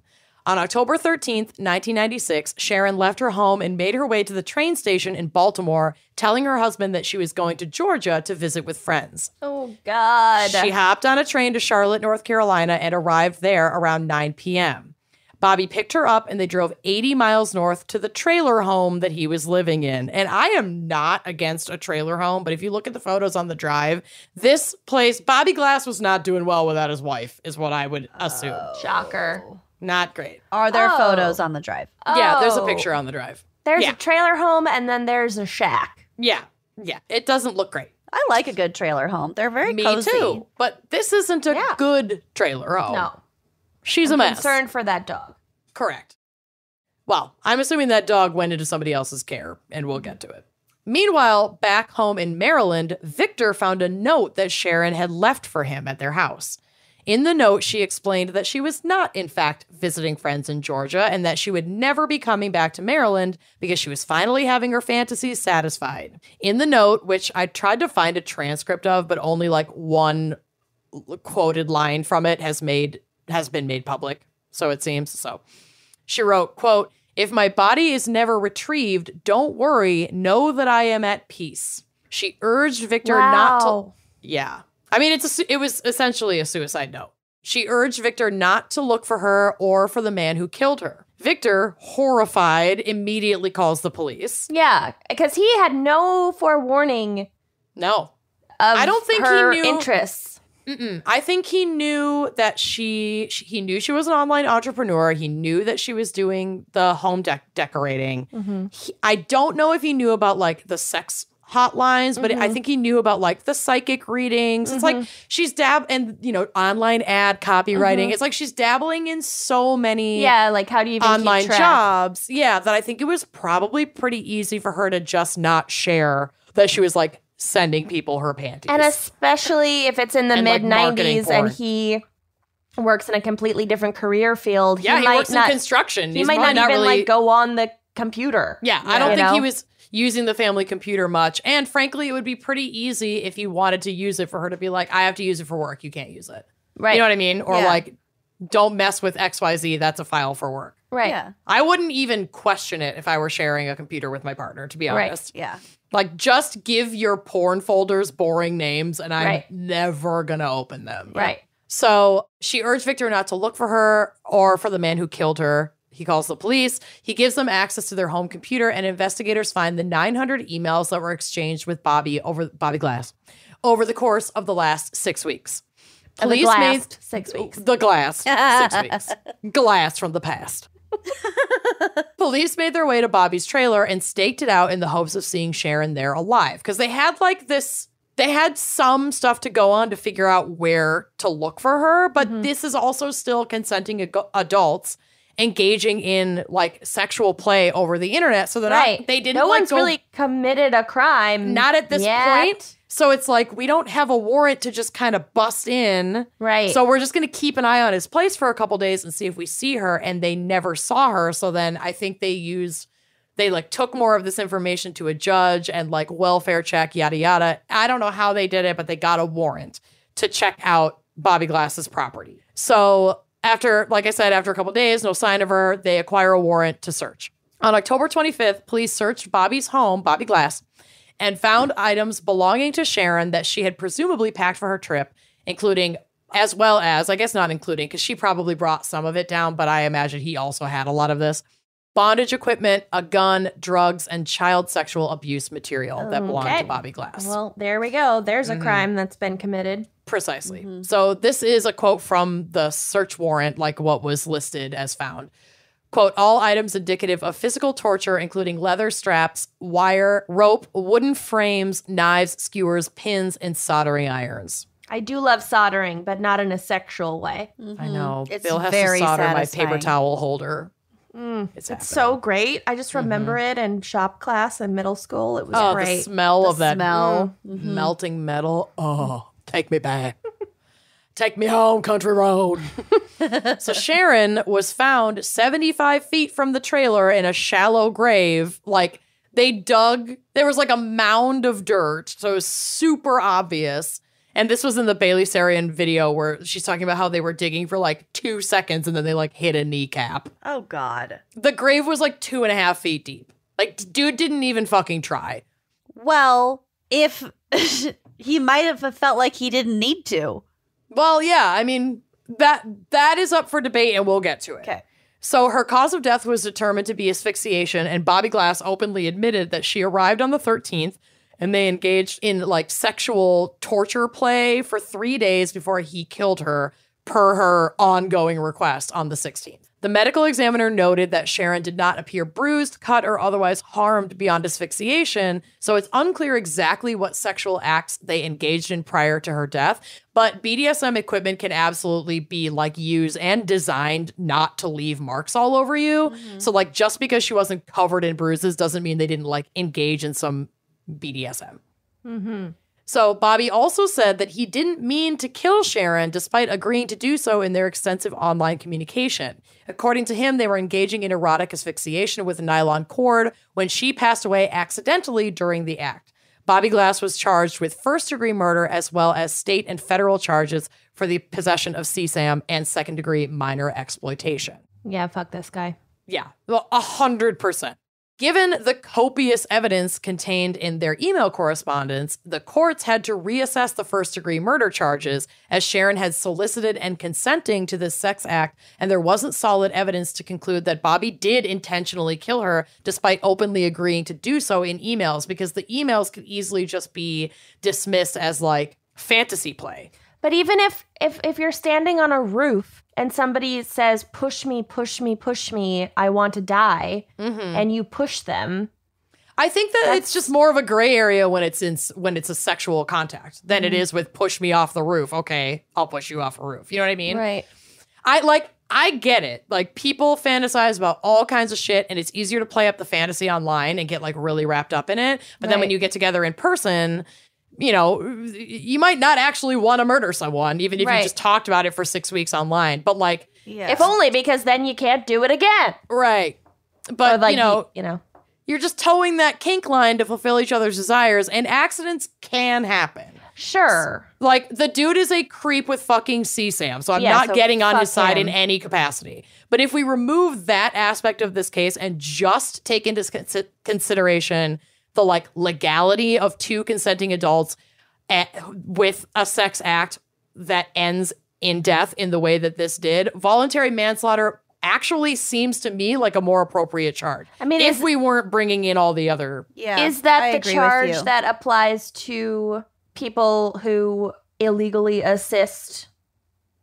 S3: On October 13th, 1996, Sharon left her home and made her way to the train station in Baltimore, telling her husband that she was going to Georgia to visit with friends.
S2: Oh, God.
S3: She hopped on a train to Charlotte, North Carolina, and arrived there around 9 p.m. Bobby picked her up and they drove 80 miles north to the trailer home that he was living in. And I am not against a trailer home, but if you look at the photos on the drive, this place, Bobby Glass was not doing well without his wife, is what I would assume.
S2: Shocker.
S3: Not great.
S4: Are there photos on the drive?
S3: Yeah, there's a picture on the drive.
S2: There's a trailer home and then there's a shack.
S3: Yeah. It doesn't look great.
S4: I like a good trailer home. They're very
S3: Me
S4: cozy.
S3: too. But this isn't a good trailer home.
S2: No.
S3: She's a mess.
S2: Concerned for that dog.
S3: Correct. Well, I'm assuming that dog went into somebody else's care, and we'll get to it. Meanwhile, back home in Maryland, Victor found a note that Sharon had left for him at their house. In the note, she explained that she was not, in fact, visiting friends in Georgia and that she would never be coming back to Maryland because she was finally having her fantasies satisfied. In the note, which I tried to find a transcript of, but only one quoted line from it has been made public, so it seems. So she wrote, quote, "If my body is never retrieved, don't worry, know that I am at peace." She urged Victor not to... Yeah. I mean, it was essentially a suicide note. She urged Victor not to look for her or for the man who killed her. Victor, horrified, immediately calls the police.
S2: Yeah, because he had no forewarning.
S3: No.
S2: Of
S3: I don't think
S2: her
S3: he knew
S2: interests.
S3: I think he knew that he knew she was an online entrepreneur. He knew that she was doing the home decorating. I don't know if he knew about the sex hotlines, but I think he knew about the psychic readings. It's she's and online ad copywriting. It's she's dabbling in so many
S2: how do you even
S3: online
S2: keep track?
S3: jobs. Yeah, that I think it was probably pretty easy for her to just not share that she was sending people her panties.
S2: And especially if it's in the mid-90s and he works in a completely different career field.
S3: Yeah, he works in construction.
S2: He might not even
S3: really
S2: go on the computer.
S3: Yeah, I don't think he was using the family computer much. And frankly, it would be pretty easy if he wanted to use it for her to be I have to use it for work. You can't use it.
S2: Right.
S3: You know what I mean? Or don't mess with XYZ. That's a file for work.
S2: Right.
S4: Yeah.
S3: I wouldn't even question it if I were sharing a computer with my partner, to be honest.
S4: Yeah.
S3: Just give your porn folders boring names and I'm never going to open them.
S2: Right.
S3: So she urged Victor not to look for her or for the man who killed her. He calls the police. He gives them access to their home computer, and investigators find the 900 emails that were exchanged with Bobby Glass over the course of the last 6 weeks.
S2: Police made 6 weeks.
S3: The glass 6 weeks. Glass from the past. Police made their way to Bobby's trailer and staked it out in the hopes of seeing Sharon there alive. Because they had they had some stuff to go on to figure out where to look for her. But this is also still consenting adults engaging in sexual play over the internet. So that they didn't
S2: no one's really committed a crime.
S3: Not at this point. So it's like, we don't have a warrant to just kind of bust in.
S2: Right.
S3: So we're just going to keep an eye on his place for a couple days and see if we see her. And they never saw her. So then I think they like took more of this information to a judge and like welfare check, yada, yada. I don't know how they did it, but they got a warrant to check out Bobby Glass's property. So after, like I said, after a couple days, no sign of her, they acquire a warrant to search. On October 25th, police searched Bobby's home, Bobby Glass, and found items belonging to Sharon that she had presumably packed for her trip, including, as well as, I guess not including, because she probably brought some of it down, but I imagine he also had a lot of this, bondage equipment, a gun, drugs, and child sexual abuse material that belonged to Bobby Glass.
S2: Well, there we go. There's a crime that's been committed.
S3: Precisely. So this is a quote from the search warrant, like what was listed as found. Quote, all items indicative of physical torture, including leather straps, wire, rope, wooden frames, knives, skewers, pins, and soldering irons.
S2: I do love soldering, but not in a sexual way.
S3: I know.
S4: It's
S3: Bill has
S4: very
S3: to solder
S4: satisfying.
S3: my paper towel holder.
S2: It's so great. I just remember it in shop class in middle school. It was great.
S3: The smell of that
S4: smell.
S3: melting metal. Oh, take me back. Take me home, country road. So Sharon was found 75 feet from the trailer in a shallow grave. Like, they dug, there was like a mound of dirt. So it was super obvious. And this was in the Bailey Sarian video where she's talking about how they were digging for like 2 seconds and then they like hit a kneecap.
S4: Oh, God.
S3: The grave was like 2.5 feet deep. Like, dude didn't even fucking try.
S4: Well, if he might have felt like he didn't need to.
S3: Well, yeah, I mean, that is up for debate and we'll get to it.
S4: Okay.
S3: So her cause of death was determined to be asphyxiation, and Bobby Glass openly admitted that she arrived on the 13th and they engaged in like sexual torture play for 3 days before he killed her, per her ongoing request on the 16th. The medical examiner noted that Sharon did not appear bruised, cut, or otherwise harmed beyond asphyxiation, so it's unclear exactly what sexual acts they engaged in prior to her death, but BDSM equipment can absolutely be like used and designed not to leave marks all over you. So like just because she wasn't covered in bruises doesn't mean they didn't like engage in some BDSM. So Bobby also said that he didn't mean to kill Sharon despite agreeing to do so in their extensive online communication. According to him, they were engaging in erotic asphyxiation with a nylon cord when she passed away accidentally during the act. Bobby Glass was charged with first-degree murder as well as state and federal charges for the possession of CSAM and second-degree minor exploitation.
S2: Yeah, fuck this guy.
S3: Yeah, well, 100%. Given the copious evidence contained in their email correspondence, the courts had to reassess the first-degree murder charges as Sharon had solicited and consenting to this sex act, and there wasn't solid evidence to conclude that Bobby did intentionally kill her despite openly agreeing to do so in emails, because the emails could easily just be dismissed as like fantasy play.
S2: But even if you're standing on a roof and somebody says, push me, push me, push me, I want to die, and you push them.
S3: I think that it's just more of a gray area when it's a sexual contact than it is with push me off the roof. Okay, I'll push you off a roof. You know what I mean?
S2: Right.
S3: I get it. Like, people fantasize about all kinds of shit, and it's easier to play up the fantasy online and get like really wrapped up in it. But then when you get together in person, you know, you might not actually want to murder someone, even if you just talked about it for 6 weeks online. But like,
S2: if only because then you can't do it again.
S3: Right. But
S2: like,
S3: you know,
S2: you're
S3: just towing that kink line to fulfill each other's desires, and accidents can happen.
S2: Sure.
S3: Like, the dude is a creep with fucking CSAM, so I'm not getting on his side in any capacity. But if we remove that aspect of this case and just take into consideration the like legality of two consenting adults with a sex act that ends in death in the way that this did, voluntary manslaughter actually seems to me like a more appropriate charge. I mean, if we weren't bringing in all the other...
S4: Yeah,
S2: is that the charge that applies to people who illegally assist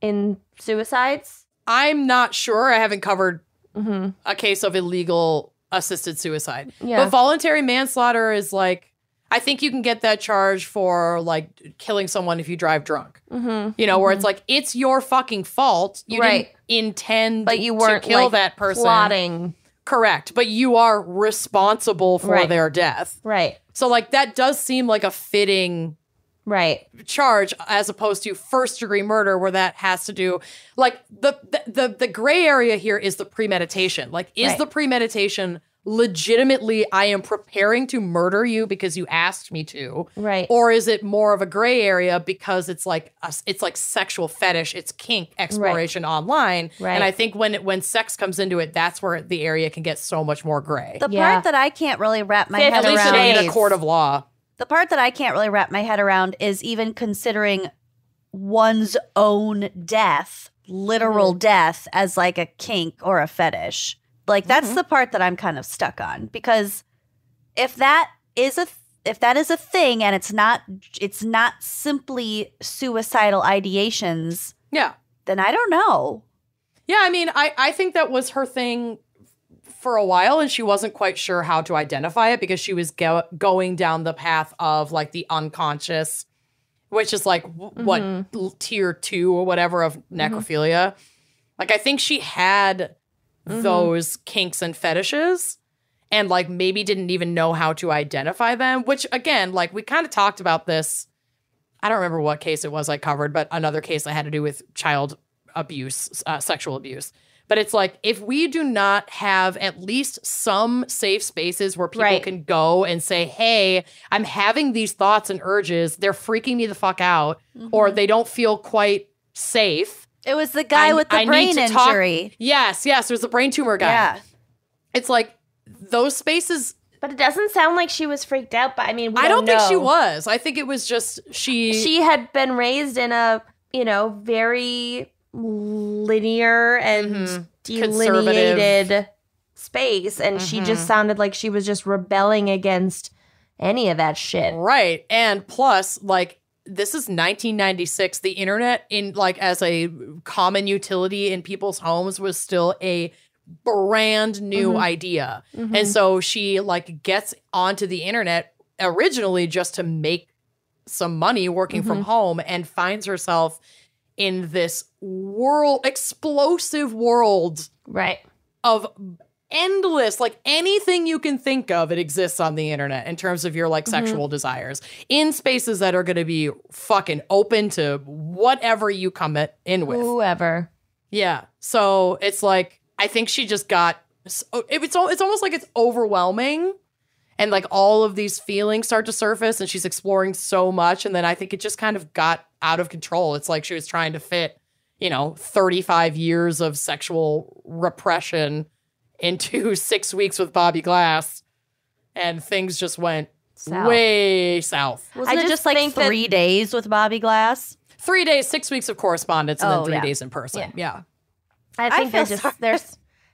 S2: in suicides?
S3: I'm not sure. I haven't covered a case of illegal assisted suicide. Yeah. But voluntary manslaughter is like, I think you can get that charge for like killing someone if you drive drunk. You know, where it's like, it's your fucking fault. You didn't intend
S2: but you weren't
S3: to kill
S2: like
S3: that person.
S2: Plotting.
S3: Correct. But you are responsible for their death.
S2: Right.
S3: So like, that does seem like a fitting
S2: Right.
S3: charge as opposed to first degree murder where that has to do like the gray area here is the premeditation. Like is the premeditation legitimately I am preparing to murder you because you asked me to,
S2: right?
S3: Or is it more of a gray area because it's like sexual fetish, it's kink exploration online,
S2: right?
S3: And I think when sex comes into it, that's where the area can get so much more gray.
S4: The part that I can't really wrap my head around,
S3: at least it ain't a court of law.
S4: The part that I can't really wrap my head around is even considering one's own death, literal death, as like a kink or a fetish. Like that's the part that I'm kind of stuck on, because if that is a thing and it's not simply suicidal ideations, then I don't know.
S3: Yeah, I mean, I think that was her thing for a while, and she wasn't quite sure how to identify it because she was going down the path of like the unconscious, which is like what tier 2 or whatever of necrophilia. Like I think she had those kinks and fetishes and like maybe didn't even know how to identify them, which again, like we kind of talked about this. I don't remember what case it was I covered, but another case that had to do with child abuse, sexual abuse. But it's like, if we do not have at least some safe spaces where people can go and say, hey, I'm having these thoughts and urges, they're freaking me the fuck out, or they don't feel quite safe.
S4: It was the guy with the brain injury.
S3: Yes, there's the brain tumor guy.
S4: Yeah.
S3: It's like those spaces.
S2: But it doesn't sound like she was freaked out. But I mean,
S3: I don't think she was. I think it was just she
S2: had been raised in a, very linear and delineated space. And she just sounded like she was just rebelling against any of that shit.
S3: Right. And plus, like, this is 1996. The internet as a common utility in people's homes was still a brand new idea. And so she like gets onto the internet originally just to make some money working from home and finds herself in this explosive world of endless, like anything you can think of, it exists on the internet in terms of your like sexual desires in spaces that are going to be fucking open to whatever you come in with.
S2: Whoever.
S3: Yeah. So it's like, I think she just got, it's almost like it's overwhelming and like all of these feelings start to surface and she's exploring so much. And then I think it just kind of got out of control. It's like she was trying to fit, 35 years of sexual repression into 6 weeks with Bobby Glass, and things just went way south.
S4: Wasn't it just like 3 days with Bobby Glass?
S3: 3 days, 6 weeks of correspondence, and then 3 days in person. Yeah.
S2: I think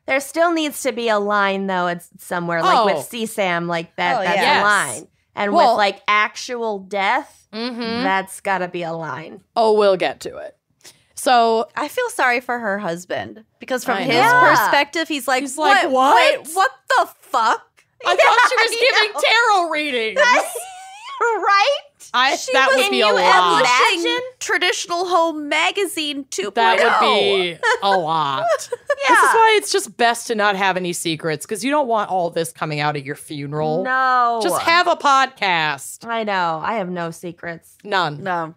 S2: there still needs to be a line though. It's somewhere like with CSAM, like that. That's a line, and with like actual death, that's got to be a line.
S3: Oh, we'll get to it. So
S4: I feel sorry for her husband because from his perspective, he's like, what? Wait, what the fuck?
S3: I thought she was giving tarot readings.
S2: Right?
S3: That would be a lot.
S4: Imagine traditional home magazine 2.0.
S3: That would be a lot. This is why it's just best to not have any secrets, because you don't want all this coming out at your funeral.
S2: No.
S3: Just have a podcast.
S2: I know. I have no secrets.
S3: None.
S4: No.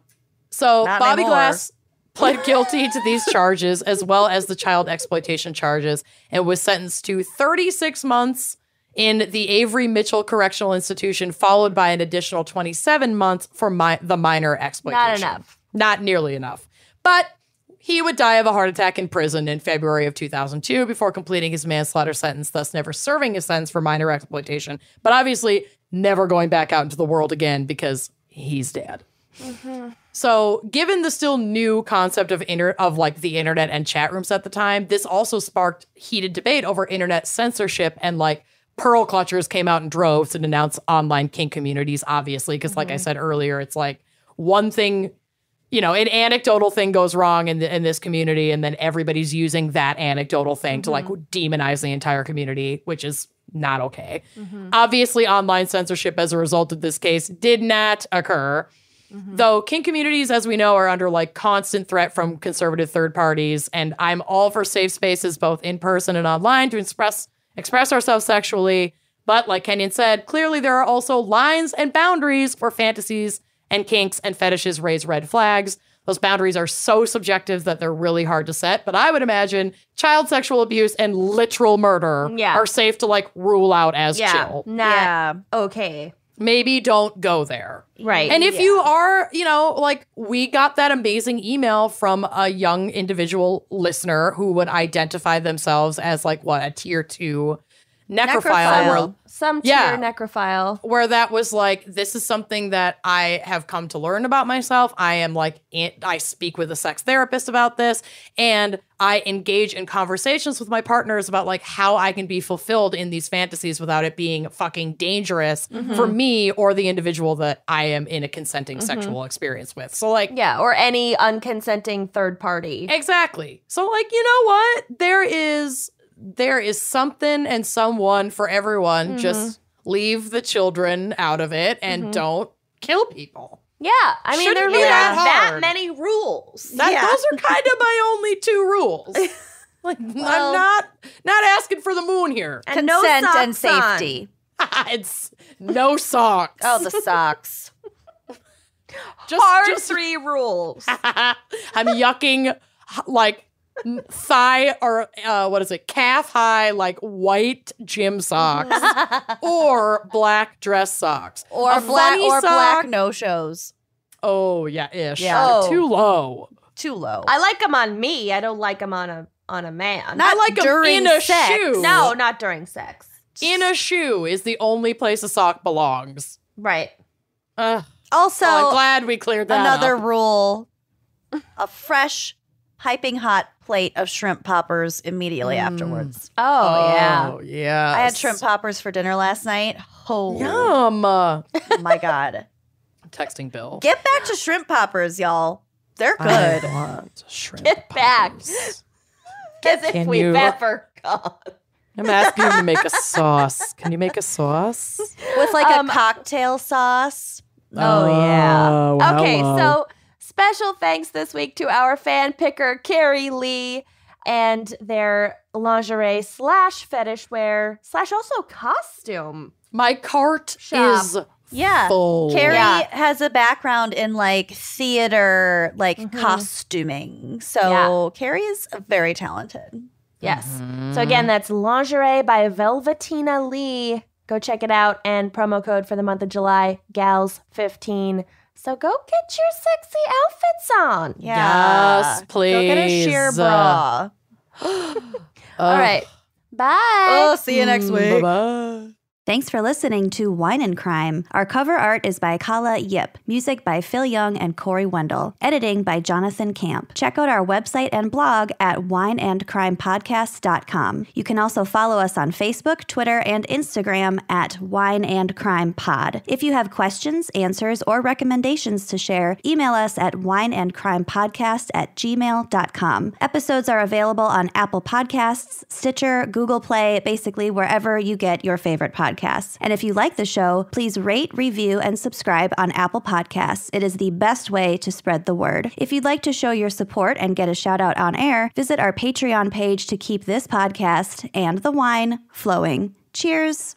S3: So
S4: not
S3: Bobby
S4: anymore.
S3: Glass pled guilty to these charges as well as the child exploitation charges and was sentenced to 36 months in the Avery Mitchell Correctional Institution, followed by an additional 27 months for the minor exploitation.
S2: Not enough.
S3: Not nearly enough. But he would die of a heart attack in prison in February of 2002 before completing his manslaughter sentence, thus never serving his sentence for minor exploitation, but obviously never going back out into the world again because he's dead. So, given the still new concept of like the internet and chat rooms at the time, this also sparked heated debate over internet censorship, and like pearl clutchers came out in droves to denounce online kink communities, obviously, because like I said earlier, it's like one thing, an anecdotal thing goes wrong in this community, and then everybody's using that anecdotal thing to like demonize the entire community, which is not okay. Obviously, online censorship as a result of this case did not occur. Though kink communities, as we know, are under like constant threat from conservative third parties, and I'm all for safe spaces both in person and online to express ourselves sexually. But like Kenyon said, clearly there are also lines and boundaries for fantasies and kinks and fetishes raise red flags. Those boundaries are so subjective that they're really hard to set. But I would imagine child sexual abuse and literal murder are safe to like rule out as chill.
S2: Okay.
S3: Maybe don't go there.
S2: Right.
S3: And if you are, you know, like we got that amazing email from a young individual listener who would identify themselves as like what, a tier 2 necrophile.
S2: Some tier necrophile.
S3: Where that was like, this is something that I have come to learn about myself. I am like, I speak with a sex therapist about this, and I engage in conversations with my partners about like how I can be fulfilled in these fantasies without it being fucking dangerous for me or the individual that I am in a consenting sexual experience with. So like,
S2: or any unconsenting third party.
S3: Exactly. So like, you know what? There is something and someone for everyone. Just leave the children out of it and don't kill people.
S2: Yeah. I mean,
S3: Shouldn't
S2: there
S3: be
S2: really
S3: that
S2: aren't that
S3: hard.
S2: many rules.
S3: Those are kind of my only 2 rules. Like, I'm not asking for the moon here.
S2: And no
S4: Consent and
S2: socks on.
S4: safety.
S3: It's no socks.
S4: Oh, the socks.
S2: Hard 3 rules.
S3: I'm yucking like thigh or calf high like white gym socks or black dress socks
S4: Or black no-shows.
S3: Oh yeah, ish.
S4: Yeah.
S2: Oh.
S3: Too low.
S4: Too low.
S2: I like them on me. I don't like them on a man.
S4: Not
S3: I like 'em
S4: during
S3: in a
S4: sex.
S3: shoe.
S2: No, not during sex.
S3: In a shoe is the only place a sock belongs.
S2: Right.
S4: Also,
S3: I'm glad we cleared that
S4: another
S3: up.
S4: rule, a fresh, piping hot plate of shrimp poppers immediately afterwards.
S2: Oh, yeah.
S3: Oh yeah.
S4: I had shrimp poppers for dinner last night. Oh,
S3: Yum.
S4: my God.
S3: Texting Bill.
S4: Get back to shrimp poppers, y'all. They're good.
S3: I want shrimp
S2: Get back.
S3: poppers.
S2: As if
S3: Can
S2: we've
S3: you-
S2: ever gone.
S3: I'm asking you to make a sauce. Can you make a sauce?
S4: With like a cocktail sauce. Oh, yeah.
S3: Oh,
S2: Okay,
S3: hello.
S2: so special thanks this week to our fan picker, Carrie Lee, and their lingerie / fetish wear / also costume.
S3: My cart
S2: Shop.
S3: is
S4: Yeah.
S3: full.
S4: Carrie
S2: Yeah.
S4: has a background in like theater, like costuming. So Carrie is very talented.
S2: Yes. So again, that's Lingerie by Velvetina Lee. Go check it out. And promo code for the month of July, GALS15. So go get your sexy outfits on.
S4: Yeah.
S3: Yes, please.
S4: Go get a sheer bra.
S2: All right. Bye.
S4: Oh, see you next week.
S3: Bye-bye.
S5: Thanks for listening to Wine and Crime. Our cover art is by Kala Yip, music by Phil Young and Corey Wendell, editing by Jonathan Camp. Check out our website and blog at wineandcrimepodcast.com. You can also follow us on Facebook, Twitter, and Instagram at Wine and Crime Pod. If you have questions, answers, or recommendations to share, email us at wineandcrimepodcast@gmail.com. Episodes are available on Apple Podcasts, Stitcher, Google Play, basically wherever you get your favorite podcasts. And if you like the show, please rate, review, and subscribe on Apple Podcasts. It is the best way to spread the word. If you'd like to show your support and get a shout out on air, visit our Patreon page to keep this podcast and the wine flowing. Cheers.